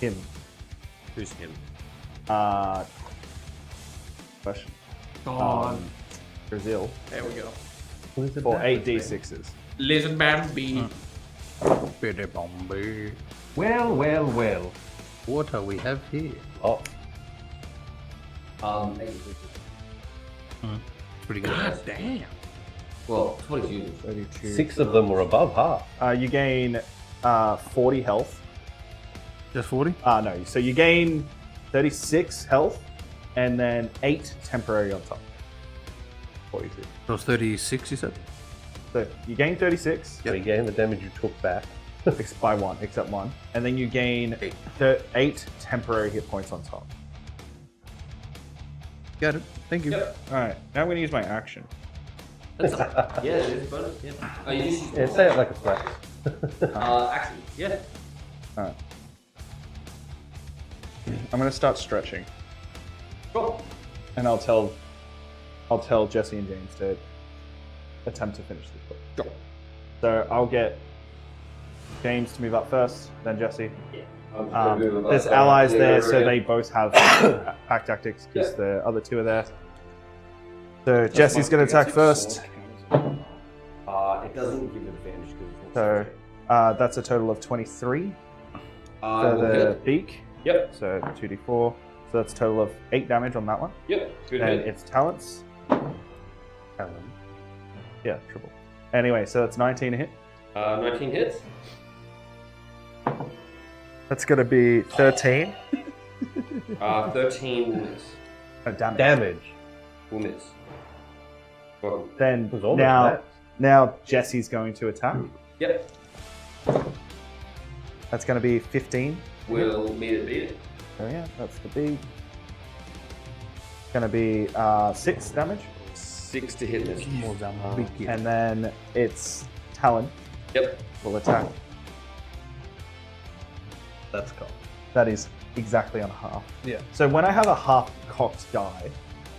Speaker 2: him.
Speaker 1: Who's him?
Speaker 2: Question. Brazil
Speaker 6: There we go.
Speaker 2: for 8d6s.
Speaker 6: Lizard man B.
Speaker 3: Bitty Bombay.
Speaker 5: Well.
Speaker 3: What do we have here?
Speaker 5: Oh,
Speaker 3: Pretty good.
Speaker 6: God damn.
Speaker 1: Well, what is using?
Speaker 2: 32.
Speaker 5: 6 of them were above half.
Speaker 2: You gain 40 health.
Speaker 3: Just 40?
Speaker 2: No, so you gain 36 health and then 8 temporary on top. 42.
Speaker 3: That was 36, you said?
Speaker 2: So you gain 36
Speaker 5: So you gain the damage you took back.
Speaker 2: by 1, except 1. And then you gain 8 temporary hit points on top.
Speaker 3: Got it. Thank you.
Speaker 1: Yep.
Speaker 2: Alright, now I'm going to use my action.
Speaker 1: Yeah, it is a bonus. Yeah. Oh, you just
Speaker 5: Yeah, say it like a flex.
Speaker 1: action. Yeah.
Speaker 2: Alright. I'm going to start stretching.
Speaker 1: Cool.
Speaker 2: And I'll tell Jesse and James to attempt to finish this book.
Speaker 1: Go.
Speaker 2: So I'll get James to move up first, then Jesse.
Speaker 1: Yeah.
Speaker 2: There's allies there, so they both have pack tactics because the other 2 are there. So Jesse's going to attack first.
Speaker 1: It doesn't give advantage because it's
Speaker 2: So that's a total of 23 for
Speaker 1: will
Speaker 2: the
Speaker 1: hit.
Speaker 2: beak.
Speaker 1: Yep.
Speaker 2: So 2d4. So that's a total of 8 damage on that one.
Speaker 1: Yep. Good
Speaker 2: And
Speaker 1: hit.
Speaker 2: its talents. Yeah, triple. Anyway, so that's 19 to hit.
Speaker 1: 19 hits.
Speaker 2: That's going to be 13.
Speaker 1: 13 will miss.
Speaker 2: Oh, damage.
Speaker 5: Damage.
Speaker 1: Will miss. Welcome.
Speaker 2: Then
Speaker 5: It was almost
Speaker 2: now Jesse's going to attack.
Speaker 1: Yep.
Speaker 2: That's going to be 15.
Speaker 1: Will meet it, beat it.
Speaker 2: Oh yeah, that's the beak. Going to be 6 damage.
Speaker 1: 6 to hit miss.
Speaker 3: More damage.
Speaker 2: And then its talon
Speaker 1: Yep.
Speaker 2: will attack.
Speaker 5: That's cool.
Speaker 2: That is exactly on half.
Speaker 5: Yeah.
Speaker 2: So when I have a half cocked die,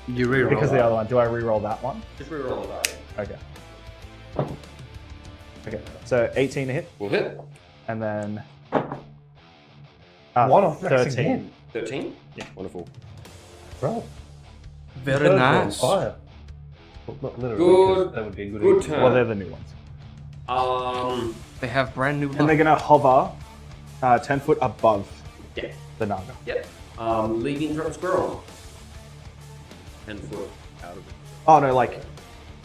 Speaker 3: You reroll
Speaker 2: because the
Speaker 3: that.
Speaker 2: other one, do I re-roll that one?
Speaker 1: Just reroll the die.
Speaker 2: Okay. Okay. So 18 to hit,
Speaker 1: Will hit.
Speaker 2: and then
Speaker 5: One off max
Speaker 2: 13.
Speaker 5: again.
Speaker 1: 13? Yeah. Wonderful.
Speaker 5: Bro.
Speaker 6: Very
Speaker 5: Third
Speaker 6: nice.
Speaker 5: one's fire. Well, not literally,
Speaker 1: Good-
Speaker 5: 'cause that would be a good
Speaker 1: good
Speaker 5: equal.
Speaker 1: turn.
Speaker 2: Well, they're the new ones,
Speaker 6: They have brand new
Speaker 2: and they're gonna hover 10 foot above
Speaker 1: Yeah.
Speaker 2: the Naga.
Speaker 1: Yep. Leaving from squirrel. 10 foot out of it.
Speaker 2: Oh no, like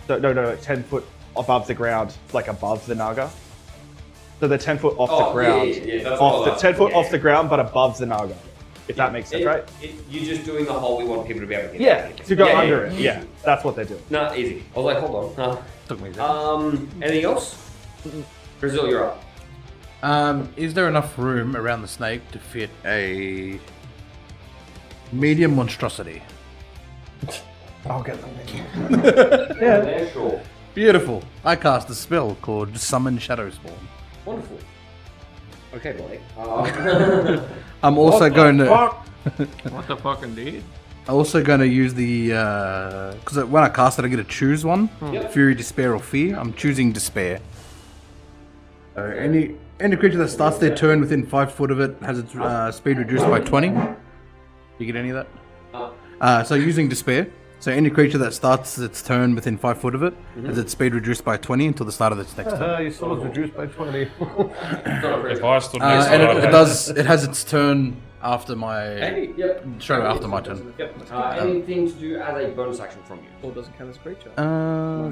Speaker 2: no, 10 foot above the ground, like above the Naga. So they're 10 foot off the ground,
Speaker 1: Yeah, that's
Speaker 2: off
Speaker 1: all
Speaker 2: the
Speaker 1: that.
Speaker 2: 10 foot
Speaker 1: Yeah.
Speaker 2: off the ground, but above the Naga. If that makes sense, right?
Speaker 1: You're just doing the whole we want people to be able to get.
Speaker 2: Yeah, to go
Speaker 1: Yeah,
Speaker 2: under
Speaker 1: yeah.
Speaker 2: it. Yeah, that's what they're doing.
Speaker 1: Nah, easy. I was like, hold on.
Speaker 3: Took me a second.
Speaker 1: Anything else? Brazil, you're up.
Speaker 3: Is there enough room around the snake to fit a medium monstrosity?
Speaker 2: I'll get them.
Speaker 1: Yeah, sure.
Speaker 3: Beautiful. I cast a spell called Summon Shadow Spawn.
Speaker 1: Wonderful. Okay, Blake.
Speaker 3: I'm also going to
Speaker 6: What the fuck, indeed?
Speaker 3: I'm also going to use the because when I cast it, I get to choose one:
Speaker 1: Yep.
Speaker 3: Fury, Despair, or Fear. I'm choosing Despair. So any creature that starts their turn within 5 foot of it has its speed reduced by 20. You get any of that? So using Despair. So any creature that starts its turn within 5 foot of it has its speed reduced by 20 until the start of its next turn.
Speaker 5: You still was reduced by 20.
Speaker 4: If I stood next to
Speaker 3: And it has its turn after my
Speaker 1: Yep.
Speaker 3: straight after my turn.
Speaker 1: Anything to do as a bonus action from you.
Speaker 6: Or doesn't count as a creature.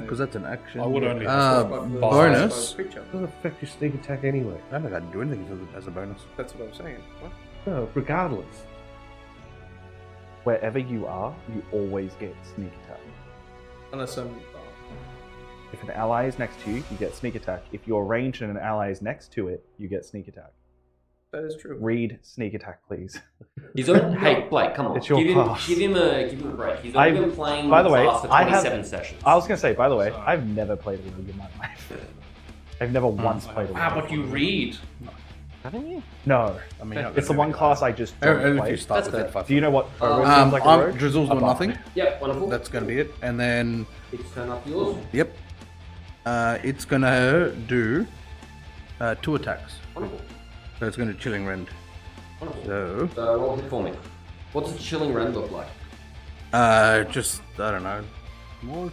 Speaker 3: Because that's an action.
Speaker 4: I would only
Speaker 3: bonus.
Speaker 6: Creature.
Speaker 5: Doesn't affect your sneak attack anyway.
Speaker 3: I don't think I can do anything as a bonus.
Speaker 6: That's what I was saying. What?
Speaker 5: No, regardless.
Speaker 2: Wherever you are, you always get sneak attack.
Speaker 6: Unless I'm.
Speaker 2: If an ally is next to you, you get sneak attack. If you're ranged and an ally is next to it, you get sneak attack.
Speaker 6: That is true.
Speaker 2: Read sneak attack, please.
Speaker 1: He's on. Hey, Blake, come on.
Speaker 2: It's your class.
Speaker 1: Give him a break. He's only been playing
Speaker 2: by the way,
Speaker 1: class for
Speaker 2: I have-
Speaker 1: 27 sessions.
Speaker 2: I was gonna say, by the way, I've never played a rogue in my life. I've never once played a rogue.
Speaker 6: Ah, but you read.
Speaker 5: Haven't you?
Speaker 2: No,
Speaker 3: I mean,
Speaker 2: it's the one class I just don't
Speaker 3: If
Speaker 2: play.
Speaker 3: you start
Speaker 1: That's
Speaker 3: within
Speaker 1: fair.
Speaker 3: 5
Speaker 2: Do you know what a rogue
Speaker 3: foot.
Speaker 2: seems like a rogue?
Speaker 3: Drizzle's
Speaker 2: A
Speaker 3: doing
Speaker 2: bard.
Speaker 3: nothing.
Speaker 1: Yep, wonderful.
Speaker 3: That's going to be it. And then,
Speaker 1: It's turn up yours.
Speaker 3: yep. It's going to do 2 attacks.
Speaker 1: Wonderful.
Speaker 3: So it's going to Chilling Rend.
Speaker 1: Wonderful.
Speaker 3: So,
Speaker 1: Roll hit for me. What's a chilling rend look like?
Speaker 3: just, I don't know. More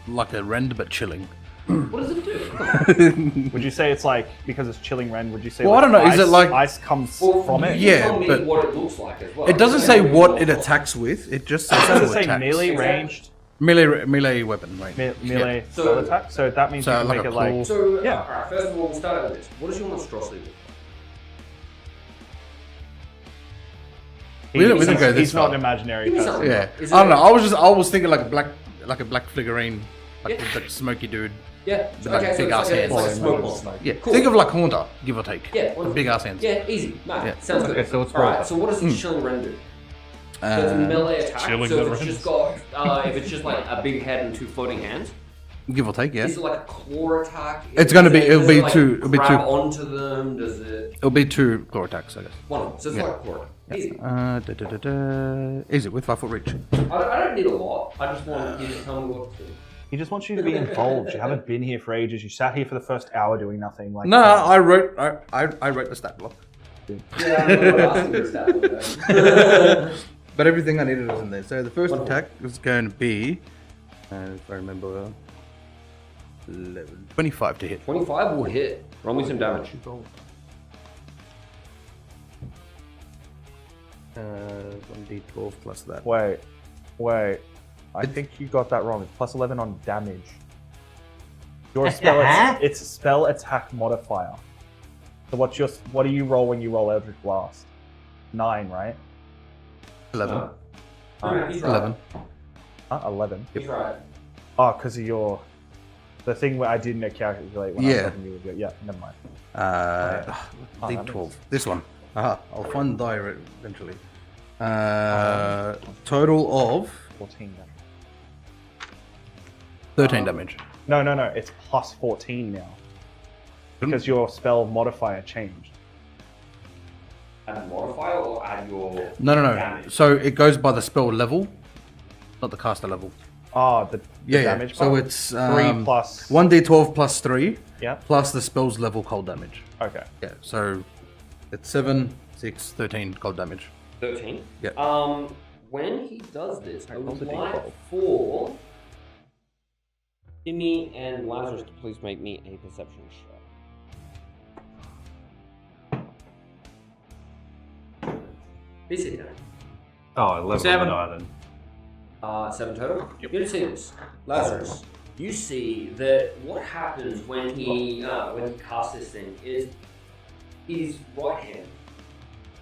Speaker 3: like a rend, but chilling.
Speaker 1: What does it do?
Speaker 2: Would you say it's like, because it's chilling rend, would you say
Speaker 3: Well,
Speaker 2: like
Speaker 3: I don't know, is
Speaker 2: ice,
Speaker 3: it like-
Speaker 2: ice comes
Speaker 1: Well,
Speaker 2: from
Speaker 1: you
Speaker 2: it?
Speaker 3: Yeah,
Speaker 1: tell me
Speaker 3: but-
Speaker 1: what it looks like as well.
Speaker 3: It doesn't say what it attacks with. It just says
Speaker 2: Does it
Speaker 3: two
Speaker 2: say
Speaker 3: attacks.
Speaker 2: melee,
Speaker 1: Exactly.
Speaker 2: ranged,
Speaker 3: Melee weapon, right?
Speaker 2: melee
Speaker 1: So-
Speaker 2: spell attack? So that means
Speaker 3: So
Speaker 2: you can
Speaker 3: like
Speaker 2: make
Speaker 3: a
Speaker 2: it like...
Speaker 3: claw.
Speaker 1: So,
Speaker 2: Yeah.
Speaker 1: alright, first of all, we'll start out with this. What does your monstrosity look like?
Speaker 3: We didn't go this
Speaker 2: He's not
Speaker 3: far.
Speaker 2: an imaginary
Speaker 1: Give me
Speaker 2: person.
Speaker 1: something.
Speaker 3: Yeah.
Speaker 1: Is
Speaker 3: I don't
Speaker 1: it-
Speaker 3: know. I was thinking like a black figurine, like
Speaker 1: Yeah.
Speaker 3: that smoky dude.
Speaker 1: Yeah.
Speaker 3: Like
Speaker 1: okay, so
Speaker 3: big
Speaker 1: it's
Speaker 3: ass
Speaker 1: like a,
Speaker 3: hands.
Speaker 1: it's like a smoke monster.
Speaker 3: Yeah.
Speaker 1: Cool.
Speaker 3: Think of like Haunter, give or take.
Speaker 1: Yeah,
Speaker 3: The
Speaker 1: wonderful.
Speaker 3: big ass hands.
Speaker 1: Yeah, easy. Nah,
Speaker 3: Yeah.
Speaker 1: sounds good.
Speaker 5: Okay, so it's
Speaker 1: Alright,
Speaker 5: both.
Speaker 1: so what does the chilling rend do? So it's a
Speaker 3: Uh,
Speaker 1: melee attack.
Speaker 4: Chilling
Speaker 1: So
Speaker 4: the
Speaker 1: if it's
Speaker 4: rend.
Speaker 1: just got, if it's just like a big head and 2 floating hands,
Speaker 3: give or take, yeah.
Speaker 1: is it like a claw attack?
Speaker 3: It's gonna be-
Speaker 1: Does
Speaker 3: it'll
Speaker 1: it,
Speaker 3: be
Speaker 1: like,
Speaker 3: two- it'll be
Speaker 1: grab
Speaker 3: two.
Speaker 1: onto them? Does it?
Speaker 3: It'll be 2 claw attacks, I guess.
Speaker 1: Wonderful. So it's
Speaker 3: Yeah.
Speaker 1: like a claw. Easy.
Speaker 3: Is it with 5 foot reach?
Speaker 1: I don't need a lot. I just want you to tell me what to do.
Speaker 2: He just wants you to be involved. You haven't been here for ages. You sat here for the first hour doing nothing. Like
Speaker 3: No, I wrote the stat block.
Speaker 1: Yeah, I'm not asking this that one,
Speaker 3: But everything I needed was in there. So the first attack is going to be, if I remember well, 25 to hit.
Speaker 1: 25 will hit. Roll me some damage.
Speaker 3: 1d12 plus that.
Speaker 2: Wait. I think you got that wrong. It's plus 11 on damage. Your spell, it's a spell attack modifier. So what do you roll when you roll Eldritch Blast? 9, right?
Speaker 3: 11.
Speaker 1: He's right.
Speaker 3: 11.
Speaker 2: 11.
Speaker 1: He's right.
Speaker 2: Oh, because of the thing where I didn't calculate when I was
Speaker 3: Yeah.
Speaker 2: talking to you. Yeah, never mind.
Speaker 3: D12. This one. I'll find the die eventually. Total of
Speaker 2: 14 damage.
Speaker 3: 13 damage.
Speaker 2: No. It's plus 14 now. Because your spell modifier changed.
Speaker 1: Add a modifier or add your
Speaker 3: No.
Speaker 1: damage?
Speaker 3: So it goes by the spell level, not the caster level.
Speaker 2: Oh, the damage
Speaker 3: So
Speaker 2: part?
Speaker 3: it's
Speaker 2: 3 plus...
Speaker 3: 1d12 plus 3
Speaker 2: Yeah,
Speaker 3: plus the spell's level cold damage.
Speaker 2: okay.
Speaker 3: Yeah, so it's 7, 6, 13 cold damage.
Speaker 1: 13.
Speaker 3: Yeah.
Speaker 1: When he does this, I would
Speaker 2: rolled a
Speaker 1: like
Speaker 2: D12.
Speaker 1: for Timmy and Lazarus to please make me a perception check. Please sit down.
Speaker 5: Oh, 11
Speaker 6: 7.
Speaker 5: on the die then.
Speaker 1: 7 total. You can see this, Lazarus. You see that what happens when he casts this thing is his right hand,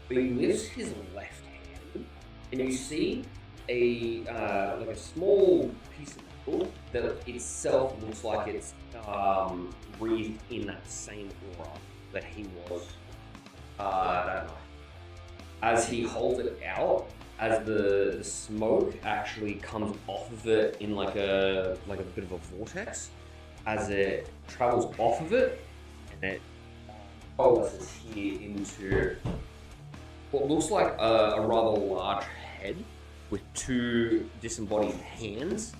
Speaker 1: but he lifts his left hand, and you see a like a small piece of metal that itself looks like it's breathed in that same aura that he was that night. As he holds it out, as the smoke actually comes off of it in like a bit of a vortex, as it travels off of it, and it coalesces here into what looks like a rather large head with 2 disembodied hands,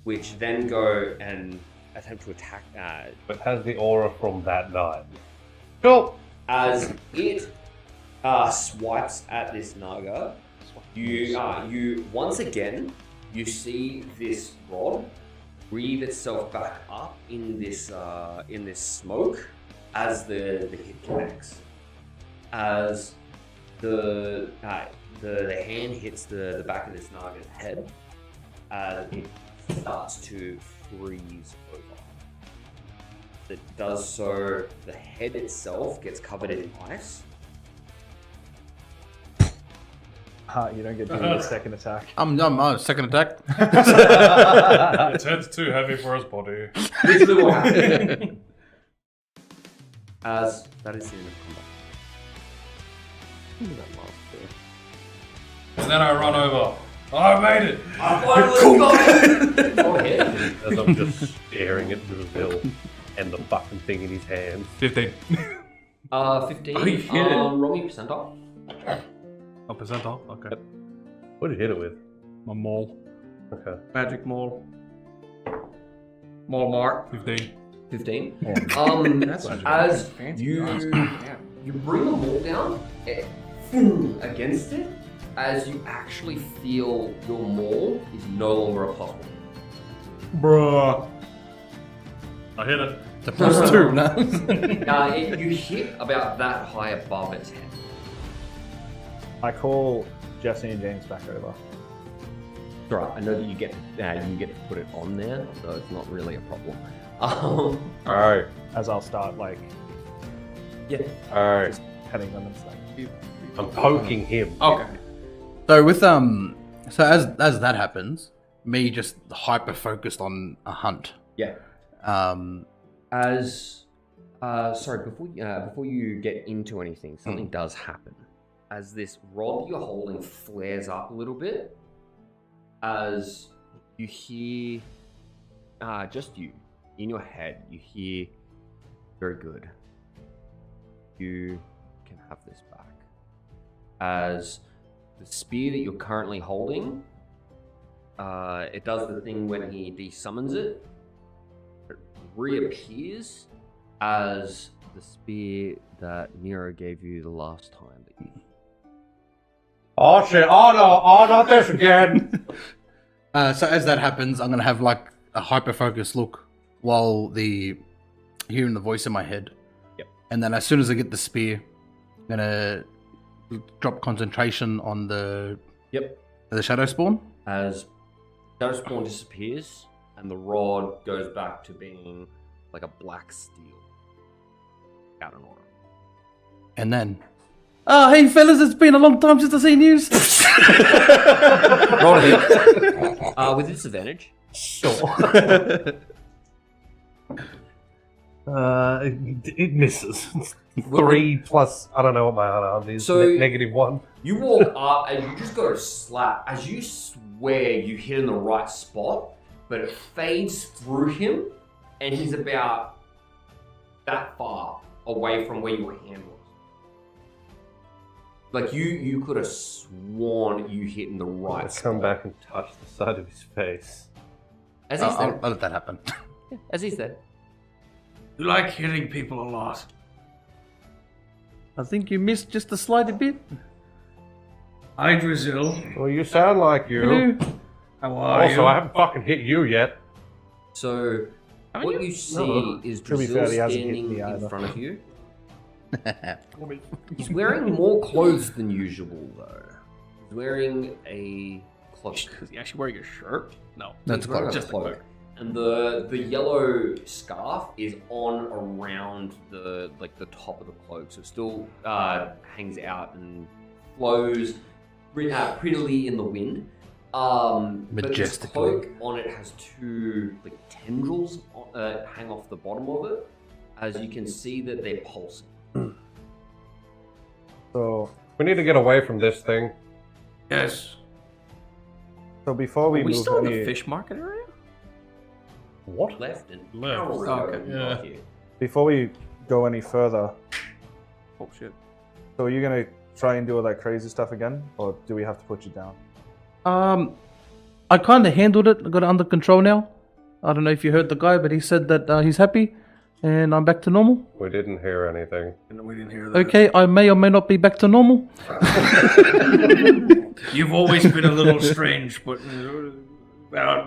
Speaker 1: which then go and attempt to attack.
Speaker 5: But has the aura from that night. Cool.
Speaker 1: As it swipes at this Naga, you once again you see this rod breathe itself back up in this smoke as the hit connects. As the hand hits the back of this Naga's head, it starts to freeze over. It does so, the head itself gets covered in ice.
Speaker 2: You don't get to do the second attack.
Speaker 3: I'm second attack.
Speaker 4: Its head's too heavy for his body.
Speaker 1: Literally what happened. As that is the end of combat.
Speaker 4: And then I run over. I made it!
Speaker 1: I finally got it! Okay.
Speaker 5: As I'm just staring at Brazil and the fucking thing in his hands.
Speaker 4: 15.
Speaker 1: 15.
Speaker 6: Oh, you hit it.
Speaker 1: Roll me percentile.
Speaker 4: Oh, percentile? Okay.
Speaker 5: What did you hit it with?
Speaker 4: My maul.
Speaker 5: Okay.
Speaker 6: Magic maul. Maul mark.
Speaker 4: 15.
Speaker 1: 15.
Speaker 6: That's
Speaker 1: As
Speaker 6: fancy.
Speaker 1: you bring the maul down against it, as you actually feel your maul is no longer a puzzle.
Speaker 4: Bruh. I hit it.
Speaker 3: It's a +2 now.
Speaker 1: You hit about that high above its head.
Speaker 2: I call Jesse and James back over.
Speaker 1: Right, I know that you get to put it on there, so it's not really a problem.
Speaker 5: Alright.
Speaker 2: As I'll start like
Speaker 5: Alright.
Speaker 2: petting them and stuff.
Speaker 5: I'm poking him.
Speaker 6: Okay.
Speaker 3: So with so as that happens, me just hyper focused on a hunt.
Speaker 1: Yeah. Sorry, before you get into anything, something does happen. As this rod you're holding flares up a little bit, as you hear, just you, in your head, you hear, very good. You can have this back. As the spear that you're currently holding, it does the thing when he desummons it. It reappears as the spear that Nero gave you the last time.
Speaker 5: Oh shit, oh no, oh not this again!
Speaker 3: So as that happens, I'm gonna have like a hyper focused look while hearing the voice in my head.
Speaker 1: Yep.
Speaker 3: And then as soon as I get the spear, I'm gonna drop concentration on the shadow spawn.
Speaker 1: As shadow spawn disappears and the rod goes back to being like a black steel. Out in order.
Speaker 3: And then, oh hey fellas, it's been a long time since I've seen yous.
Speaker 1: Roll a hit. With disadvantage.
Speaker 5: Sure. It misses. 3 plus, I don't know what my unarmed is.
Speaker 1: So-
Speaker 5: -1.
Speaker 1: You walk up and you just go to slap. As you swear you hit in the right spot, but it fades through him and he's about that far away from where your hand was. Like you could have sworn you hit in the right
Speaker 5: Let's
Speaker 1: spot.
Speaker 5: come back and touch the side of his face.
Speaker 1: As he said.
Speaker 3: I'll let that happen.
Speaker 1: As he said.
Speaker 6: You like hitting people a lot.
Speaker 3: I think you missed just a slight bit.
Speaker 6: Hi, Brazil.
Speaker 5: Well, you sound like you.
Speaker 3: Hello.
Speaker 6: How are
Speaker 5: Also,
Speaker 6: you?
Speaker 5: I haven't fucking hit you yet.
Speaker 1: So what you see is
Speaker 2: To be
Speaker 1: Brazil
Speaker 2: fair, he hasn't hit
Speaker 1: standing
Speaker 2: me
Speaker 1: in
Speaker 2: either.
Speaker 1: front of you. He's wearing more clothes than usual, though. He's wearing a cloak.
Speaker 6: Is he actually wearing a shirt? No.
Speaker 3: That's
Speaker 1: He's wearing
Speaker 3: close.
Speaker 1: a cloak. And the yellow scarf is on around the top of the cloak, so it still hangs out and flows prettily in the wind. But this
Speaker 3: Majestically.
Speaker 1: cloak on it has 2 tendrils hang off the bottom of it. As you can see that they're pulsing.
Speaker 2: So
Speaker 5: We need to get away from this thing.
Speaker 6: Yes.
Speaker 2: before we
Speaker 6: Are we
Speaker 2: move
Speaker 6: still in
Speaker 2: any,
Speaker 6: the fish market area?
Speaker 5: What?
Speaker 1: Left and
Speaker 4: Left.
Speaker 1: barrels
Speaker 6: Okay.
Speaker 1: going
Speaker 4: Yeah.
Speaker 1: right here.
Speaker 2: before we go any further,
Speaker 6: Oh shit.
Speaker 2: so are you gonna try and do all that crazy stuff again, or do we have to put you down?
Speaker 3: I kind of handled it. I got it under control now. I don't know if you heard the guy, but he said that he's happy, and I'm back to normal.
Speaker 5: We didn't hear anything.
Speaker 6: We didn't hear that.
Speaker 3: Okay, I may or may not be back to normal.
Speaker 6: You've always been a little strange, but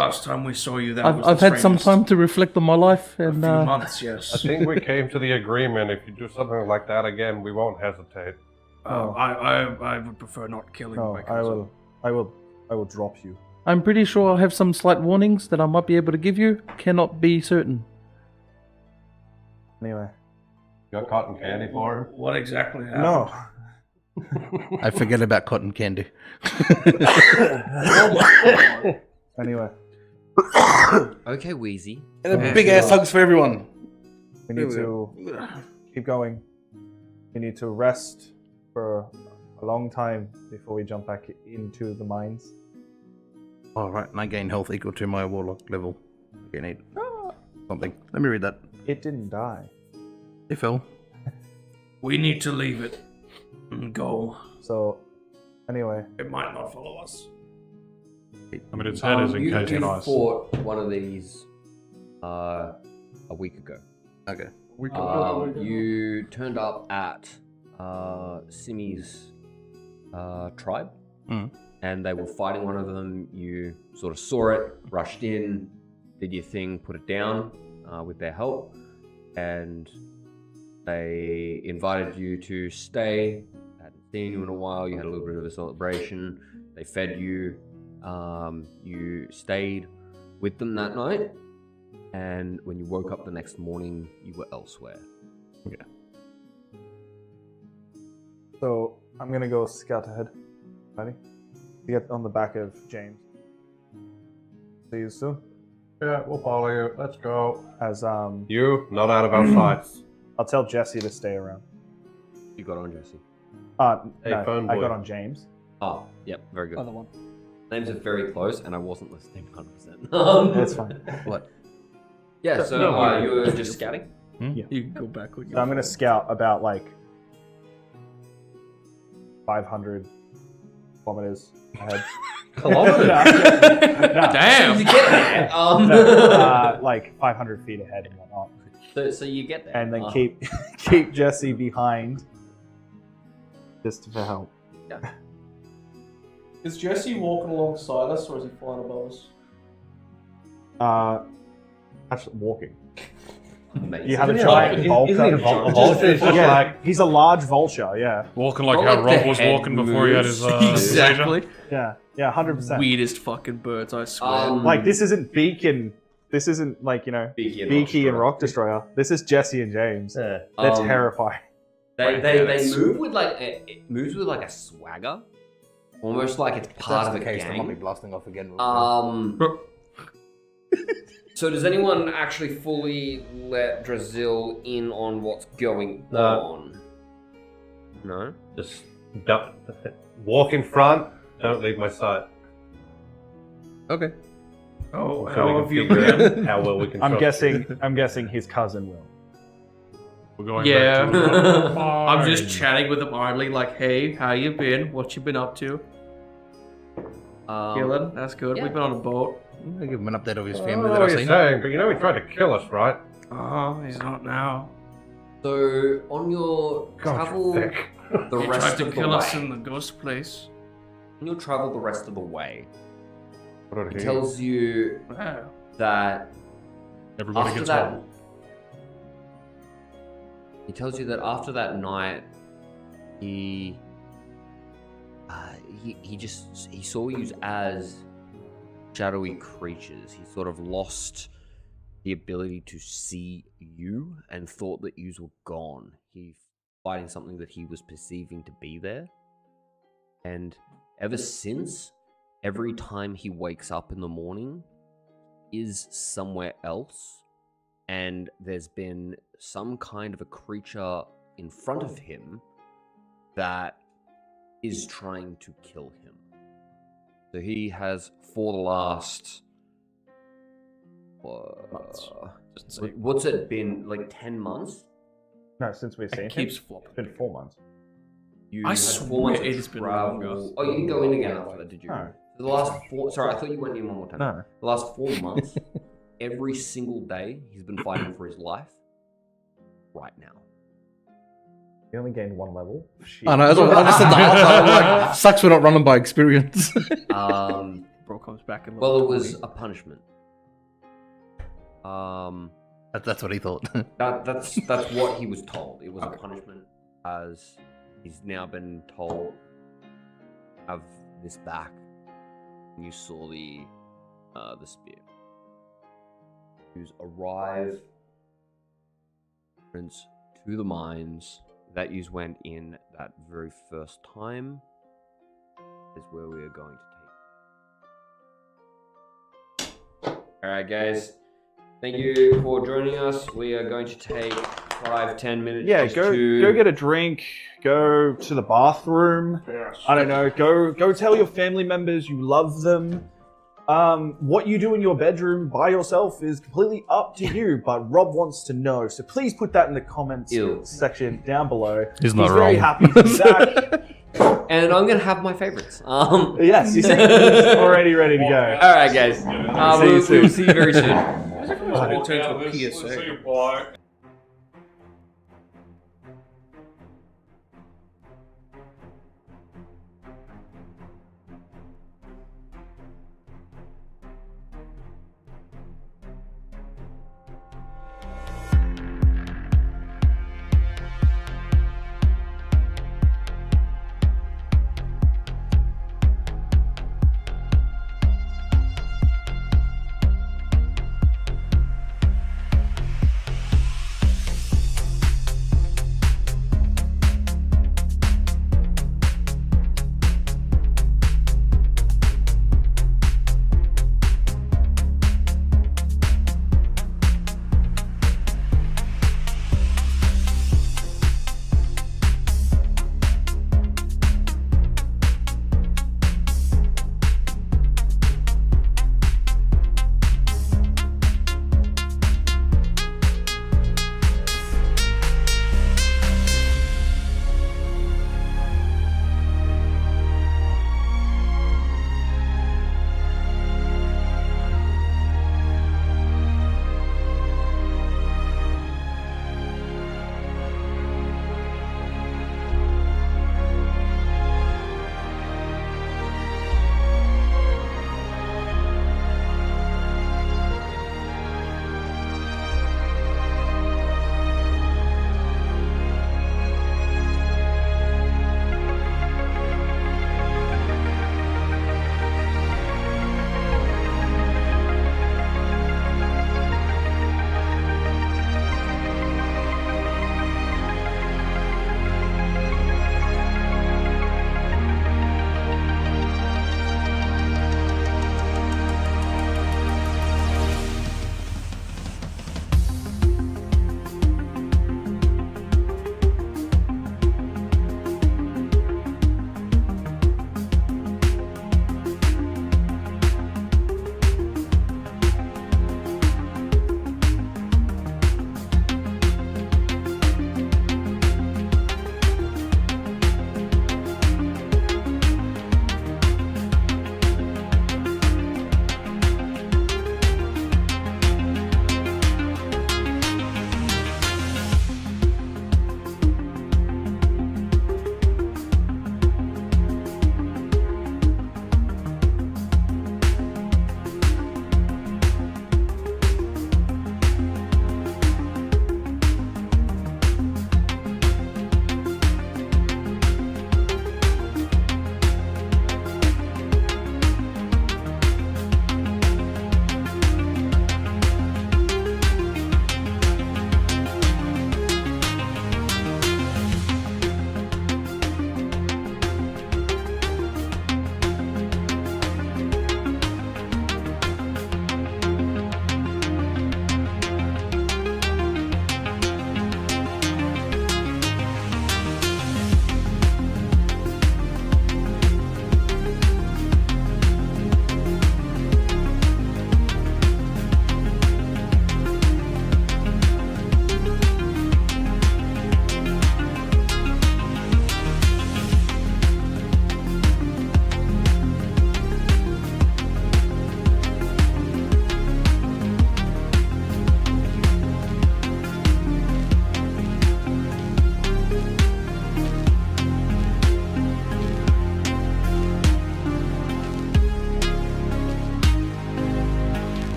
Speaker 6: last time we saw you,
Speaker 3: I've had some time to reflect on my life, and
Speaker 6: A few months, yes.
Speaker 5: I think we came to the agreement. If you do something like that again, we won't hesitate.
Speaker 6: I would prefer not killing
Speaker 2: No,
Speaker 6: my cousin.
Speaker 2: I will drop you.
Speaker 3: I'm pretty sure I have some slight warnings that I might be able to give you. Cannot be certain.
Speaker 2: Anyway.
Speaker 5: You got cotton candy for him?
Speaker 6: What exactly happened?
Speaker 2: No.
Speaker 3: I forget about cotton candy.
Speaker 2: Anyway.
Speaker 1: Okay, Wheezy.
Speaker 3: And big ass hugs for everyone.
Speaker 2: We need to keep going. We need to rest for a long time before we jump back into the mines.
Speaker 3: All right, and I gain health equal to my warlock level. I gain 8. Something. Let me read that.
Speaker 2: It didn't die.
Speaker 3: It fell.
Speaker 6: We need to leave it and go.
Speaker 2: So, anyway.
Speaker 6: It might not follow us.
Speaker 4: I mean, its head is
Speaker 1: You
Speaker 4: encased in ice.
Speaker 1: fought one of these a week ago.
Speaker 3: Okay.
Speaker 1: You turned up at Simi's tribe, and they were fighting one of them. You sort of saw it, rushed in, did your thing, put it down with their help, and they invited you to stay. Hadn't seen you in a while. You had a little bit of a celebration. They fed you. You stayed with them that night, and when you woke up the next morning, you were elsewhere.
Speaker 3: Okay.
Speaker 2: So, I'm gonna go scout ahead. Ready? To get on the back of James. See you soon.
Speaker 5: Yeah, we'll follow you. Let's go.
Speaker 2: As
Speaker 5: You, not out of our sights.
Speaker 2: I'll tell Jesse to stay around.
Speaker 1: You got on, Jesse.
Speaker 5: Hey,
Speaker 2: No,
Speaker 5: phone
Speaker 2: I
Speaker 5: boy.
Speaker 2: got on James.
Speaker 1: Oh, yep, very good.
Speaker 6: Other one.
Speaker 1: Names are very close, and I wasn't listening 100%.
Speaker 2: That's fine.
Speaker 3: What?
Speaker 1: Yeah, so you were just scouting?
Speaker 2: Yeah.
Speaker 6: You can go back with
Speaker 2: So I'm gonna scout about like 500 kilometers ahead.
Speaker 5: Kilometers?
Speaker 6: Damn!
Speaker 1: You get there.
Speaker 2: Like 500 feet ahead and whatnot.
Speaker 1: So you get there.
Speaker 2: And then keep Jesse behind just for help.
Speaker 1: Yeah.
Speaker 6: Is Jesse walking alongside us, or is he flying above us?
Speaker 2: Actually walking.
Speaker 1: Amazing.
Speaker 2: You have a
Speaker 5: Isn't he
Speaker 2: giant
Speaker 5: like-
Speaker 2: vulture.
Speaker 5: isn't he a vulture? It's just
Speaker 2: Yeah,
Speaker 5: like-
Speaker 2: he's a large vulture, yeah.
Speaker 4: Walking like
Speaker 1: Not
Speaker 4: how
Speaker 1: like
Speaker 4: Rob
Speaker 1: the
Speaker 4: was
Speaker 1: head
Speaker 4: walking before he had his
Speaker 1: moves.
Speaker 6: Exactly.
Speaker 2: Yeah, 100%.
Speaker 6: Weirdest fucking birds, I swear.
Speaker 2: Like, this isn't Beacon. This isn't like, you know,
Speaker 1: Beaky
Speaker 2: and Rock Destroyer. This is Jesse and James. They're terrifying.
Speaker 1: They move with like it moves with like a swagger, almost like it's part of the
Speaker 3: case, I might be
Speaker 1: gang.
Speaker 3: blasting off again.
Speaker 1: So does anyone actually fully let Drazil in on what's going
Speaker 5: No.
Speaker 1: on? No.
Speaker 5: Just don't, walk in front. Don't leave my sight.
Speaker 3: Okay.
Speaker 6: Oh,
Speaker 5: So
Speaker 6: how
Speaker 5: we
Speaker 6: have
Speaker 5: can
Speaker 6: you
Speaker 5: figure
Speaker 6: been?
Speaker 5: out how well we can
Speaker 2: I'm
Speaker 5: trust you.
Speaker 2: guessing his cousin will.
Speaker 4: We're going
Speaker 6: Yeah.
Speaker 4: back to the
Speaker 6: I'm just chatting with him idly, like, hey, how you been? What you been up to? Killing, that's good.
Speaker 1: yeah.
Speaker 6: We've been on a boat.
Speaker 3: I'll give him an update of his
Speaker 5: I
Speaker 3: family
Speaker 5: don't know
Speaker 3: that
Speaker 5: what
Speaker 3: I've
Speaker 5: you're
Speaker 3: seen.
Speaker 5: saying, but you know he tried to kill us, right?
Speaker 6: Oh, he's not now.
Speaker 1: So on your
Speaker 5: God,
Speaker 1: travel
Speaker 5: you're thick.
Speaker 1: the
Speaker 6: He
Speaker 1: rest
Speaker 6: tried
Speaker 1: of
Speaker 6: to
Speaker 1: the
Speaker 6: kill us
Speaker 1: way,
Speaker 6: in the ghost place.
Speaker 1: on your travel the rest of the way,
Speaker 5: What did
Speaker 1: it
Speaker 5: he-
Speaker 1: tells you
Speaker 6: Wow.
Speaker 1: that
Speaker 4: Everybody
Speaker 1: after
Speaker 4: gets
Speaker 1: that,
Speaker 4: one.
Speaker 1: he tells you that after that night, he saw you as shadowy creatures. He sort of lost the ability to see you and thought that yous were gone. He fighting something that he was perceiving to be there, and ever since, every time he wakes up in the morning, is somewhere else. And there's been some kind of a creature in front of him that is trying to kill him. So he has, for the last... what's it been, like 10 months?
Speaker 2: No, since we've seen
Speaker 6: It
Speaker 2: him.
Speaker 6: keeps flopping.
Speaker 2: It's been 4 months.
Speaker 1: You
Speaker 6: I
Speaker 1: had
Speaker 6: swear
Speaker 1: 4 months of
Speaker 6: it has been
Speaker 1: travel.
Speaker 6: longer.
Speaker 1: Oh, you didn't go in again after that, did you?
Speaker 2: No.
Speaker 1: The last 4. Sorry, I thought you went in one more time.
Speaker 2: No.
Speaker 1: The last 4 months, every single day, he's been fighting for his life. Right now.
Speaker 2: You only gained 1 level. Shit.
Speaker 3: I know. I just said the hard side. I'm like, sucks we're not running by experience.
Speaker 6: Bro comes back and
Speaker 1: Well, it was a punishment.
Speaker 3: That's what he thought.
Speaker 1: That's what he was told. It was a punishment, as he's now been told, have this back. And you saw the spear. You arrive to the mines that you went in that very first time is where we are going to take. Alright guys, thank you for joining us. We are going to take 5-10 minutes.
Speaker 2: Yeah,
Speaker 1: just
Speaker 2: go
Speaker 1: to...
Speaker 2: get a drink. Go to the bathroom. I don't know. Go tell your family members you love them. What you do in your bedroom by yourself is completely up to you, but Rob wants to know. So please put that in the comments section down below.
Speaker 3: He's not
Speaker 2: very
Speaker 3: wrong.
Speaker 2: happy to be back.
Speaker 1: And I'm going to have my favorites.
Speaker 2: Yes, you see, he's already ready to go.
Speaker 1: Alright guys, we'll see you very soon.
Speaker 6: It turned to a PSA.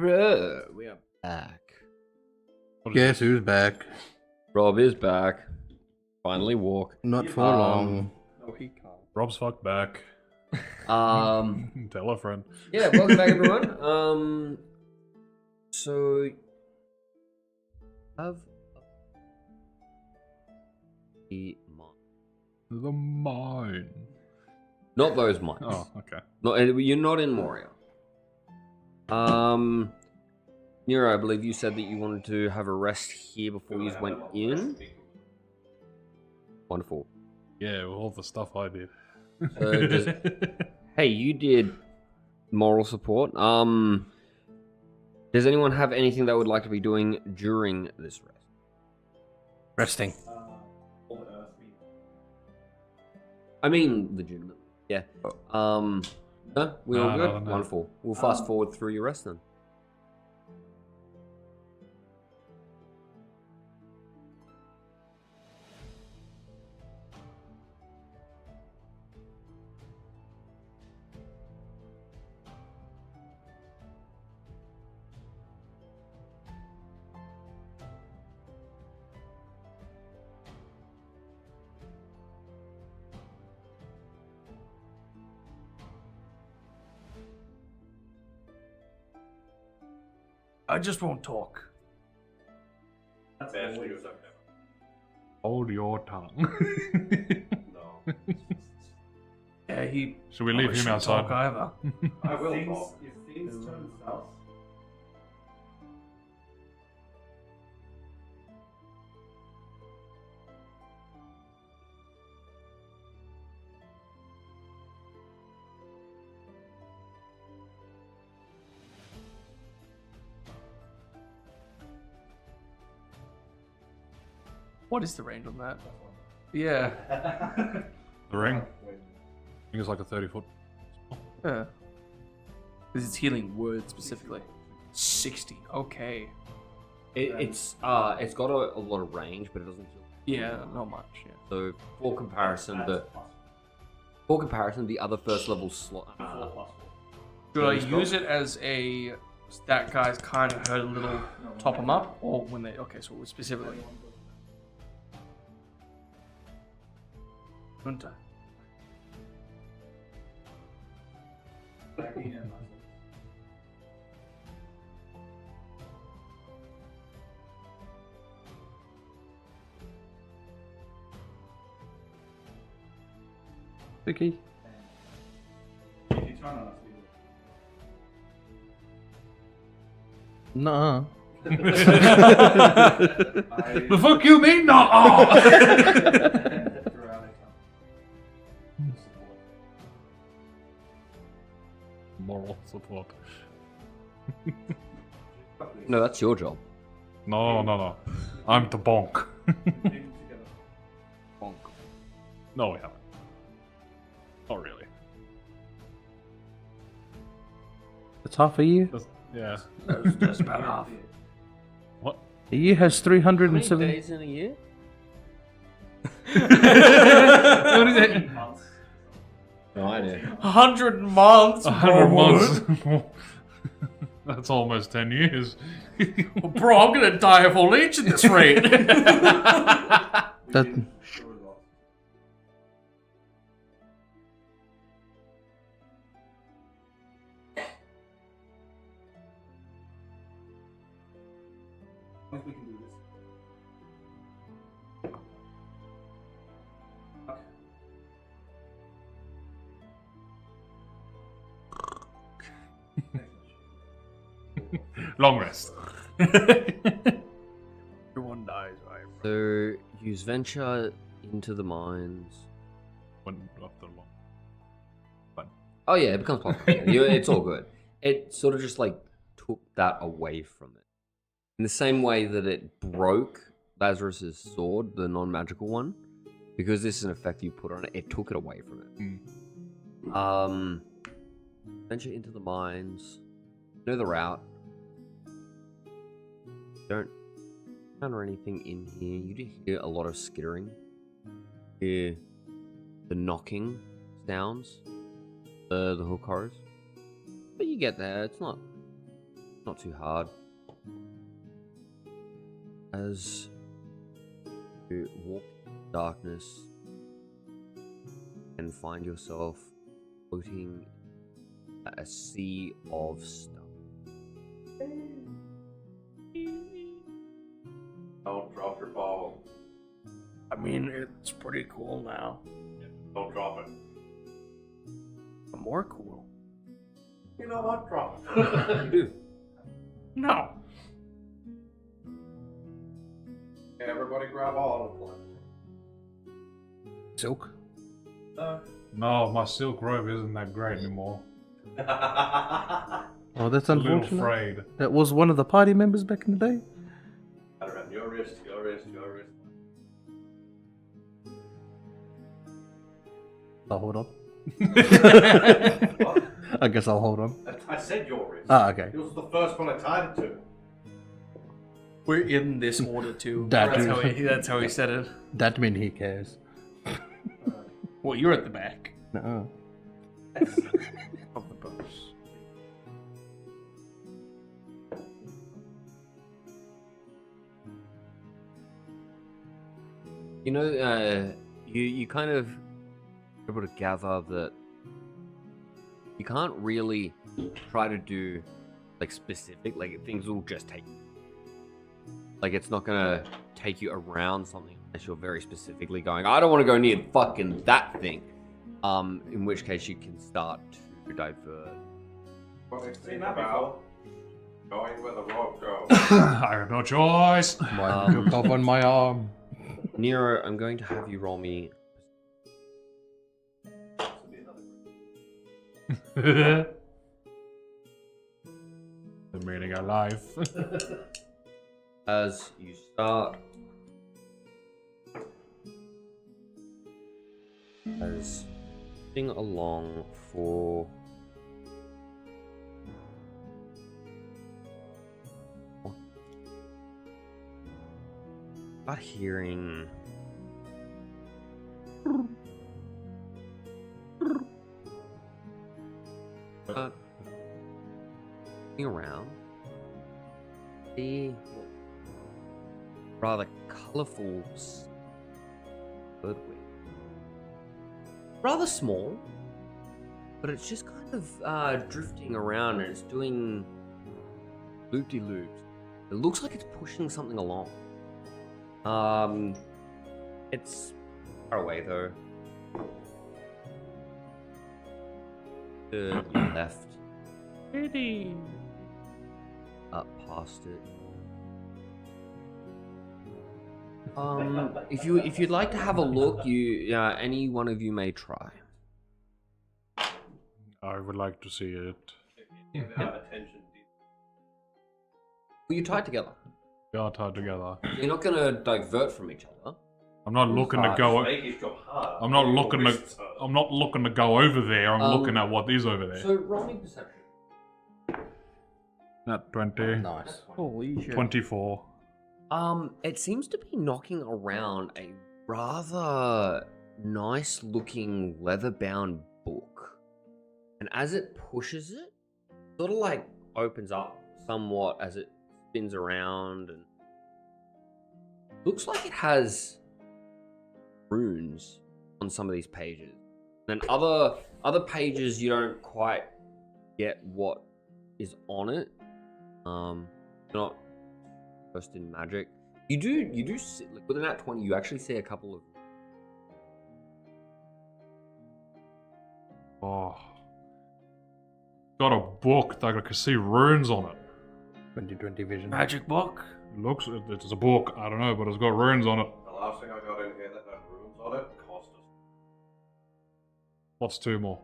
Speaker 1: Bro, we are back.
Speaker 3: Guess who's back?
Speaker 1: Rob is back. Finally walk.
Speaker 3: Not for long.
Speaker 6: No, he can't.
Speaker 4: Rob's fucked back.
Speaker 1: Tell
Speaker 4: a friend.
Speaker 1: Yeah, welcome back everyone. So have the mine.
Speaker 4: The mine.
Speaker 1: Not those mines.
Speaker 4: Oh, okay.
Speaker 1: Not, you're not in Moria. Nero, I believe you said that you wanted to have a rest here before you went in. Wonderful.
Speaker 4: Yeah, with all the stuff I did.
Speaker 1: So hey, you did moral support. Does anyone have anything they would like to be doing during this rest?
Speaker 3: Resting.
Speaker 1: I mean, legitimately. Yeah. No, we all good?
Speaker 4: No.
Speaker 1: Wonderful. We'll fast forward through your rest then.
Speaker 6: I just won't talk.
Speaker 4: Hold your tongue.
Speaker 6: Yeah, he.
Speaker 4: Should we leave him outside?
Speaker 6: Talk either.
Speaker 2: I will talk. If things turn south.
Speaker 6: What is the range on that? Yeah.
Speaker 4: The ring? I think it's like a 30-foot.
Speaker 6: Yeah. Because it's healing word specifically. 60. Okay.
Speaker 1: It's got a lot of range, but it doesn't feel.
Speaker 6: Yeah, not much. Yeah.
Speaker 1: So for comparison, the other first level slot.
Speaker 6: Should I use it as a that guy's kind of hurt a little, top him up, or when they? Okay, so specifically. Junta.
Speaker 3: Vicky. Nah.
Speaker 4: The fuck you mean? No! Moral support.
Speaker 1: No, that's your job.
Speaker 4: No. I'm the bonk.
Speaker 1: Bonk.
Speaker 4: No, we haven't. Not really.
Speaker 3: It's half a year.
Speaker 4: Yeah.
Speaker 6: Just about half.
Speaker 4: What?
Speaker 3: A year has
Speaker 1: How many
Speaker 3: 307.
Speaker 1: days in a year?
Speaker 6: What is it?
Speaker 1: No idea.
Speaker 6: 100 months.
Speaker 4: 100 months. That's almost 10 years.
Speaker 6: Bro, I'm gonna die of old age at this rate.
Speaker 3: That.
Speaker 4: Long rest.
Speaker 6: Everyone dies, right?
Speaker 1: So you venture into the mines.
Speaker 4: When after long.
Speaker 1: Oh yeah, it becomes possible. It's all good. It sort of just like took that away from it. In the same way that it broke Lazarus's sword, the non-magical one, because this is an effect you put on it, it took it away from it. Venture into the mines. Know the route. Don't encounter anything in here. You do hear a lot of skittering. Hear the knocking sounds. The hookahs. But you get there. It's not not too hard. As you walk in the darkness and find yourself floating in a sea of stuff.
Speaker 5: Don't drop your ball.
Speaker 6: I mean, it's pretty cool now.
Speaker 5: Don't drop it.
Speaker 6: More cool.
Speaker 5: You know what? Drop it.
Speaker 1: You do.
Speaker 6: No.
Speaker 5: Everybody grab all of them.
Speaker 3: Silk.
Speaker 4: No, my silk robe isn't that great anymore.
Speaker 3: Oh, that's
Speaker 4: A little
Speaker 3: unfortunate.
Speaker 4: afraid.
Speaker 3: That was one of the party members back in the day.
Speaker 5: Around your wrist, your wrist, your wrist.
Speaker 3: I'll hold on.
Speaker 5: What?
Speaker 3: I guess I'll hold on.
Speaker 5: I said your wrist.
Speaker 3: Ah, okay.
Speaker 5: It was the first one I tied it to.
Speaker 6: We're in this order too.
Speaker 3: That
Speaker 6: That's
Speaker 3: too.
Speaker 6: that's how he said it.
Speaker 3: That means he cares.
Speaker 6: Well, you're at the back
Speaker 3: Nuh-uh.
Speaker 6: of the boat.
Speaker 1: You know, you kind of able to gather that you can't really try to do like specific, like things will just take you. Like it's not gonna take you around something unless you're very specifically going, I don't want to go near fucking that thing. In which case you can start to divert.
Speaker 5: What I think about going where the rope goes.
Speaker 4: I have no choice.
Speaker 3: Why did you cough on my arm?
Speaker 1: Nero, I'm going to have you roll me.
Speaker 4: The meaning of life.
Speaker 1: As you start, as moving along for start hearing looking around, see rather colourful bird wing. Rather small, but it's just kind of drifting around and it's doing loop-de-loops. It looks like it's pushing something along. It's far away though. To the left. Up past it. If you'd like to have a look, any one of you may try.
Speaker 4: I would like to see it.
Speaker 5: Attention.
Speaker 1: Well, you're tied together.
Speaker 4: We are tied together.
Speaker 1: You're not gonna divert from each other.
Speaker 4: I'm not looking to go.
Speaker 5: Make his job hard.
Speaker 4: I'm not looking to.
Speaker 5: Wrists hurt.
Speaker 4: I'm not looking to go over there. I'm looking at what is over there.
Speaker 1: So roll me perception.
Speaker 4: Not 20.
Speaker 3: Nice.
Speaker 6: Holy shit.
Speaker 4: 24.
Speaker 1: It seems to be knocking around a rather nice looking leather bound book. And as it pushes it, sort of like opens up somewhat as it spins around and looks like it has runes on some of these pages. And then other pages you don't quite get what is on it. Not versed in magic. You do see, like with an at 20, you actually see a couple of.
Speaker 4: Oh. Got a book that I can see runes on it.
Speaker 3: 2020 vision.
Speaker 6: Magic book.
Speaker 4: It looks, it's a book. I don't know, but it's got runes on it.
Speaker 5: The last thing I got in here that had runes on it cost us.
Speaker 4: What's two more?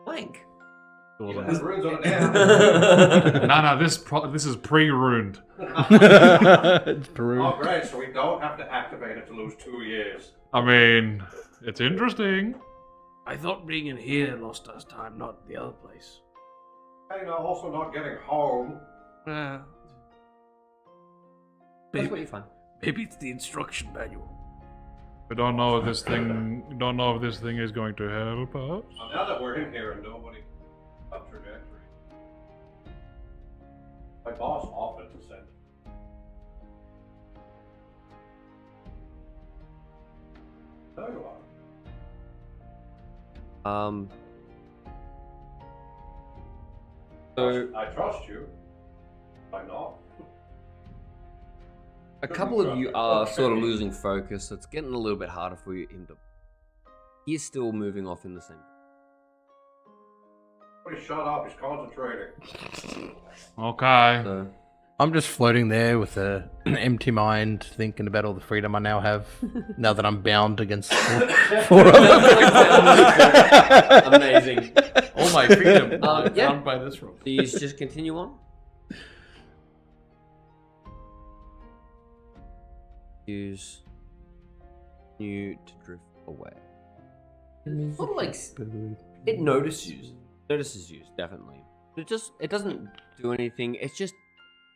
Speaker 1: Blank.
Speaker 4: It
Speaker 5: You
Speaker 4: wasn't-
Speaker 5: had runes on it now.
Speaker 4: No, this is pre-runed.
Speaker 3: It's Peru.
Speaker 5: Oh, great, so we don't have to activate it to lose 2 years.
Speaker 4: I mean, it's interesting.
Speaker 6: I thought being in here lost us time, not the other place.
Speaker 5: Hey, no, also not getting home.
Speaker 1: That's what
Speaker 6: Maybe,
Speaker 1: you find.
Speaker 6: maybe it's the instruction manual.
Speaker 4: We don't know if this thing. Don't know if this thing is going to help us.
Speaker 5: Well, now that we're in here and nobody up trajectory, my boss offered to send it. No, you are.
Speaker 1: So
Speaker 5: I trust you. I'm not.
Speaker 1: a couple of you are sort of losing focus. So it's getting a little bit harder for him to. He's still moving off in the same.
Speaker 5: Everybody shut up, he's concentrating.
Speaker 4: Okay.
Speaker 1: So
Speaker 3: I'm just floating there with an empty mind, thinking about all the freedom I now have. Now that I'm bound against four other.
Speaker 1: amazing.
Speaker 6: All my freedom
Speaker 1: Yeah.
Speaker 6: bound by this rope.
Speaker 1: Do you just continue on? Use you to drift away. Sort of like it notices you definitely. It doesn't do anything. It's just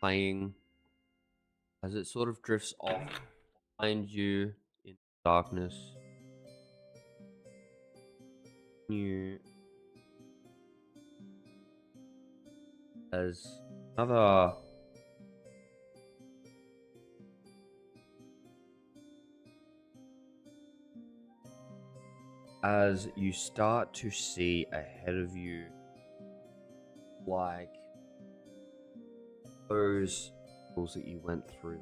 Speaker 1: playing as it sort of drifts off behind you in darkness. You as another as you start to see ahead of you like those pools that you went through,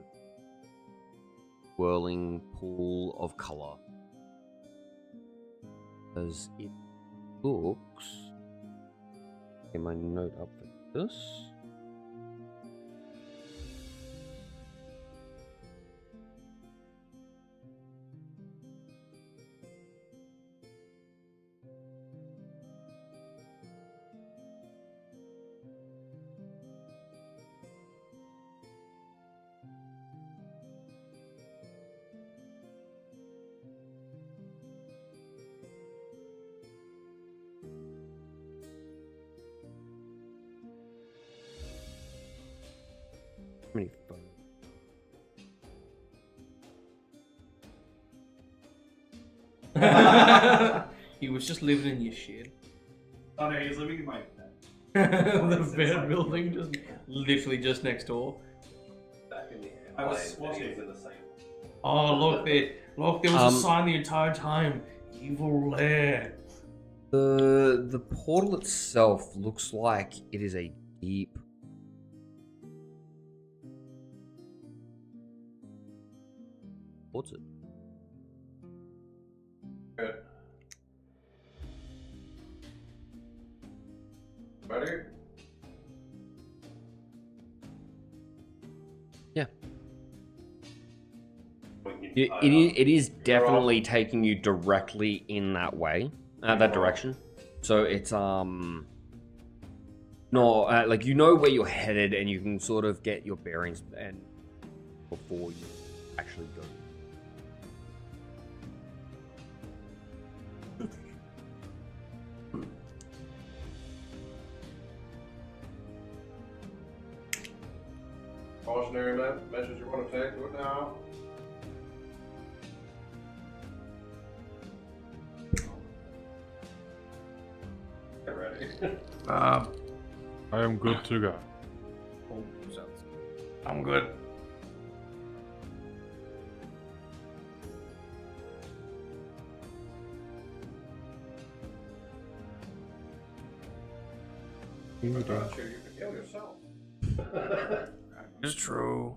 Speaker 1: whirling pool of color, as it looks, get my note up for this. Many photos.
Speaker 6: He was just living in your shit.
Speaker 2: Oh no, he's living in my
Speaker 6: The bed building just literally just next door.
Speaker 5: Back in the air.
Speaker 2: I was watching
Speaker 5: in the same.
Speaker 6: Oh look, there was a sign the entire time. Evil lair.
Speaker 1: The portal itself looks like it is a deep. What's it?
Speaker 5: Good. Ready?
Speaker 1: Yeah. It is definitely taking you directly in that way, that direction. So it's no, like you know where you're headed, and you can sort of get your bearings and before you actually go.
Speaker 5: Cautionary measures you want to take, do it now. Get ready.
Speaker 4: I am good to go.
Speaker 6: I'm good.
Speaker 5: I'm not sure you can heal yourself.
Speaker 6: It's true.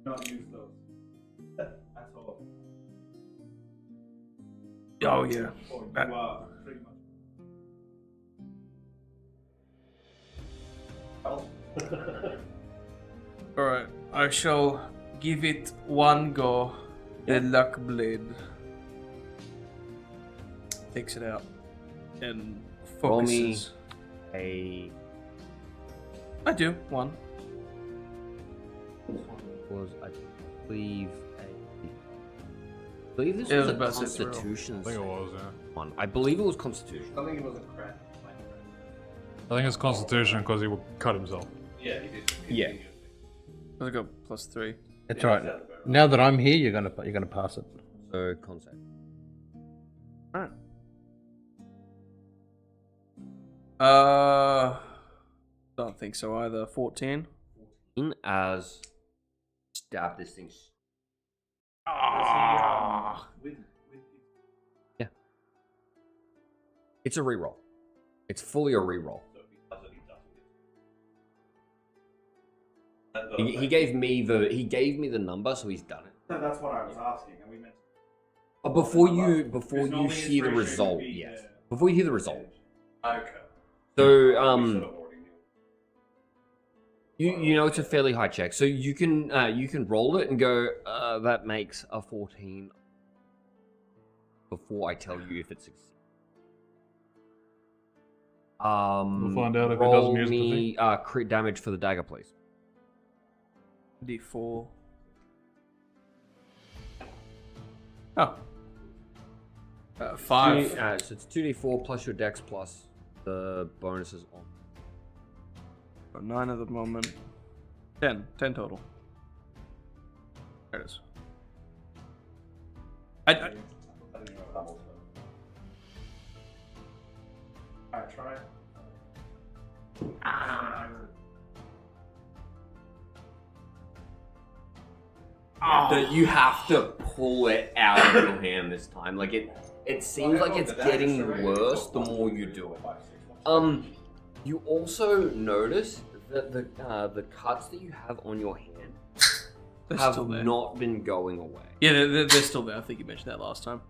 Speaker 2: not use those. That's all.
Speaker 6: Oh yeah.
Speaker 2: Or
Speaker 6: That-
Speaker 2: you are pretty much.
Speaker 6: Alright, I shall give it one go. The luck blade takes it out and
Speaker 1: Roll me.
Speaker 6: focuses.
Speaker 1: I
Speaker 6: I do one.
Speaker 1: was, I believe, this
Speaker 6: It
Speaker 1: was
Speaker 6: was
Speaker 1: a
Speaker 6: about 6 roll.
Speaker 1: Constitution
Speaker 4: I think it was, yeah.
Speaker 1: one. I believe it was Constitution.
Speaker 5: I think it was a crack.
Speaker 4: I think it's Constitution because he would cut himself.
Speaker 5: Yeah, he did.
Speaker 1: Yeah.
Speaker 6: I got +3.
Speaker 3: That's right. Now that I'm here, you're gonna pass it.
Speaker 1: So concept.
Speaker 6: Don't think so either. 14.
Speaker 1: As stab this thing. Yeah. It's a reroll. It's fully a reroll. He gave me the number, so he's done it.
Speaker 2: That's what I was asking. And we meant
Speaker 1: Before you hear the result, yes. Before you hear the result.
Speaker 2: Okay.
Speaker 1: So you know it's a fairly high check, so you can roll it and go that makes a 14 before I tell you if it succeeds.
Speaker 4: We'll find out if it
Speaker 1: roll
Speaker 4: doesn't use the
Speaker 1: me crit damage for the dagger, please.
Speaker 6: D4. Oh. 5.
Speaker 1: So it's 2d4 plus your dex plus the bonuses on.
Speaker 6: Got 9 at the moment. 10 total. There it is.
Speaker 2: Alright, try it.
Speaker 1: That you have to pull it out of your hand this time. Like it seems like it's getting worse the more you do it. You also notice that the cuts that you have on your hand
Speaker 6: They're
Speaker 1: have
Speaker 6: still there.
Speaker 1: not been going away.
Speaker 6: Yeah, they're still there. I think you mentioned that last time.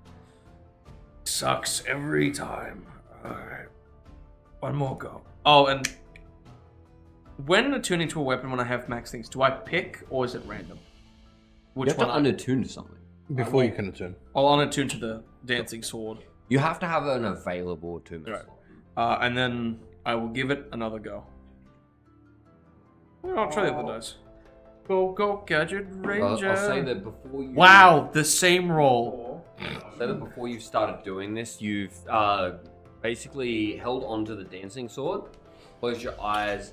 Speaker 6: Sucks every time. Alright. One more go. Oh, and when attuning to a weapon when I have max things, do I pick or is it random? Which
Speaker 1: You have
Speaker 6: one?
Speaker 1: to unattune to something.
Speaker 3: Before you can attune.
Speaker 6: I'll unattune to the dancing sword.
Speaker 1: You have to have an available attunement.
Speaker 6: Right. And then I will give it another go. Well, I'll try the other dice. Go, Gadget Ranger.
Speaker 1: I'll say that before you.
Speaker 6: Wow, the same roll.
Speaker 1: Say that before you started doing this, you've basically held onto the dancing sword, closed your eyes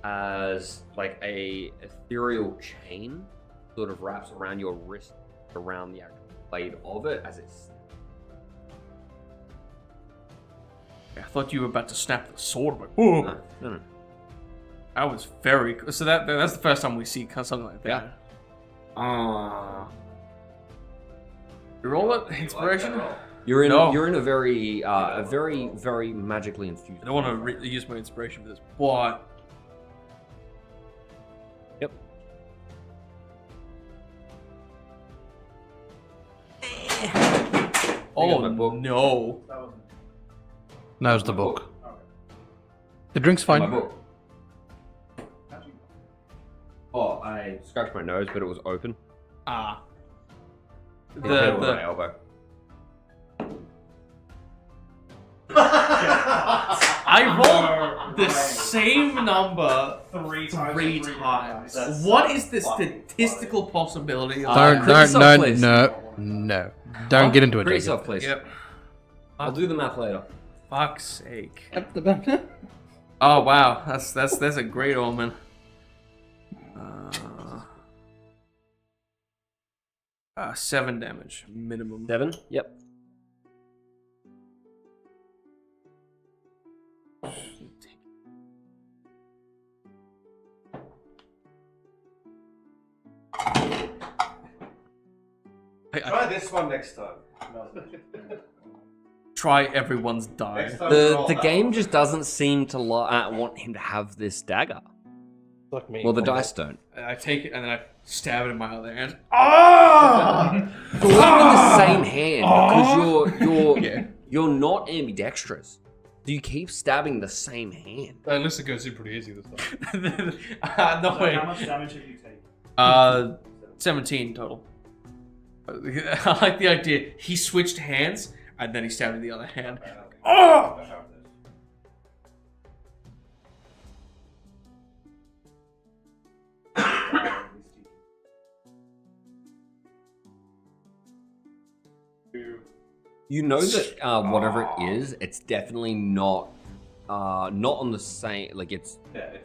Speaker 1: as like a ethereal chain sort of wraps around your wrist, around the actual blade of it as it's.
Speaker 6: I thought you were about to snap the sword. I'm like, whoa.
Speaker 1: No.
Speaker 6: That was very cool. So that's the first time we see something like that.
Speaker 1: Yeah.
Speaker 6: You roll it? Inspiration?
Speaker 1: You're in.
Speaker 6: No.
Speaker 1: You're in a very magically infused.
Speaker 6: I don't want to use my inspiration for this. What?
Speaker 1: Yep.
Speaker 6: Oh
Speaker 1: my book.
Speaker 6: no!
Speaker 3: Now's the book. The drink's fine.
Speaker 1: My book. Oh, I scratched my nose, but it was open.
Speaker 6: Ah.
Speaker 1: It hit on my elbow.
Speaker 6: I rolled the same number three times. What is the statistical possibility of
Speaker 3: No. Don't get into it.
Speaker 1: Crit
Speaker 3: Jacob.
Speaker 1: yourself, please.
Speaker 6: Yep.
Speaker 1: I'll do the math later.
Speaker 6: Fuck's sake. Oh wow, that's a great omen. 7 damage minimum.
Speaker 1: 7? Yep.
Speaker 5: Try this one next time.
Speaker 6: Try everyone's die.
Speaker 5: Next time we roll
Speaker 1: The
Speaker 5: that
Speaker 1: game
Speaker 5: one.
Speaker 1: just doesn't seem to want him to have this dagger.
Speaker 3: Like me.
Speaker 1: Well, the dice don't.
Speaker 6: I take it and then I stab it in my other hand.
Speaker 1: It's always in the same hand because you're not ambidextrous. So you keep stabbing the same hand.
Speaker 4: At least it goes in pretty easy this time.
Speaker 6: No way.
Speaker 2: How much damage have you taken?
Speaker 6: 17 total. I like the idea. He switched hands and then he stabbed in the other hand. Oh!
Speaker 1: You know that whatever it is, it's definitely not on the same it's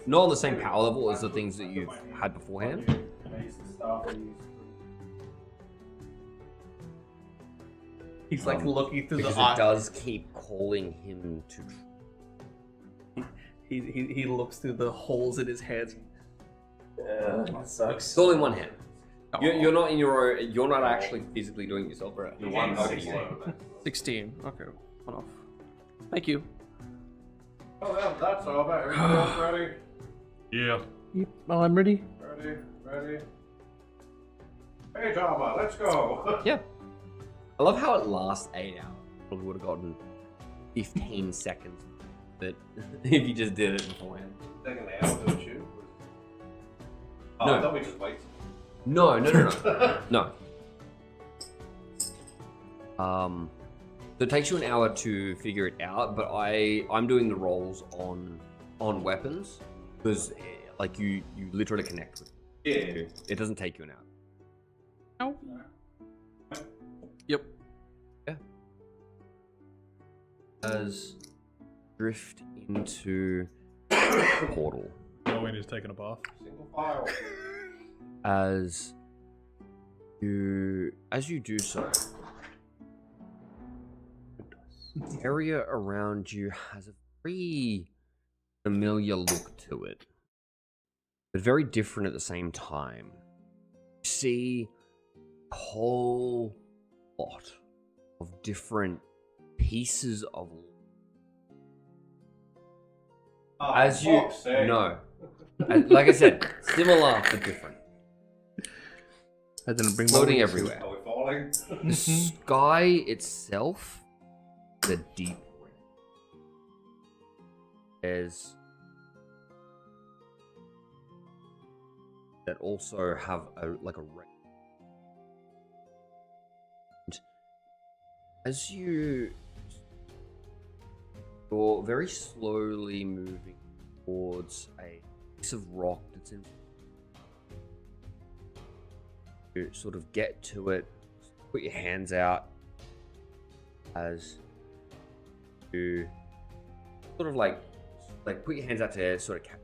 Speaker 1: not on the same power level as the things that you've had beforehand.
Speaker 6: He's like looking through
Speaker 1: because
Speaker 6: the
Speaker 1: it
Speaker 6: eye.
Speaker 1: does keep calling him to.
Speaker 6: He looks through the holes in his head.
Speaker 2: That sucks.
Speaker 1: It's all in one hand.
Speaker 6: Oh.
Speaker 1: You're not in your own. You're not actually physically doing it yourself, right?
Speaker 5: The one helping you.
Speaker 6: 16. Okay, one off. Thank you.
Speaker 5: Oh, yeah, that's all. Everybody else ready?
Speaker 4: Yeah.
Speaker 3: Yep. Well, I'm ready.
Speaker 5: Ready? Hey, Java, let's go.
Speaker 1: Yeah. I love how it lasts 8 hours. Probably would have gotten 15 seconds. But if you just did it beforehand.
Speaker 5: Taking the hour to shoot? Oh,
Speaker 1: No.
Speaker 5: I thought we just wait.
Speaker 1: No. No. So it takes you an hour to figure it out, but I'm doing the rolls on weapons because like you literally connect with it.
Speaker 5: Yeah.
Speaker 1: It doesn't take you an hour.
Speaker 6: Yep.
Speaker 1: Yeah. As drift into portal.
Speaker 4: Owen is taking a bath.
Speaker 5: Single file.
Speaker 1: As you do so, the area around you has a very familiar look to it, but very different at the same time. You see a whole lot of different pieces of as you no, like I said, similar but different.
Speaker 3: I didn't bring
Speaker 1: Floating
Speaker 3: my
Speaker 1: everywhere.
Speaker 5: Are we falling?
Speaker 1: The sky itself is a deep red. There's that also have a red. And as you're very slowly moving towards a piece of rock that's in. You sort of get to it, put your hands out as you sort of like put your hands out to sort of catch.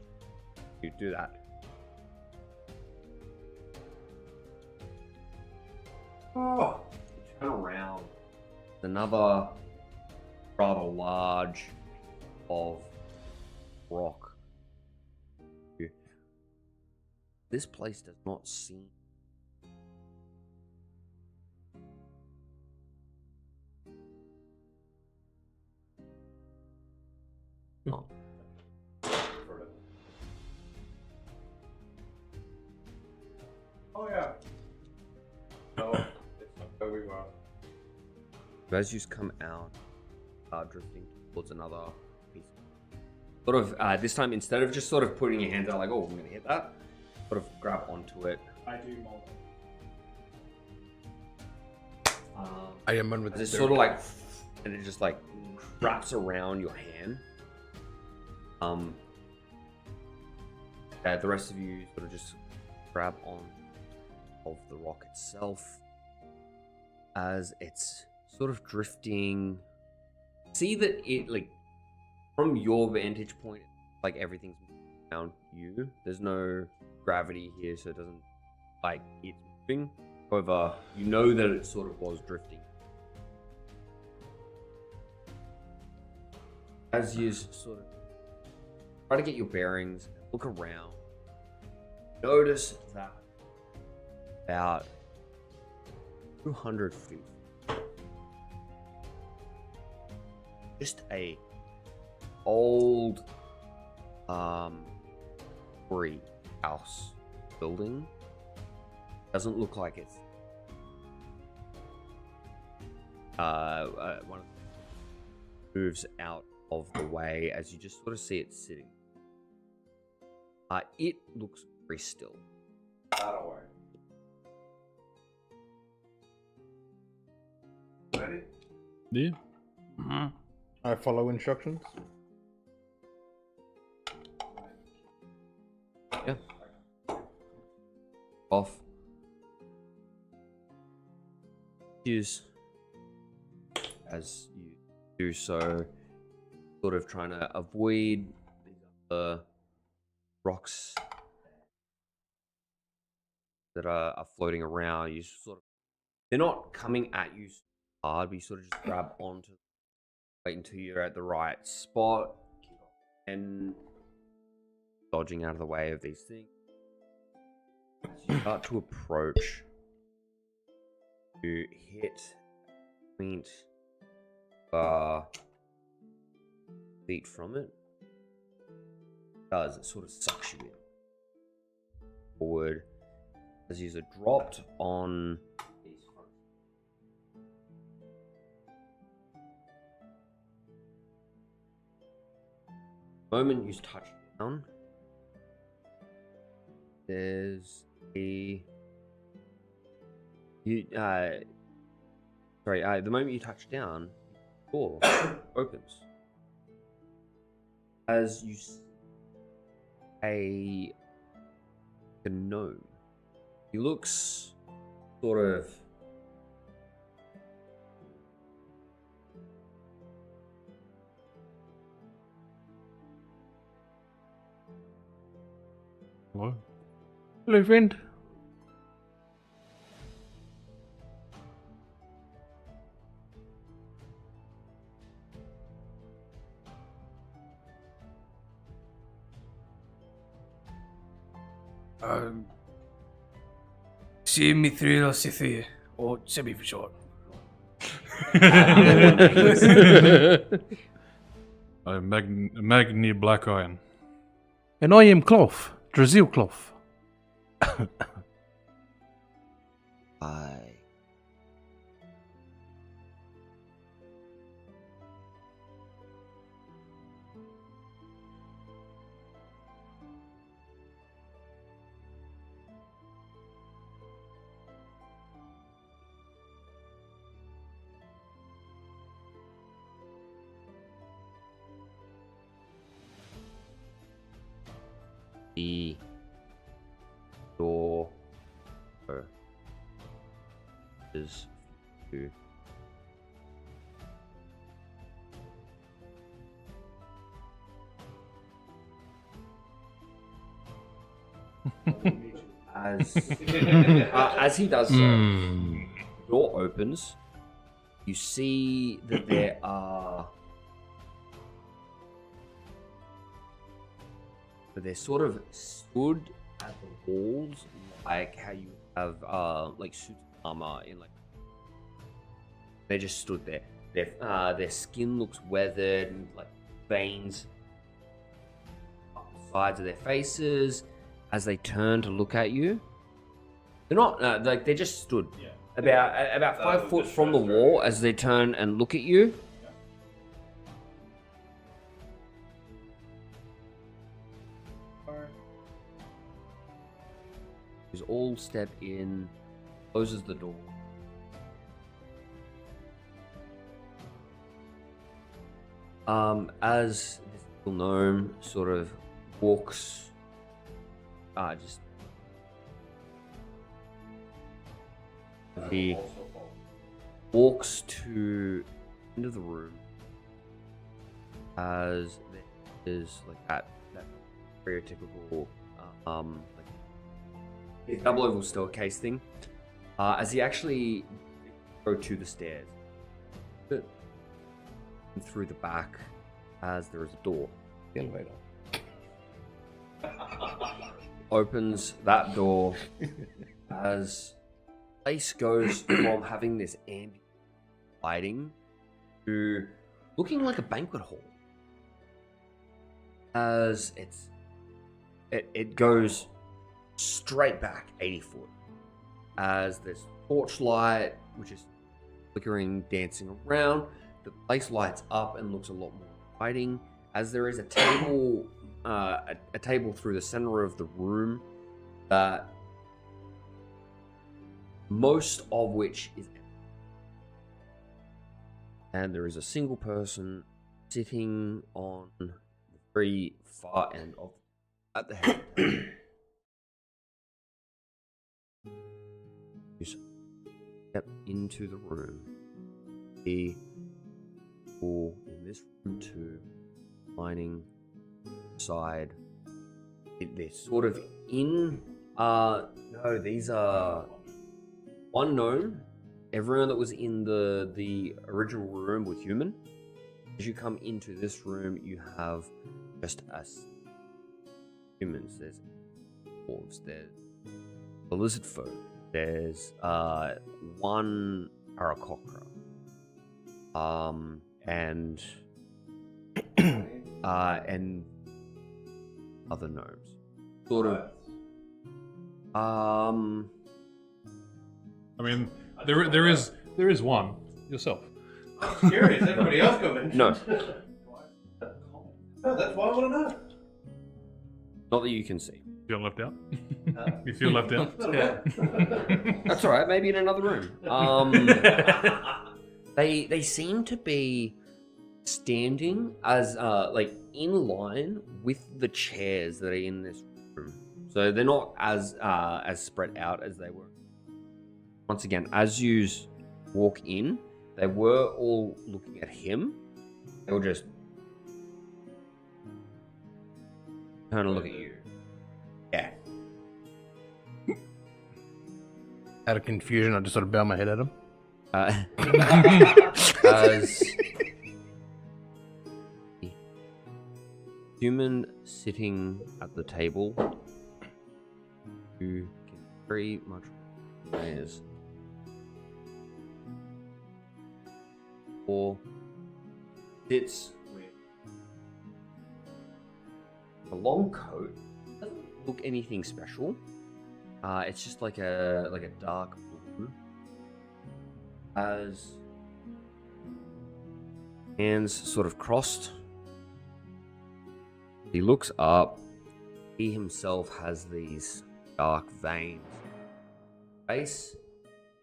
Speaker 1: You do that.
Speaker 5: Oh.
Speaker 1: Turn around. Another rather large of rock. This place does not seem oh.
Speaker 5: Oh, yeah. No, it's not where we were.
Speaker 1: As you come out, drifting towards another piece. Sort of, this time, instead of just sort of putting your hands out like, oh, I'm going to hit that, sort of grab onto it.
Speaker 2: I do mold.
Speaker 3: I am one with
Speaker 1: It's
Speaker 3: the
Speaker 1: sort of like, and it just like wraps around your hand. The rest of you sort of just grab on of the rock itself as it's sort of drifting. See that it, like, from your vantage point, like everything's around you. There's no gravity here, so it doesn't, like, it's moving. However, you know that it sort of was drifting. As you sort of try to get your bearings and look around, notice that about 200 feet, just a old brick house building. Doesn't look like it's one of the moves out of the way as you just sort of see it sitting. It looks very still.
Speaker 5: That'll work. Ready?
Speaker 4: Yeah.
Speaker 6: Mm-hmm.
Speaker 3: I follow instructions.
Speaker 1: Yeah. Off. Use as you do so, sort of trying to avoid these other rocks that are floating around. You sort of, they're not coming at you hard, but you sort of just grab onto, wait until you're at the right spot, and dodging out of the way of these things. As you start to approach, you hit point feet from it. It sort of sucks you in forward as you are dropped on these fronts. The moment you touch down, there's the moment you touch down, the door opens as you see a gnome. He looks sort of
Speaker 4: Hello?
Speaker 3: Hello, friend.
Speaker 6: See me through or see through, or Simi for short.
Speaker 4: I'm Magni Black Iron.
Speaker 3: And I am Cloth, Drazil Cloth.
Speaker 1: the door is to as he does so, the door opens. You see that there are they're sort of stood at the walls like how you have like suits of armor in like they just stood there. Their skin looks weathered and like veins up the sides of their faces as they turn to look at you. They're not like they just stood about 5 foot from the wall as they turn and look at you. Who's all step in, closes the door. As this little gnome sort of walks, he walks to the end of the room as there is like that stereotypical like double oval staircase thing. As he actually go to the stairs and through the back, as there is a door.
Speaker 5: The elevator.
Speaker 1: Opens that door as the place goes from having this ambient lighting to looking like a banquet hall. As it goes straight back 80 foot as there's torchlight which is flickering, dancing around. The place lights up and looks a lot more inviting as there is a table a table through the center of the room that most of which is empty. And there is a single person sitting on the very far end of at the head. You step into the room. The people in this room too, lining side. They're sort of in No, these are one gnome. Everyone that was in the original room was human. As you come into this room, you have just us humans. There's dwarves. There's the lizard folk. There's one Arakocra. And and other gnomes. Sort of.
Speaker 4: I mean, there is one yourself.
Speaker 5: I'm curious. Everybody else got mentioned.
Speaker 1: No,
Speaker 5: No, that's why I want to know.
Speaker 1: not that you can see.
Speaker 4: Feel left out. You feel left out.
Speaker 5: Yeah.
Speaker 1: That's all right. Maybe in another room. They seem to be standing as like in line with the chairs that are in this room. So they're not as spread out as they were. Once again, as you walk in, they were all looking at him. They were just trying to look at you. Yeah.
Speaker 3: Out of confusion, I just sort of bow my head at him.
Speaker 1: As human sitting at the table, you can very much recognize or sits with a long coat. Doesn't look anything special. It's just like a dark blue. As hands sort of crossed, he looks up. He himself has these dark veins on his face,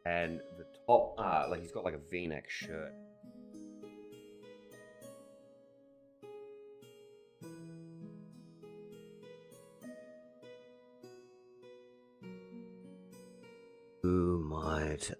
Speaker 1: and the top, like he's got like a V-neck shirt. Who might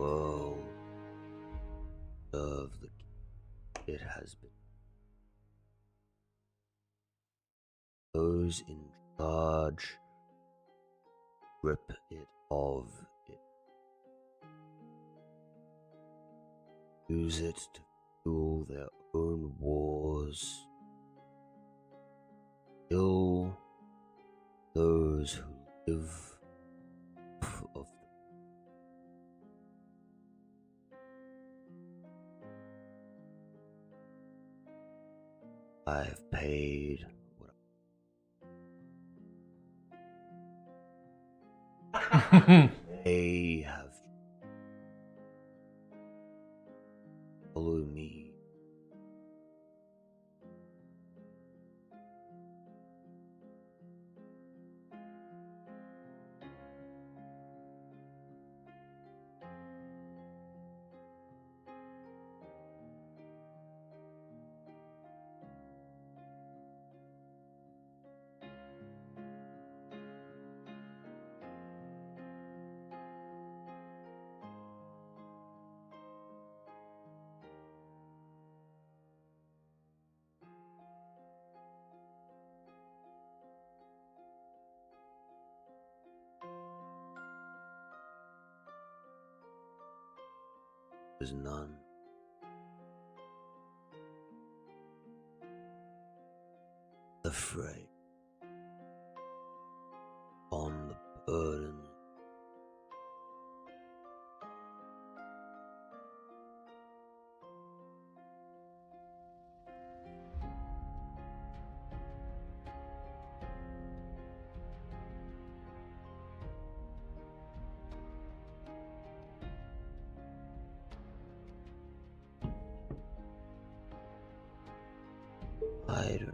Speaker 1: world of the it has been those in charge rip it of it, use it to fuel their own wars, kill those who live of I've paid what they have. Follow me. There's none. Afraid on the burden
Speaker 7: I don't.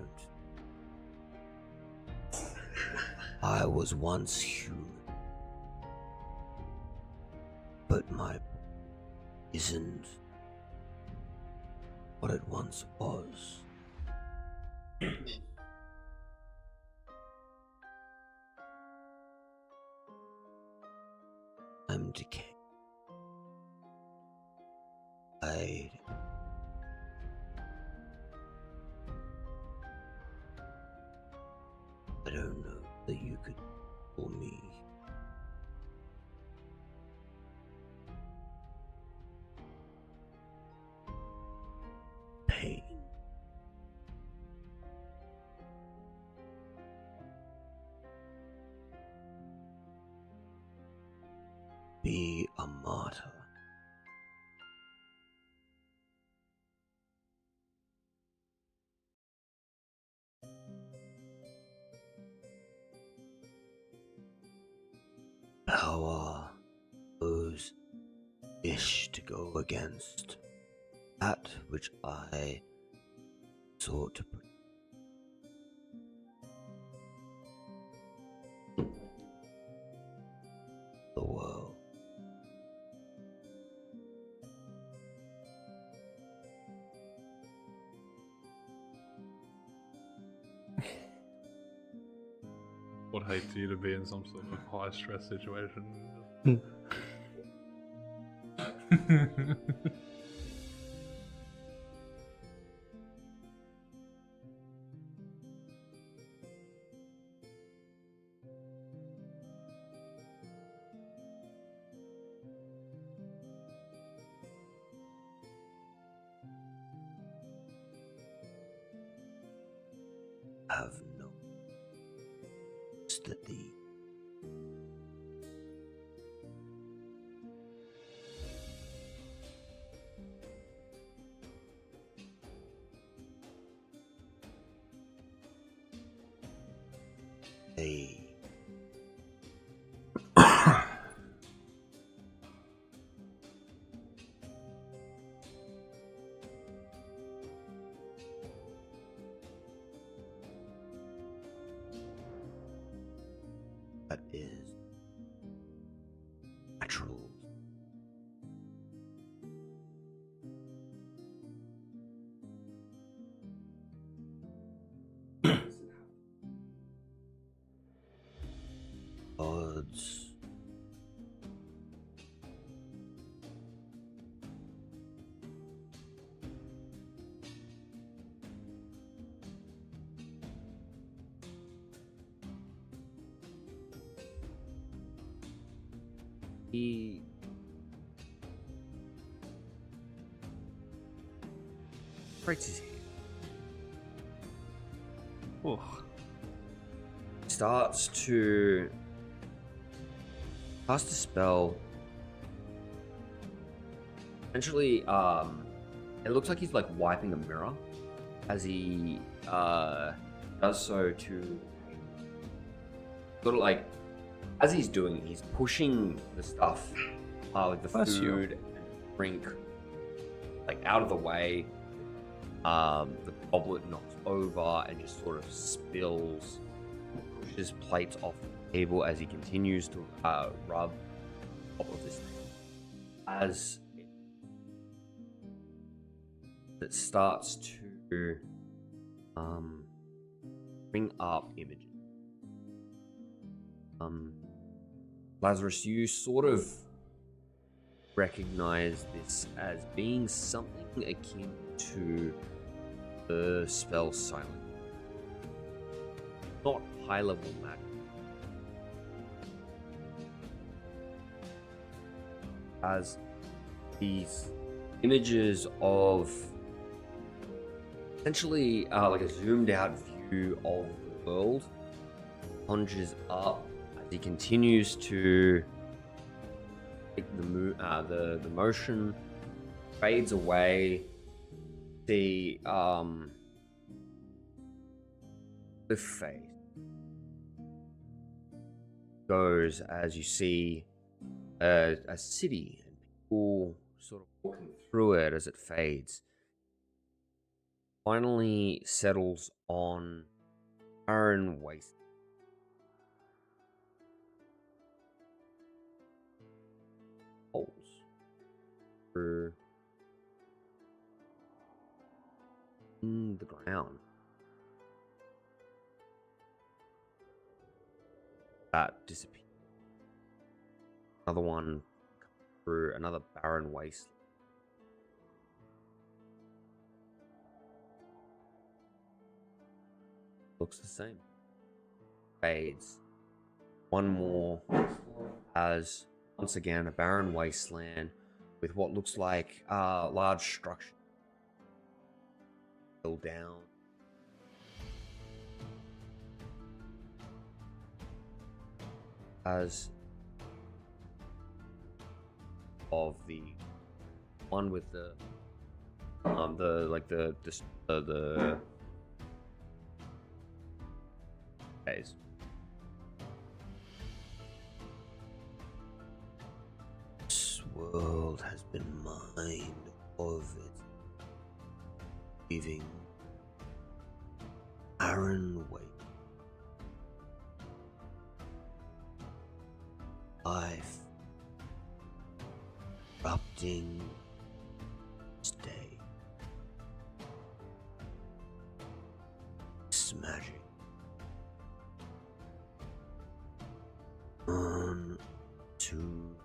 Speaker 7: I was once human, but my isn't what it once was. I'm decaying. I don't know that you could call me pain. Be a martyr. Power owes wish to go against that which I sought to protect. The world.
Speaker 4: Would hate for you to be in some sort of high stress situation.
Speaker 7: Have no that the that is natural. Odds.
Speaker 1: He breaks his hand.
Speaker 4: Oh,
Speaker 1: Starts to cast a spell. Essentially, it looks like he's like wiping a mirror as he does so to sort of like as he's doing it, he's pushing the stuff, like the
Speaker 6: Bless you.
Speaker 1: food and drink, like out of the way. The goblet knocks over and just sort of spills, pushes plates off the table as he continues to rub top of this thing. As it starts to bring up images. Lazarus, you sort of recognize this as being something akin to the spell Silent. Not high level magic. As these images of essentially like a zoomed out view of the world conjures up as he continues to take the motion fades away. The face goes as you see a city and people sort of walking through it as it fades. finally settles on barren waste. Holes through in the ground. That disappears. Another one through another barren waste. Looks the same. Fades. One more has once again a barren wasteland with what looks like a large structure built down. As of the one with the days.
Speaker 7: This world has been mined of it, leaving barren waste. Life erupting stay. It's magic. On to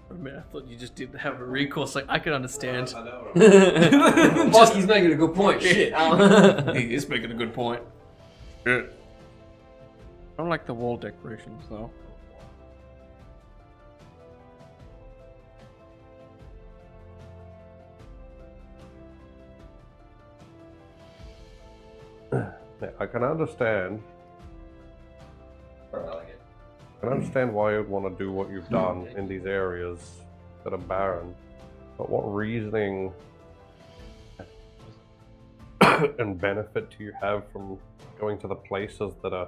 Speaker 6: For a minute, I thought you just didn't have a recourse. Like, I can understand.
Speaker 1: Bosky's making a good point. Shit.
Speaker 6: He is making a good point. I don't like the wall decorations, though.
Speaker 5: Yeah, I can understand. I can understand why you'd want to do what you've done in these areas that are barren, but what reasoning and benefit do you have from going to the places that are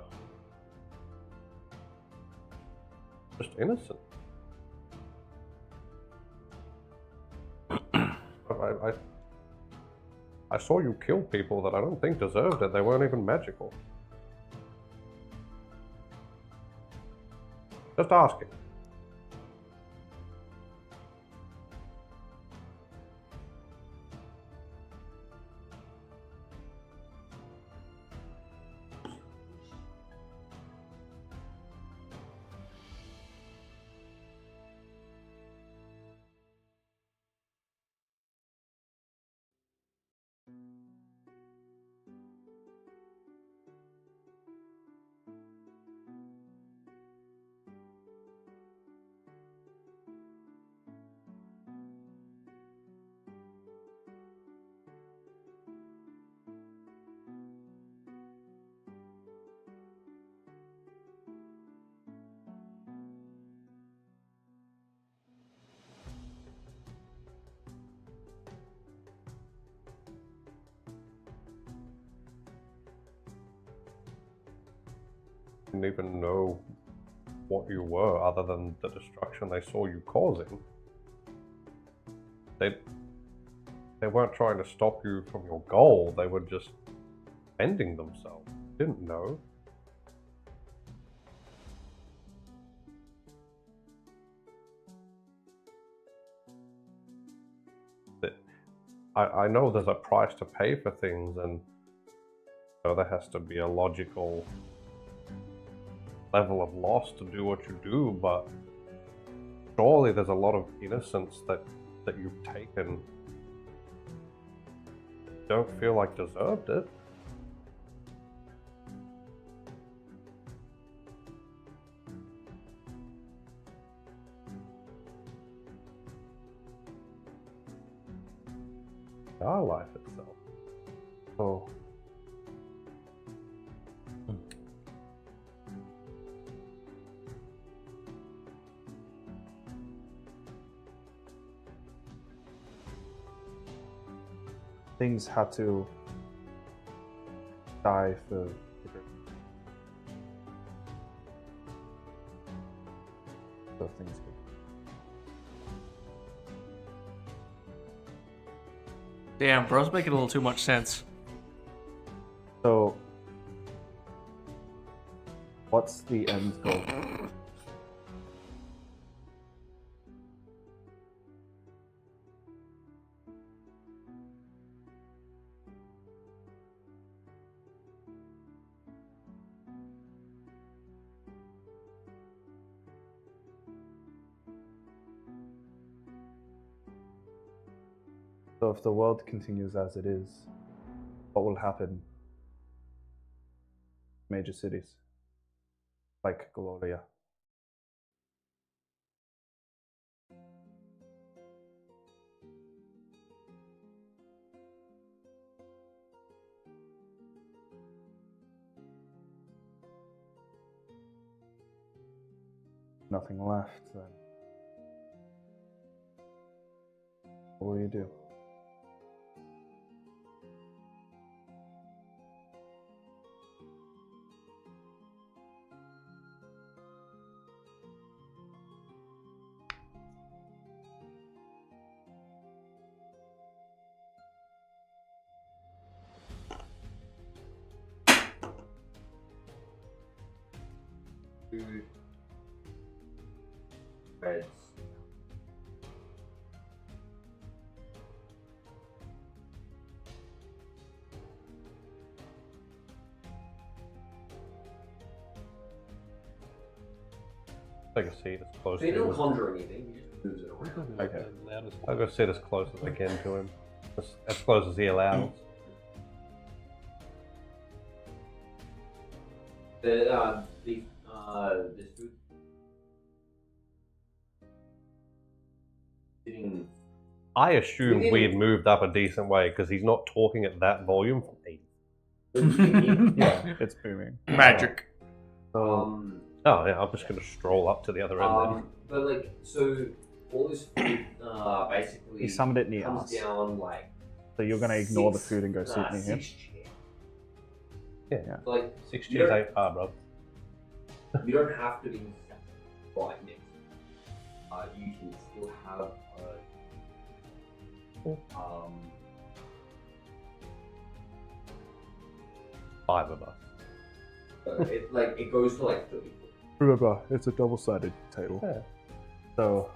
Speaker 5: just innocent? I saw you kill people that I don't think deserved it. They weren't even magical. Just asking. Didn't even know what you were other than the destruction they saw you causing. They weren't trying to stop you from your goal, they were just ending themselves. Didn't know. I know there's a price to pay for things, and there has to be a logical level of loss to do what you do, but surely there's a lot of innocence that you've taken don't feel like deserved it. Our life itself.
Speaker 2: Oh. Things had to die for so things could.
Speaker 6: Damn, bro's making a little too much sense.
Speaker 2: So, what's the end goal? So if the world continues as it is, what will happen? Major cities like Gloria. Nothing left then. What will you do?
Speaker 1: Food. Breads.
Speaker 5: Take a seat as close
Speaker 1: So you
Speaker 5: to
Speaker 1: don't
Speaker 5: him.
Speaker 1: conjure anything, you just moves it around.
Speaker 2: Okay.
Speaker 5: I'll go sit as close as I can to him. As close as he allows.
Speaker 1: This food. Sitting.
Speaker 5: I assumed
Speaker 1: Within-
Speaker 5: we had moved up a decent way because he's not talking at that volume for 8.
Speaker 2: Yeah, it's booming.
Speaker 6: Magic.
Speaker 1: Um,
Speaker 5: Oh yeah, I'm just gonna stroll up to the other end
Speaker 1: but like, so all this food, basically
Speaker 2: He summoned it near
Speaker 1: comes
Speaker 2: us.
Speaker 1: down like.
Speaker 2: So you're gonna ignore the
Speaker 1: six-
Speaker 2: food and go sit near him?
Speaker 1: 6 chairs.
Speaker 5: then. Yeah.
Speaker 1: Like,
Speaker 5: 6
Speaker 1: you
Speaker 5: chairs
Speaker 1: don't-
Speaker 5: ain't far, bro.
Speaker 1: you don't have to be right next. You can still have a,
Speaker 5: 5 of us.
Speaker 1: so it goes to like 30 foot.
Speaker 2: Remember, it's a double-sided table.
Speaker 5: Yeah.
Speaker 2: So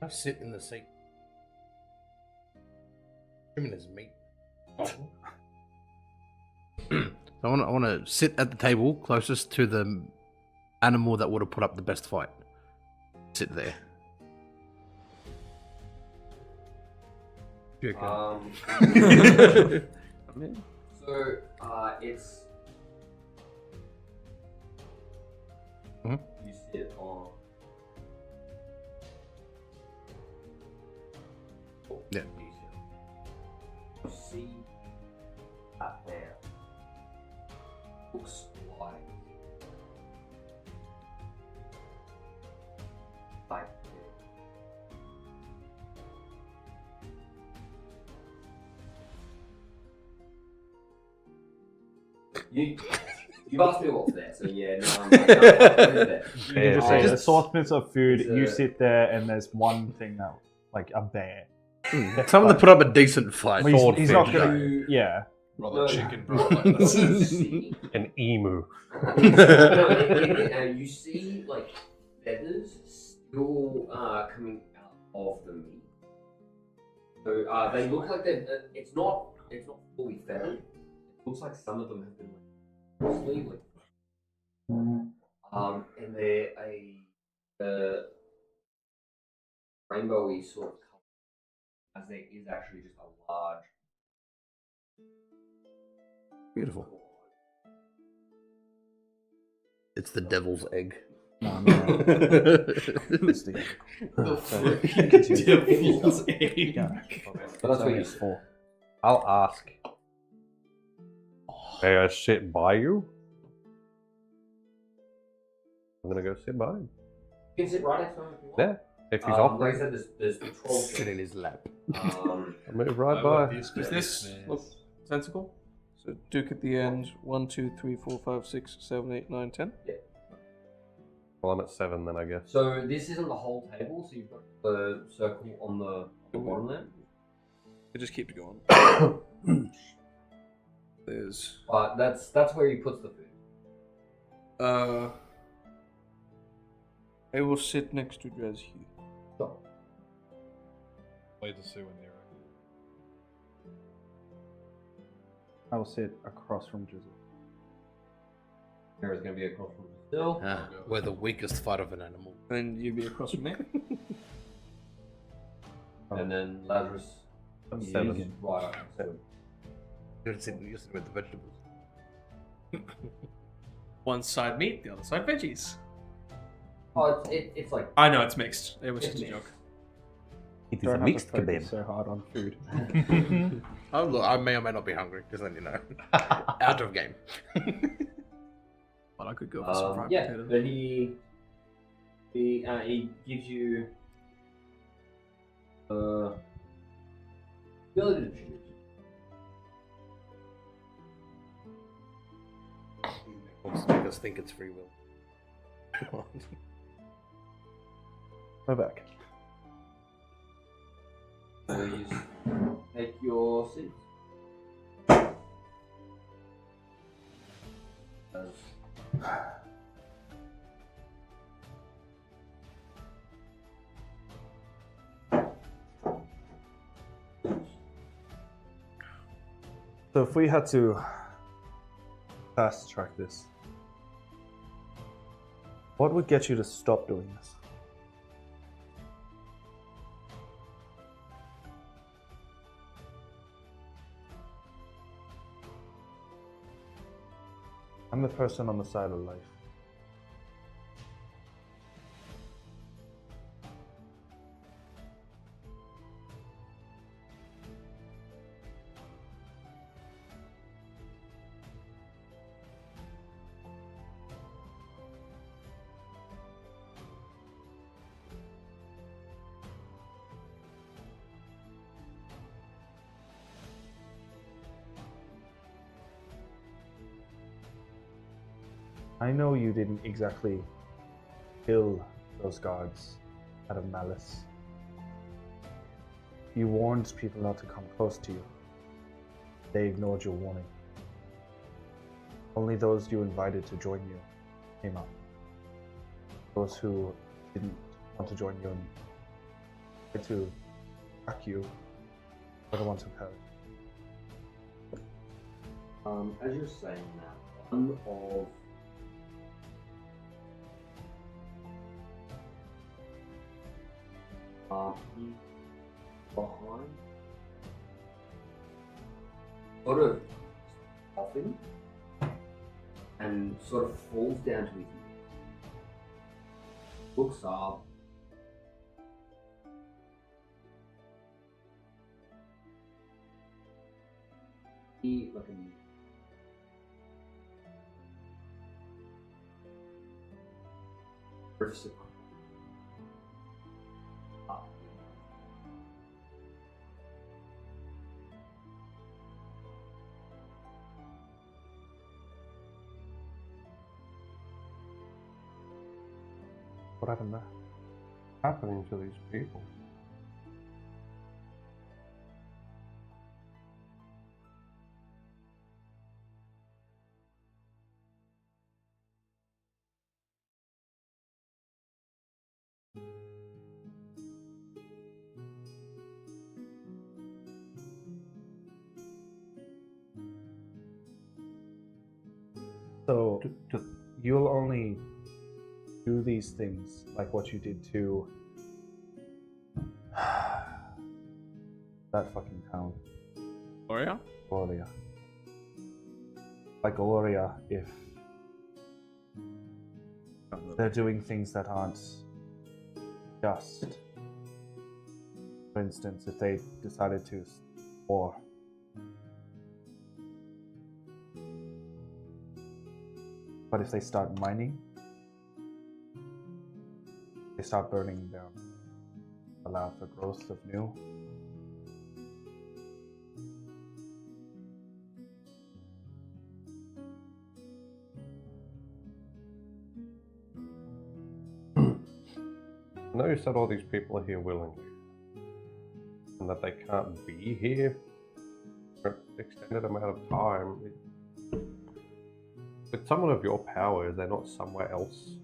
Speaker 3: I sit in the seat. Trimming his meat. I want to sit at the table closest to the animal that would have put up the best fight. Sit there.
Speaker 1: So it's
Speaker 3: Mhm.
Speaker 1: you sit on.
Speaker 3: Yeah.
Speaker 1: You see that there looks like you've asked me what's there, so yeah, no, I'm there.
Speaker 2: you can just say
Speaker 5: Just-
Speaker 2: assortments of food.
Speaker 1: There's
Speaker 2: You
Speaker 1: a-
Speaker 2: sit there, and there's one thing now, like a bear.
Speaker 3: Someone to put up a decent fight.
Speaker 2: Well, he's not
Speaker 5: Swordfish.
Speaker 2: gonna. Yeah.
Speaker 4: Brother
Speaker 1: No.
Speaker 4: chicken, bro.
Speaker 1: You see,
Speaker 5: An emu.
Speaker 1: you see like feathers still coming out of the meat. So they look like they're. It's not fully feathered. It looks like some of them have been like mostly like. And they're a rainbowy sort of color, as there is actually just a large.
Speaker 3: Beautiful. It's the devil's egg.
Speaker 2: No, no. It's the
Speaker 6: Devil's aim.
Speaker 1: But that's what you
Speaker 2: it's 4.
Speaker 5: I'll ask. May I sit by you? I'm gonna go sit by him.
Speaker 1: You can sit right next to him if you want.
Speaker 5: Yeah, if he's
Speaker 1: Like I
Speaker 5: offering.
Speaker 1: said, there's patrol
Speaker 3: Sit in his lap.
Speaker 1: Um,
Speaker 5: I'll move right by.
Speaker 6: Does this look sensible? So Duke at the end. 1, 2, 3, 4, 5, 6, 7, 8, 9, 10.
Speaker 5: Well, I'm at 7 then, I guess.
Speaker 1: so this isn't the whole table, so you've got the circle on the bottom there.
Speaker 6: It just keeps going. There's
Speaker 1: But that's where he puts the food.
Speaker 6: I will sit next to Drez here.
Speaker 1: So,
Speaker 4: Play the sewer near
Speaker 2: I will sit across from Jizzle.
Speaker 1: there is going to be a cross from still.
Speaker 3: We're the weakest fight of an animal.
Speaker 6: And you'll be across from me.
Speaker 1: And then Lazarus
Speaker 2: I'm
Speaker 1: is
Speaker 2: 7.
Speaker 1: right up next to him.
Speaker 3: You're sitting with the vegetables.
Speaker 6: One side meat, the other side veggies.
Speaker 1: Oh, it's like
Speaker 6: I know it's mixed. It was
Speaker 1: It's
Speaker 6: just a
Speaker 1: mixed.
Speaker 6: joke.
Speaker 7: It is
Speaker 2: Don't
Speaker 7: a
Speaker 2: have to
Speaker 7: mixed
Speaker 2: focus
Speaker 7: kebab.
Speaker 2: so hard on food.
Speaker 3: Oh, look, I may or may not be hungry, just letting you know. Out of game.
Speaker 6: But I could go for some fried
Speaker 1: yeah,
Speaker 6: potatoes.
Speaker 1: but he gives you ability to choose.
Speaker 3: Wants to make us think it's free will.
Speaker 2: Go back.
Speaker 1: So you take your seat.
Speaker 2: So if we had to fast track this, what would get you to stop doing this? I'm the person on the side of life. I know you didn't exactly kill those guards out of malice. You warned people not to come close to you. They ignored your warning. Only those you invited to join you came up. Those who didn't want to join you and tried to attack you are the ones who perished.
Speaker 1: As you're saying that, one of behind, sort of coughing, and sort of falls down to his knee. Looks up. He like a drifts up.
Speaker 2: What happened there?
Speaker 5: Happening to these people.
Speaker 2: So you'll only do these things like what you did to that fucking town,
Speaker 6: Gloria?
Speaker 2: Gloria. Like Gloria, if They're doing things that aren't just. For instance, if they decided to war. But if they start mining, they start burning down, allow for growth of new.
Speaker 5: I know you said all these people are here willingly, and that they can't be here for an extended amount of time. With someone of your power, is there not somewhere else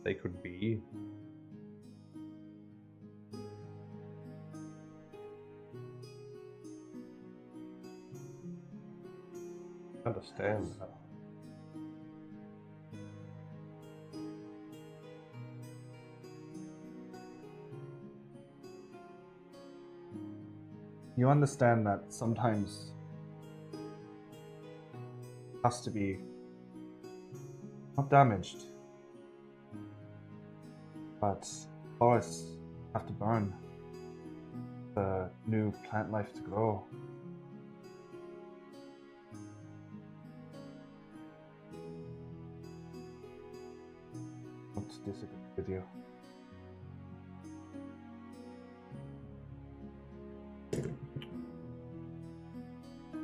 Speaker 5: they could be? I understand that.
Speaker 2: You understand that sometimes has to be not damaged, but forests have to burn for new plant life to grow. I don't disagree with you.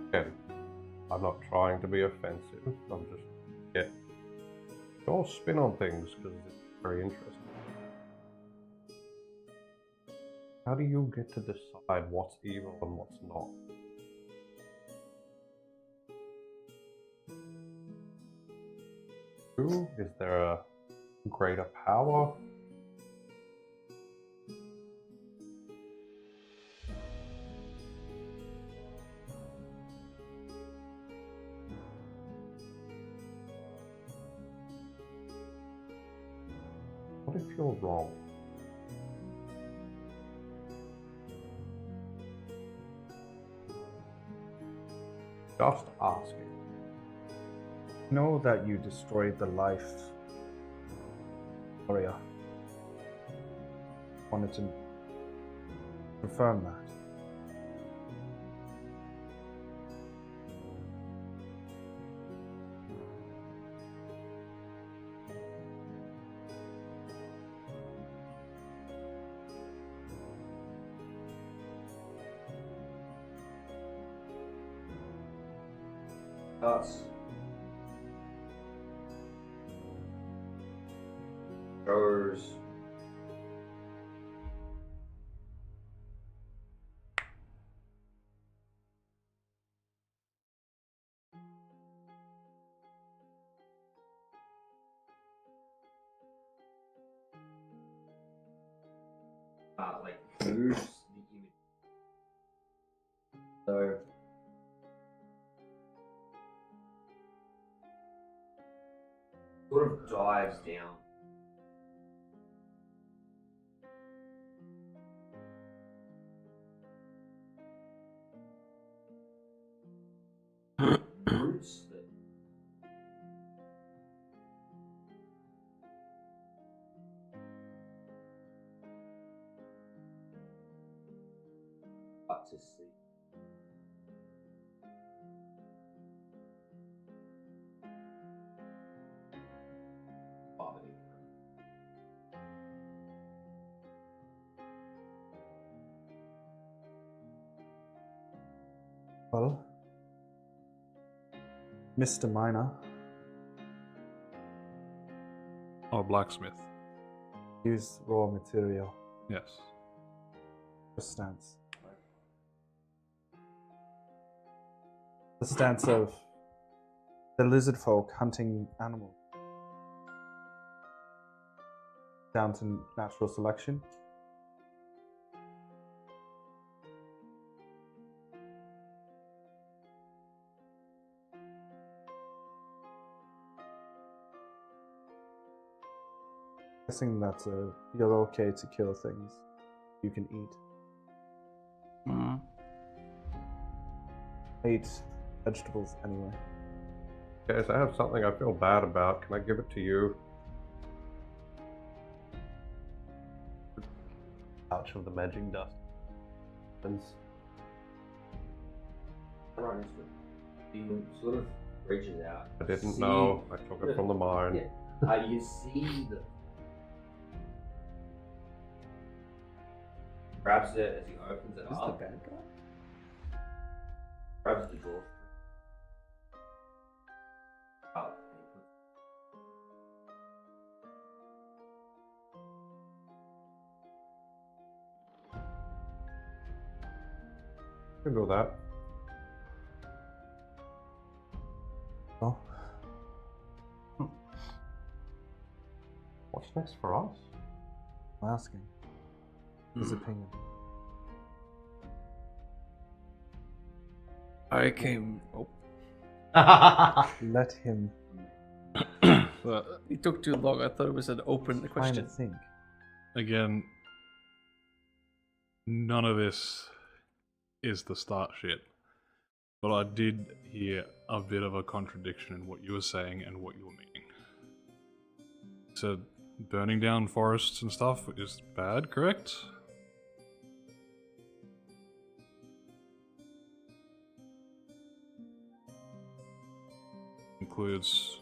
Speaker 5: Again, I'm not trying to be offensive. I'm just getting your spin on things because it's very interesting. How do you get to decide what's evil and what's not? Who? Is there a greater power? What if you're wrong? Just asking.
Speaker 2: Know that you destroyed the life, Gloria. Wanted to confirm that.
Speaker 1: Us. Goes. Like moves the image. So sort of dives down. Roots that up to see.
Speaker 2: Well, Mr. Miner
Speaker 4: Oh, blacksmith.
Speaker 2: used raw material
Speaker 4: Yes.
Speaker 2: for stance. The stance of the lizard folk hunting animals down to natural selection. Guessing that you're okay to kill things you can eat.
Speaker 3: Mm.
Speaker 2: I eat vegetables anyway.
Speaker 5: Guys, I have something I feel bad about. Can I give it to you? pouch of the magic dust. And
Speaker 1: Right next to it. He sort of reaches out.
Speaker 5: I didn't
Speaker 1: See-
Speaker 5: know. I took it from the mine.
Speaker 1: Yeah. You see the. Grabs it as he opens it
Speaker 6: Is
Speaker 1: up.
Speaker 6: the bad guy?
Speaker 1: Grabs the drawer. Up. And he puts
Speaker 5: Can go with that.
Speaker 2: Oh,
Speaker 5: What's next for us?
Speaker 2: I'm asking. His opinion.
Speaker 6: I came. Oh,
Speaker 2: Let him
Speaker 6: it took too long. I thought it was an open
Speaker 2: try
Speaker 6: question.
Speaker 2: to think.
Speaker 4: Again, none of this is the start shit. But I did hear a bit of a contradiction in what you were saying and what you were meaning. So, burning down forests and stuff is bad, correct? Includes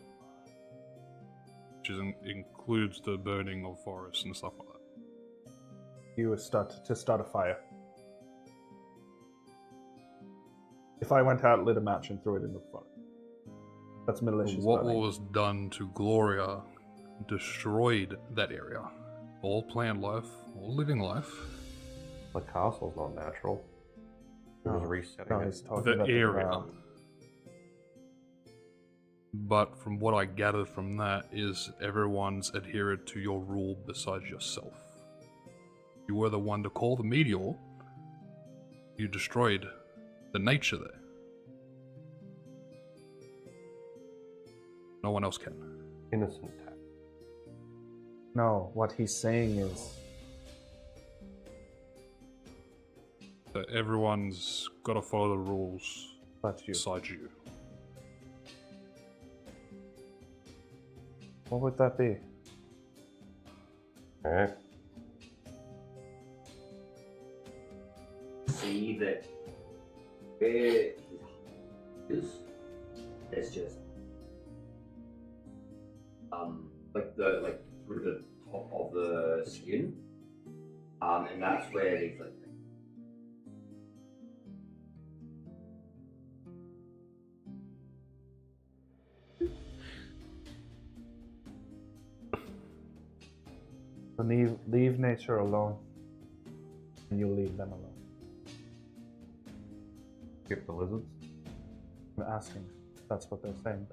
Speaker 4: the burning of forests and stuff like that.
Speaker 2: You start a fire. If I went out, lit a match, and threw it in the fire, that's malicious.
Speaker 4: What
Speaker 2: burning.
Speaker 4: was done to Gloria destroyed that area. All plant life, all living life.
Speaker 5: The castle's not natural. It was resetting
Speaker 2: No,
Speaker 5: it.
Speaker 2: he's talking
Speaker 4: The
Speaker 2: about
Speaker 4: area.
Speaker 2: ground.
Speaker 4: But from what I gathered from that is everyone's adhered to your rule besides yourself. You were the one to call the meteor. You destroyed the nature there. No one else can.
Speaker 5: Innocent tax.
Speaker 2: No, what he's saying is
Speaker 4: So everyone's got to follow the rules
Speaker 2: but you.
Speaker 4: besides you.
Speaker 2: What would that be?
Speaker 5: Eh?
Speaker 1: see that where his is, there's just like through the top of the skin, and that's where these like.
Speaker 2: So leave nature alone, and you'll leave them alone.
Speaker 5: Skip the lizards.
Speaker 2: I'm asking. That's what they're saying.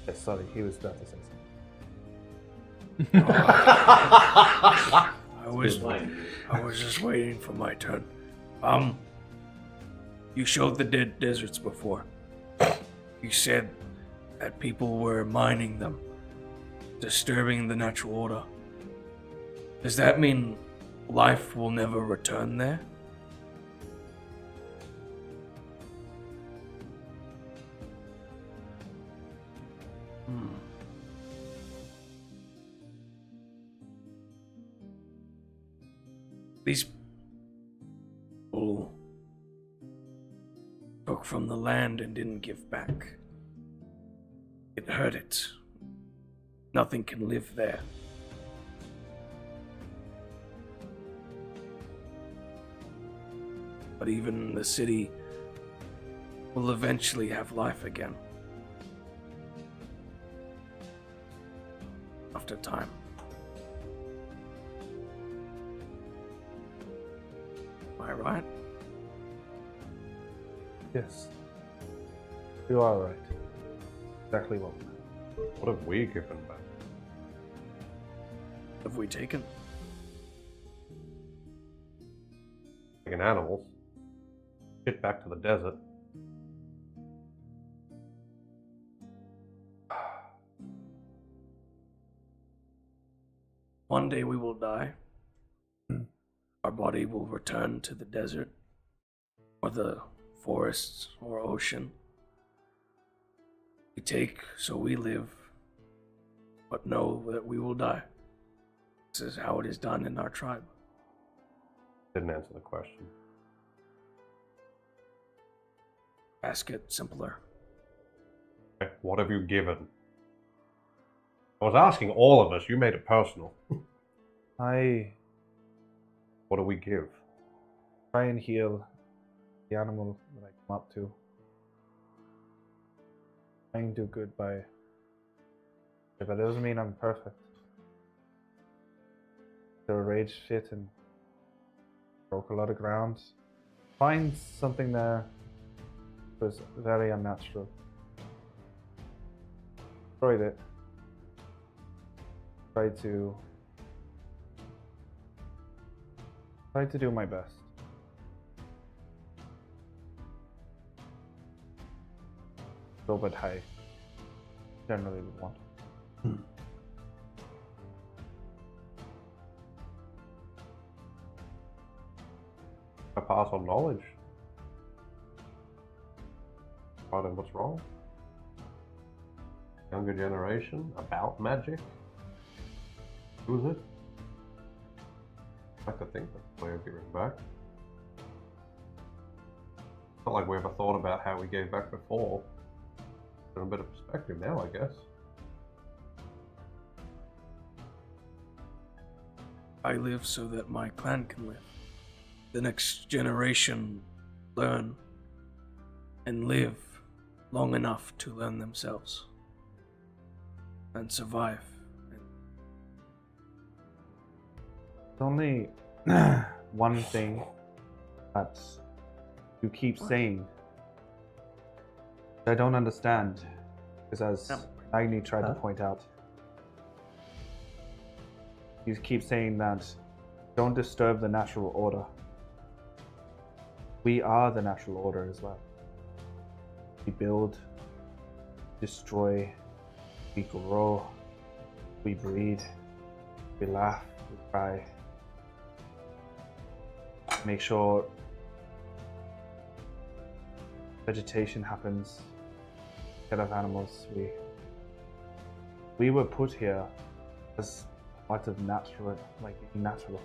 Speaker 2: Yes, sorry, he was about to say something.
Speaker 6: I was just waiting for my turn. You showed the dead deserts before. You said that people were mining them, disturbing the natural order. Does that mean life will never return there? These people took from the land and didn't give back. It hurt it. Nothing can live there. But even the city will eventually have life again. After time. Am I right?
Speaker 2: Yes. You are right. Exactly what.
Speaker 5: What have we given back?
Speaker 6: Have we taken?
Speaker 5: Taking animals. Get back to the desert.
Speaker 8: One day we will die. Our body will return to the desert, or the forests, or ocean. We take, so we live, but know that we will die. This is how it is done in our tribe.
Speaker 5: Didn't answer the question.
Speaker 8: Ask it simpler.
Speaker 5: Okay, what have you given? I was asking all of us. You made it personal.
Speaker 2: I
Speaker 5: What do we give?
Speaker 2: try and heal the animal that I come up to. Try and do good by. But it doesn't mean I'm perfect. The rage shit and broke a lot of ground. Find something there was very unnatural. Destroyed it. Tried to do my best. A little bit high. Generally would want.
Speaker 5: I pass on knowledge. Find out what's wrong. Younger generation about magic. Who is it? I like to think that's the way of giving back. Not like we ever thought about how we gave back before. Got a bit of perspective now, I guess.
Speaker 8: I live so that my clan can live. The next generation learn and live long enough to learn themselves and survive.
Speaker 2: There's only one thing that you keep saying that I don't understand, because as Agni tried to point out, you keep saying that don't disturb the natural order. We are the natural order as well. We build, destroy, we grow, we breed, we laugh, we cry. Make sure vegetation happens, instead of animals. We were put here as part of natural, like natural.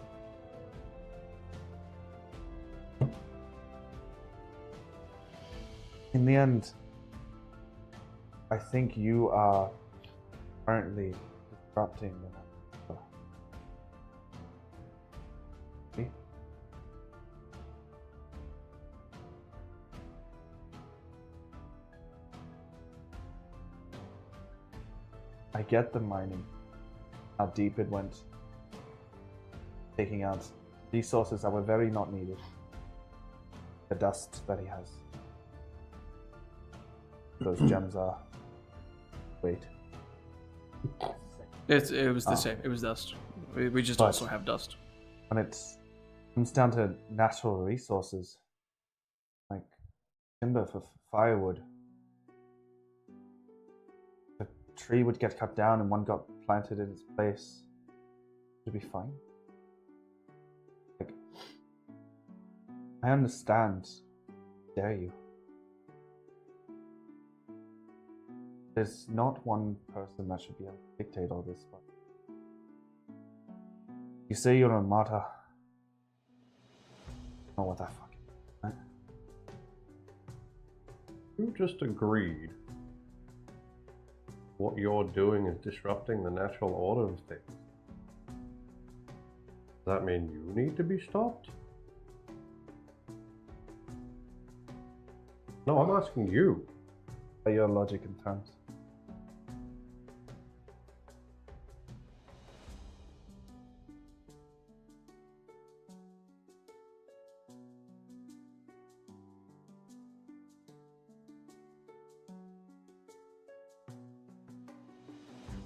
Speaker 2: In the end, I think you are currently disrupting the natural. See? I get the mining, how deep it went, taking out resources that were very not needed. The dust that he has. Those gems are. Wait.
Speaker 6: It was the same. It was dust. We just
Speaker 2: But-
Speaker 6: also have dust.
Speaker 2: When it comes down to natural resources, like timber for firewood, the tree would get cut down and one got planted in its place, it'd be fine. Like, I understand. Dare you? There's not one person that should be able to dictate all this, but you say you're a martyr. I don't know what that fucking is, right?
Speaker 5: You just agreed what you're doing is disrupting the natural order of things. Does that mean you need to be stopped? No, I'm asking you.
Speaker 2: By your logic and terms.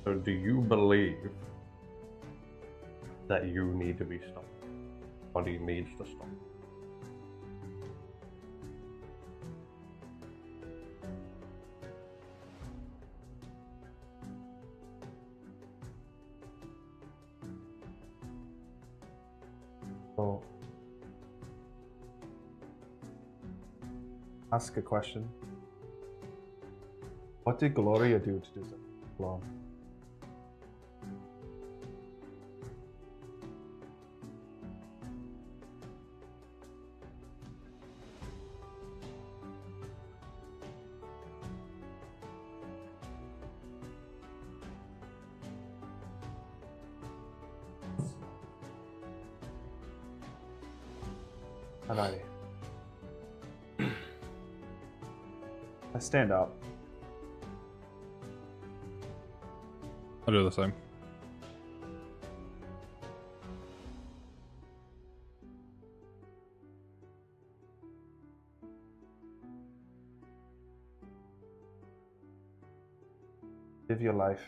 Speaker 5: So do you believe that you need to be stopped? Body needs to stop.
Speaker 2: So, ask a question. What did Gloria do to deserve love? Alrighty. I stand up.
Speaker 4: I do the same.
Speaker 2: Live your life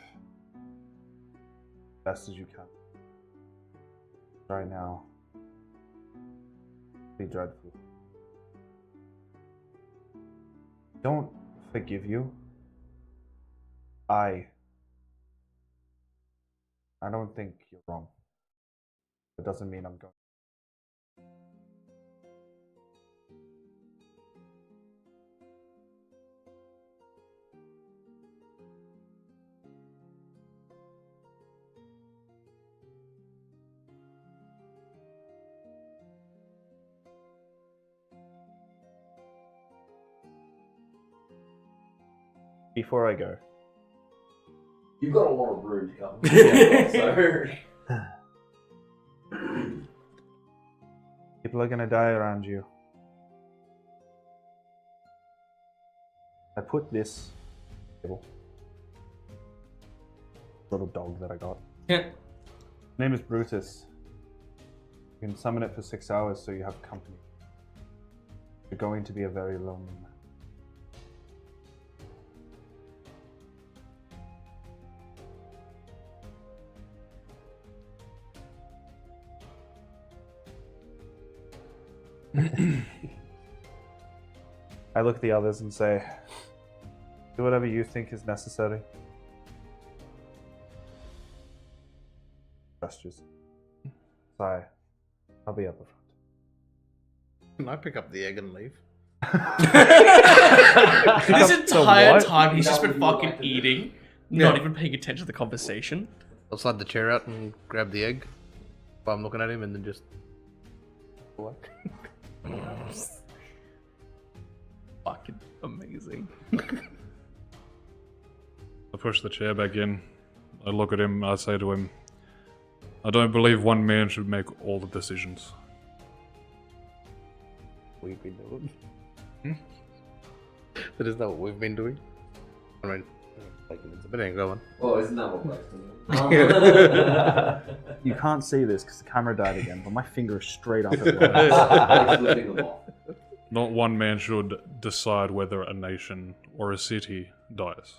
Speaker 2: best as you can. Right now, be dreadful. Don't forgive you. I don't think you're wrong. It doesn't mean I'm going. Before I go,
Speaker 1: You've got a lot of room to cover.
Speaker 2: people are gonna die around you. I put this table, little dog that I got.
Speaker 6: Yeah.
Speaker 2: His name is Brutus. You can summon it for 6 hours so you have company. You're going to be a very lonely man. I look at the others and say, do whatever you think is necessary. Gestures. Sigh. I'll be up the front.
Speaker 3: Can I pick up the egg and leave?
Speaker 6: This entire
Speaker 2: what?
Speaker 6: time he's just been fucking eating, not even paying attention to the conversation.
Speaker 3: I'll slide the chair out and grab the egg while I'm looking at him and then just... What?
Speaker 6: Fucking amazing.
Speaker 4: I push the chair back in. I look at him. I say to him, I don't believe one man should make all the decisions.
Speaker 3: We've been doing. That is not what we've been doing. I mean, like it's a bit ain't going.
Speaker 1: Well, isn't that what Black's doing?
Speaker 2: You can't see this because the camera died again, but my finger is straight up at the
Speaker 4: Not one man should decide whether a nation or a city dies.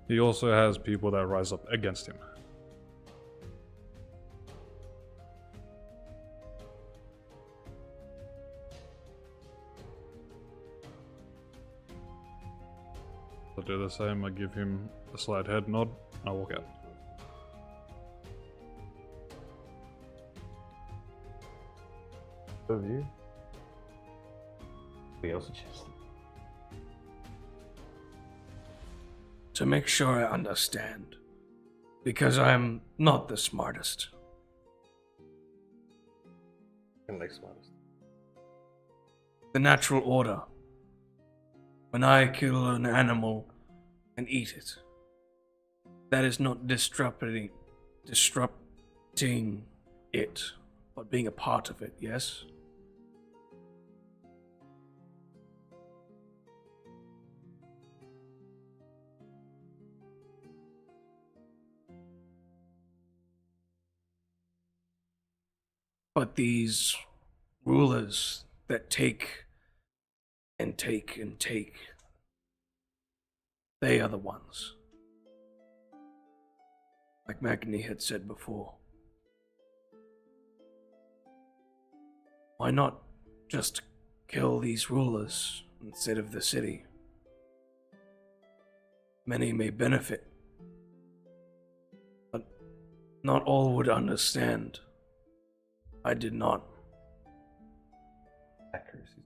Speaker 4: He also has people that rise up against him. I do the same. I give him a slight head nod. I walk out.
Speaker 2: of you.
Speaker 5: We also just
Speaker 8: To make sure I understand, because I'm not the smartest.
Speaker 3: Like smartest.
Speaker 8: The natural order. When I kill an animal and eat it, that is not disrupting it, but being a part of it, yes? But these rulers that take and take and take, they are the ones. Like Magni had said before. Why not just kill these rulers instead of the city? Many may benefit, but not all would understand. I did not.
Speaker 5: Accuracy.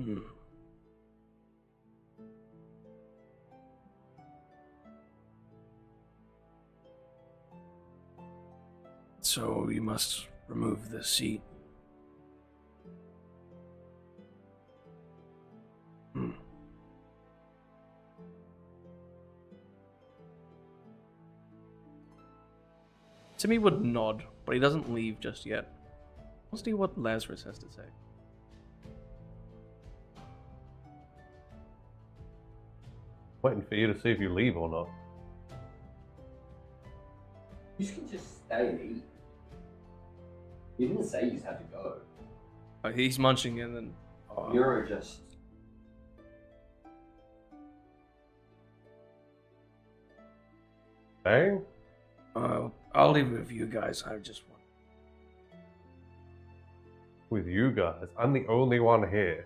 Speaker 8: Hmm. So you must remove the seat. Hmm.
Speaker 6: Timmy would nod, but he doesn't leave just yet. Let's see what Lazarus has to say.
Speaker 5: Waiting for you to see if you leave or not.
Speaker 1: You can just stay. You didn't say you just had to go.
Speaker 6: He's munching and then.
Speaker 1: You're just.
Speaker 5: Bang?
Speaker 8: I'll leave it with you guys. I just want.
Speaker 5: With you guys. I'm the only one here.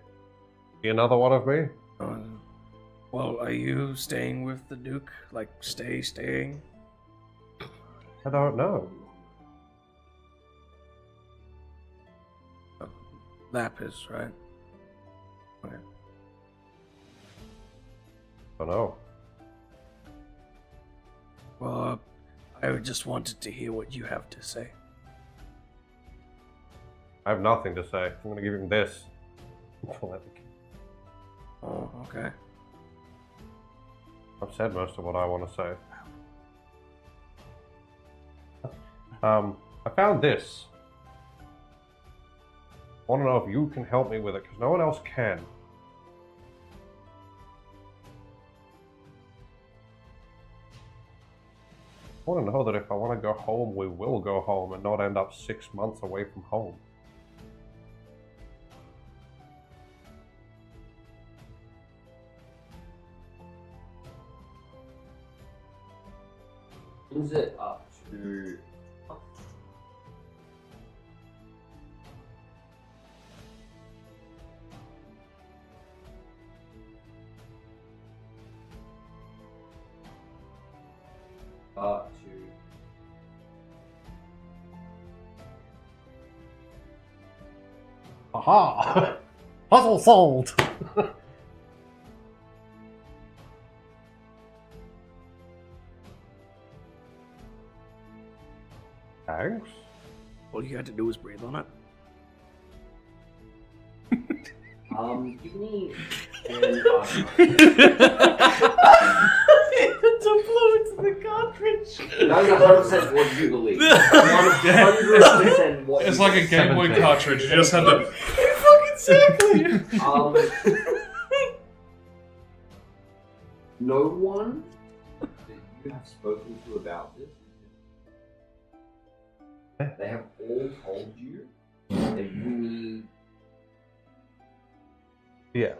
Speaker 5: See another one of me?
Speaker 8: Well, are you staying with the Duke? Like, staying?
Speaker 5: I don't know.
Speaker 8: Lapis, right? Okay.
Speaker 5: I don't know.
Speaker 8: Well, I just wanted to hear what you have to say.
Speaker 5: I have nothing to say. I'm gonna give him this.
Speaker 8: Oh, okay.
Speaker 5: I've said most of what I want to say. I found this. I want to know if you can help me with it, because no one else can. I want to know that if I want to go home, we will go home and not end up 6 months away from home.
Speaker 1: Is it up to? Up to.
Speaker 5: Aha! Puzzle solved! Thanks.
Speaker 8: All you had to do was breathe on it.
Speaker 1: Give me an
Speaker 6: To blow into the cartridge.
Speaker 1: That was 100% what you believe. 100% what
Speaker 4: It's
Speaker 1: you
Speaker 4: like a Game Boy
Speaker 5: 17.
Speaker 4: cartridge. You just have to.
Speaker 6: Exactly.
Speaker 1: No one that you have spoken to about this, they have all told you that you need
Speaker 5: Yeah.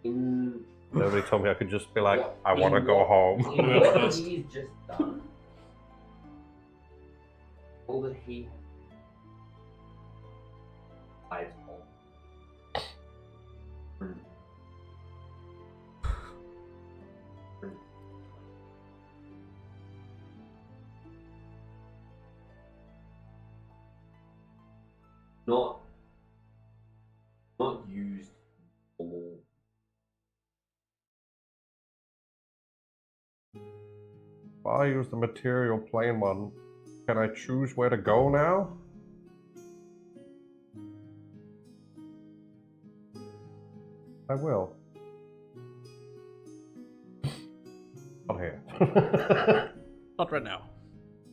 Speaker 1: in
Speaker 5: Nobody told me I could just be like,
Speaker 1: what-
Speaker 5: I want to
Speaker 1: in
Speaker 5: go
Speaker 1: what-
Speaker 5: home.
Speaker 1: In what he's just done, all that he has told. Not used normal.
Speaker 5: If I use the material plane one, can I choose where to go now? I will. Not here.
Speaker 6: Not right now.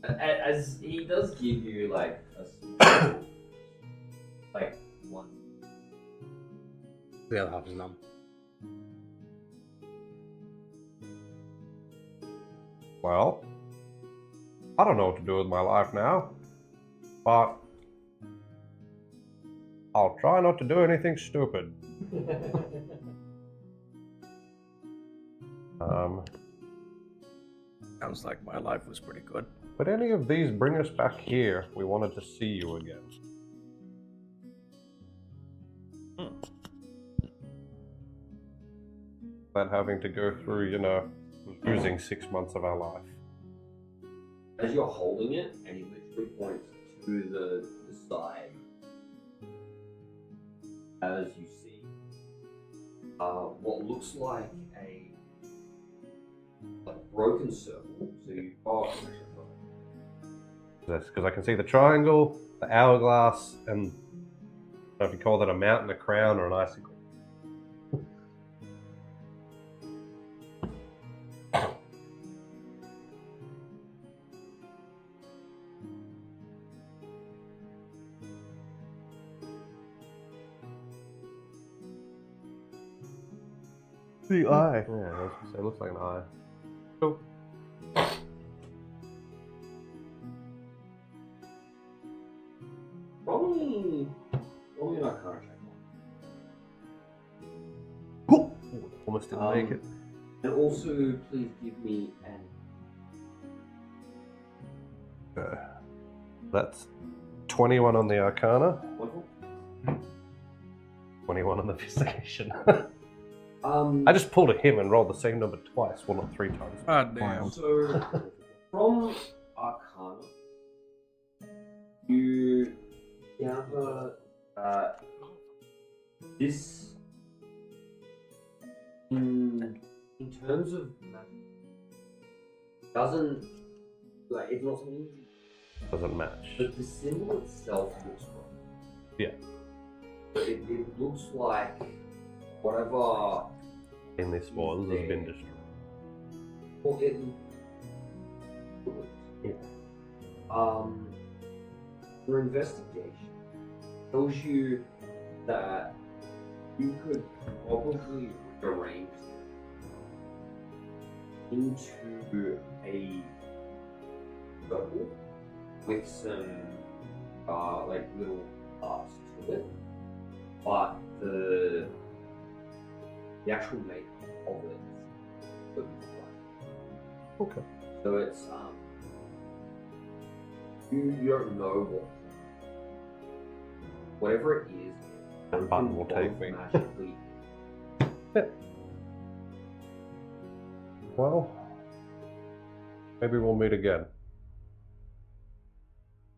Speaker 1: As he does give you like a like one.
Speaker 3: The other half is numb.
Speaker 5: Well, I don't know what to do with my life now, but I'll try not to do anything stupid.
Speaker 8: Sounds like my life was pretty good.
Speaker 5: But any of these bring us back here, we wanted to see you again. Without having to go through, losing 6 months of our life.
Speaker 1: As you're holding it, and he literally points to the side, as you see what looks like a broken circle. So you've got
Speaker 5: That's because I can see the triangle, the hourglass, and I don't know if you call that a mountain, a crown, or an icicle.
Speaker 2: The eye.
Speaker 5: Yeah, it looks like an eye. Cool.
Speaker 1: Roll me an Arcana check.
Speaker 5: Almost didn't make it.
Speaker 1: And also, please give me an.
Speaker 5: That's 21 on the Arcana,
Speaker 1: Wonderful.
Speaker 5: 21 on the Investigation.
Speaker 1: I
Speaker 5: I just pulled a him and rolled the same number twice, well, not 3 times.
Speaker 8: God damn.
Speaker 1: So, from Arcana, you gather that this, in terms of magic, doesn't, it's not something,
Speaker 5: Doesn't match.
Speaker 1: but the symbol itself looks wrong.
Speaker 5: Yeah.
Speaker 1: But it looks like whatever.
Speaker 5: In these spoils has been destroyed.
Speaker 1: Well, your investigation tells you that you could probably rearrange into a circle with some little parts to it, but the actual makeup of it is black.
Speaker 5: Okay.
Speaker 1: So it's you don't know whatever it is.
Speaker 5: That button will take me.
Speaker 1: Magically.
Speaker 5: Well, maybe we'll meet again.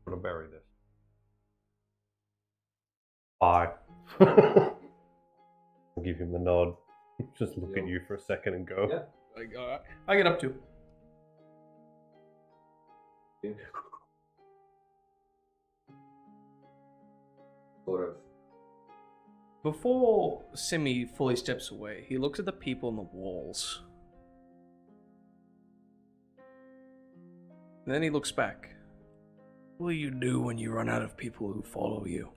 Speaker 5: I'm gonna bury this. Bye. I'll give him the nod. Just look at you for a second and go.
Speaker 1: Yeah.
Speaker 6: I get up to.
Speaker 1: Sort of.
Speaker 6: Before Simi fully steps away, he looks at the people on the walls. And then he looks back.
Speaker 8: What will you do when you run out of people who follow you?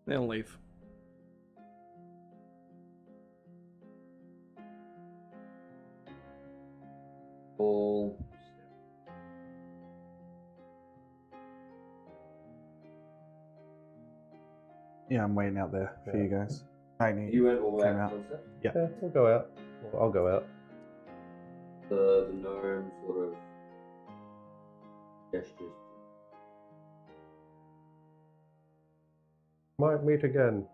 Speaker 6: They'll leave.
Speaker 1: All.
Speaker 2: Yeah, I'm waiting out there for you guys. I need.
Speaker 1: You went all the way
Speaker 2: Came
Speaker 1: out
Speaker 2: out.
Speaker 1: to
Speaker 2: Yeah.
Speaker 5: Yeah, we'll go out. I'll go out.
Speaker 1: the gnome sort of gestures.
Speaker 5: Might meet again.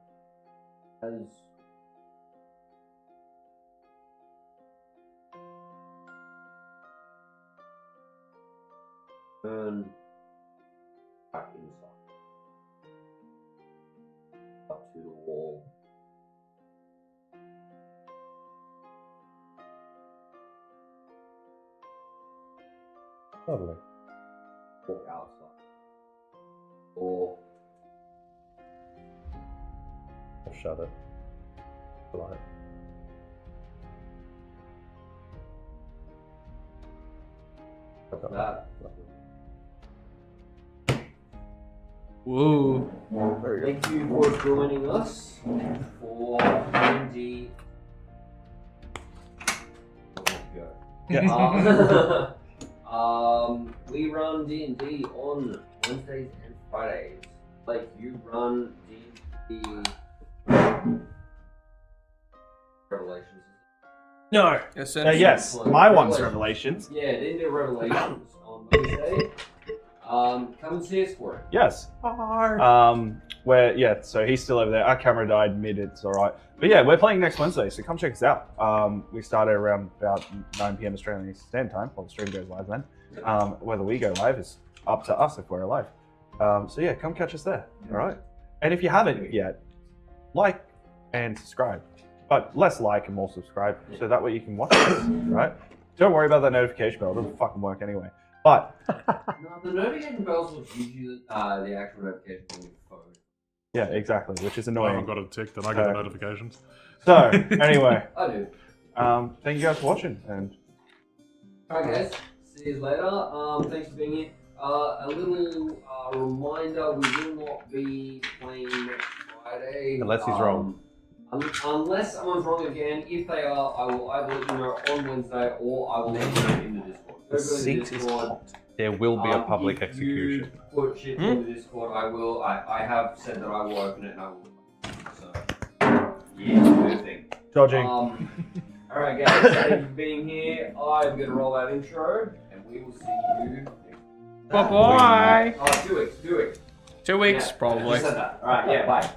Speaker 1: As turn back inside, up to the wall.
Speaker 5: Lovely.
Speaker 1: Walk outside. Or
Speaker 5: I'll shut it. Light.
Speaker 1: that.
Speaker 6: Whoa.
Speaker 1: Thank you for joining us for D&D. We run D&D on Wednesdays and Fridays. Like you run D&D Revelations.
Speaker 2: No.
Speaker 6: Ascension.
Speaker 2: Yes, my one's Revelations.
Speaker 1: Yeah, D&D Revelations on Wednesday. Come and see us for it.
Speaker 2: Yes. So he's still over there. Our camera died mid, it's alright. But yeah, we're playing next Wednesday, so come check us out. We start at around about 9 p.m. Australian Eastern Standard Time. Well, the stream goes live then. Whether we go live is up to us if we're alive. So yeah, come catch us there. Alright? And if you haven't yet, like and subscribe. But less like and more subscribe, so that way you can watch us, right? Don't worry about that notification bell, it doesn't fucking work anyway. But
Speaker 1: No, the notification bells will give you the actual notification on your phone.
Speaker 2: yeah, exactly, which is
Speaker 4: I
Speaker 2: annoying.
Speaker 4: haven't got it ticked and I get the notifications.
Speaker 2: So anyway,
Speaker 1: I do.
Speaker 2: thank you guys for watching, and
Speaker 1: Alright guys, see you later. Thanks for being here. A little reminder, we will not be playing next Friday.
Speaker 5: Unless he's wrong.
Speaker 1: Unless someone's wrong again. If they are, I will either let you know on Wednesday or I will let you know in the Discord.
Speaker 2: the seat is hot.
Speaker 5: There will be a public
Speaker 1: if
Speaker 5: execution.
Speaker 1: You put shit in the Discord, I will. I have said that I will open it and I will. So, yeah, good thing.
Speaker 2: Dodging.
Speaker 1: Alright guys, thank you for being here. I'm going to roll that intro and we will see you next
Speaker 6: Bye-bye.
Speaker 1: 2 weeks.
Speaker 6: 2 weeks,
Speaker 1: Yeah,
Speaker 6: probably.
Speaker 1: I just said that. Alright, yeah, bye.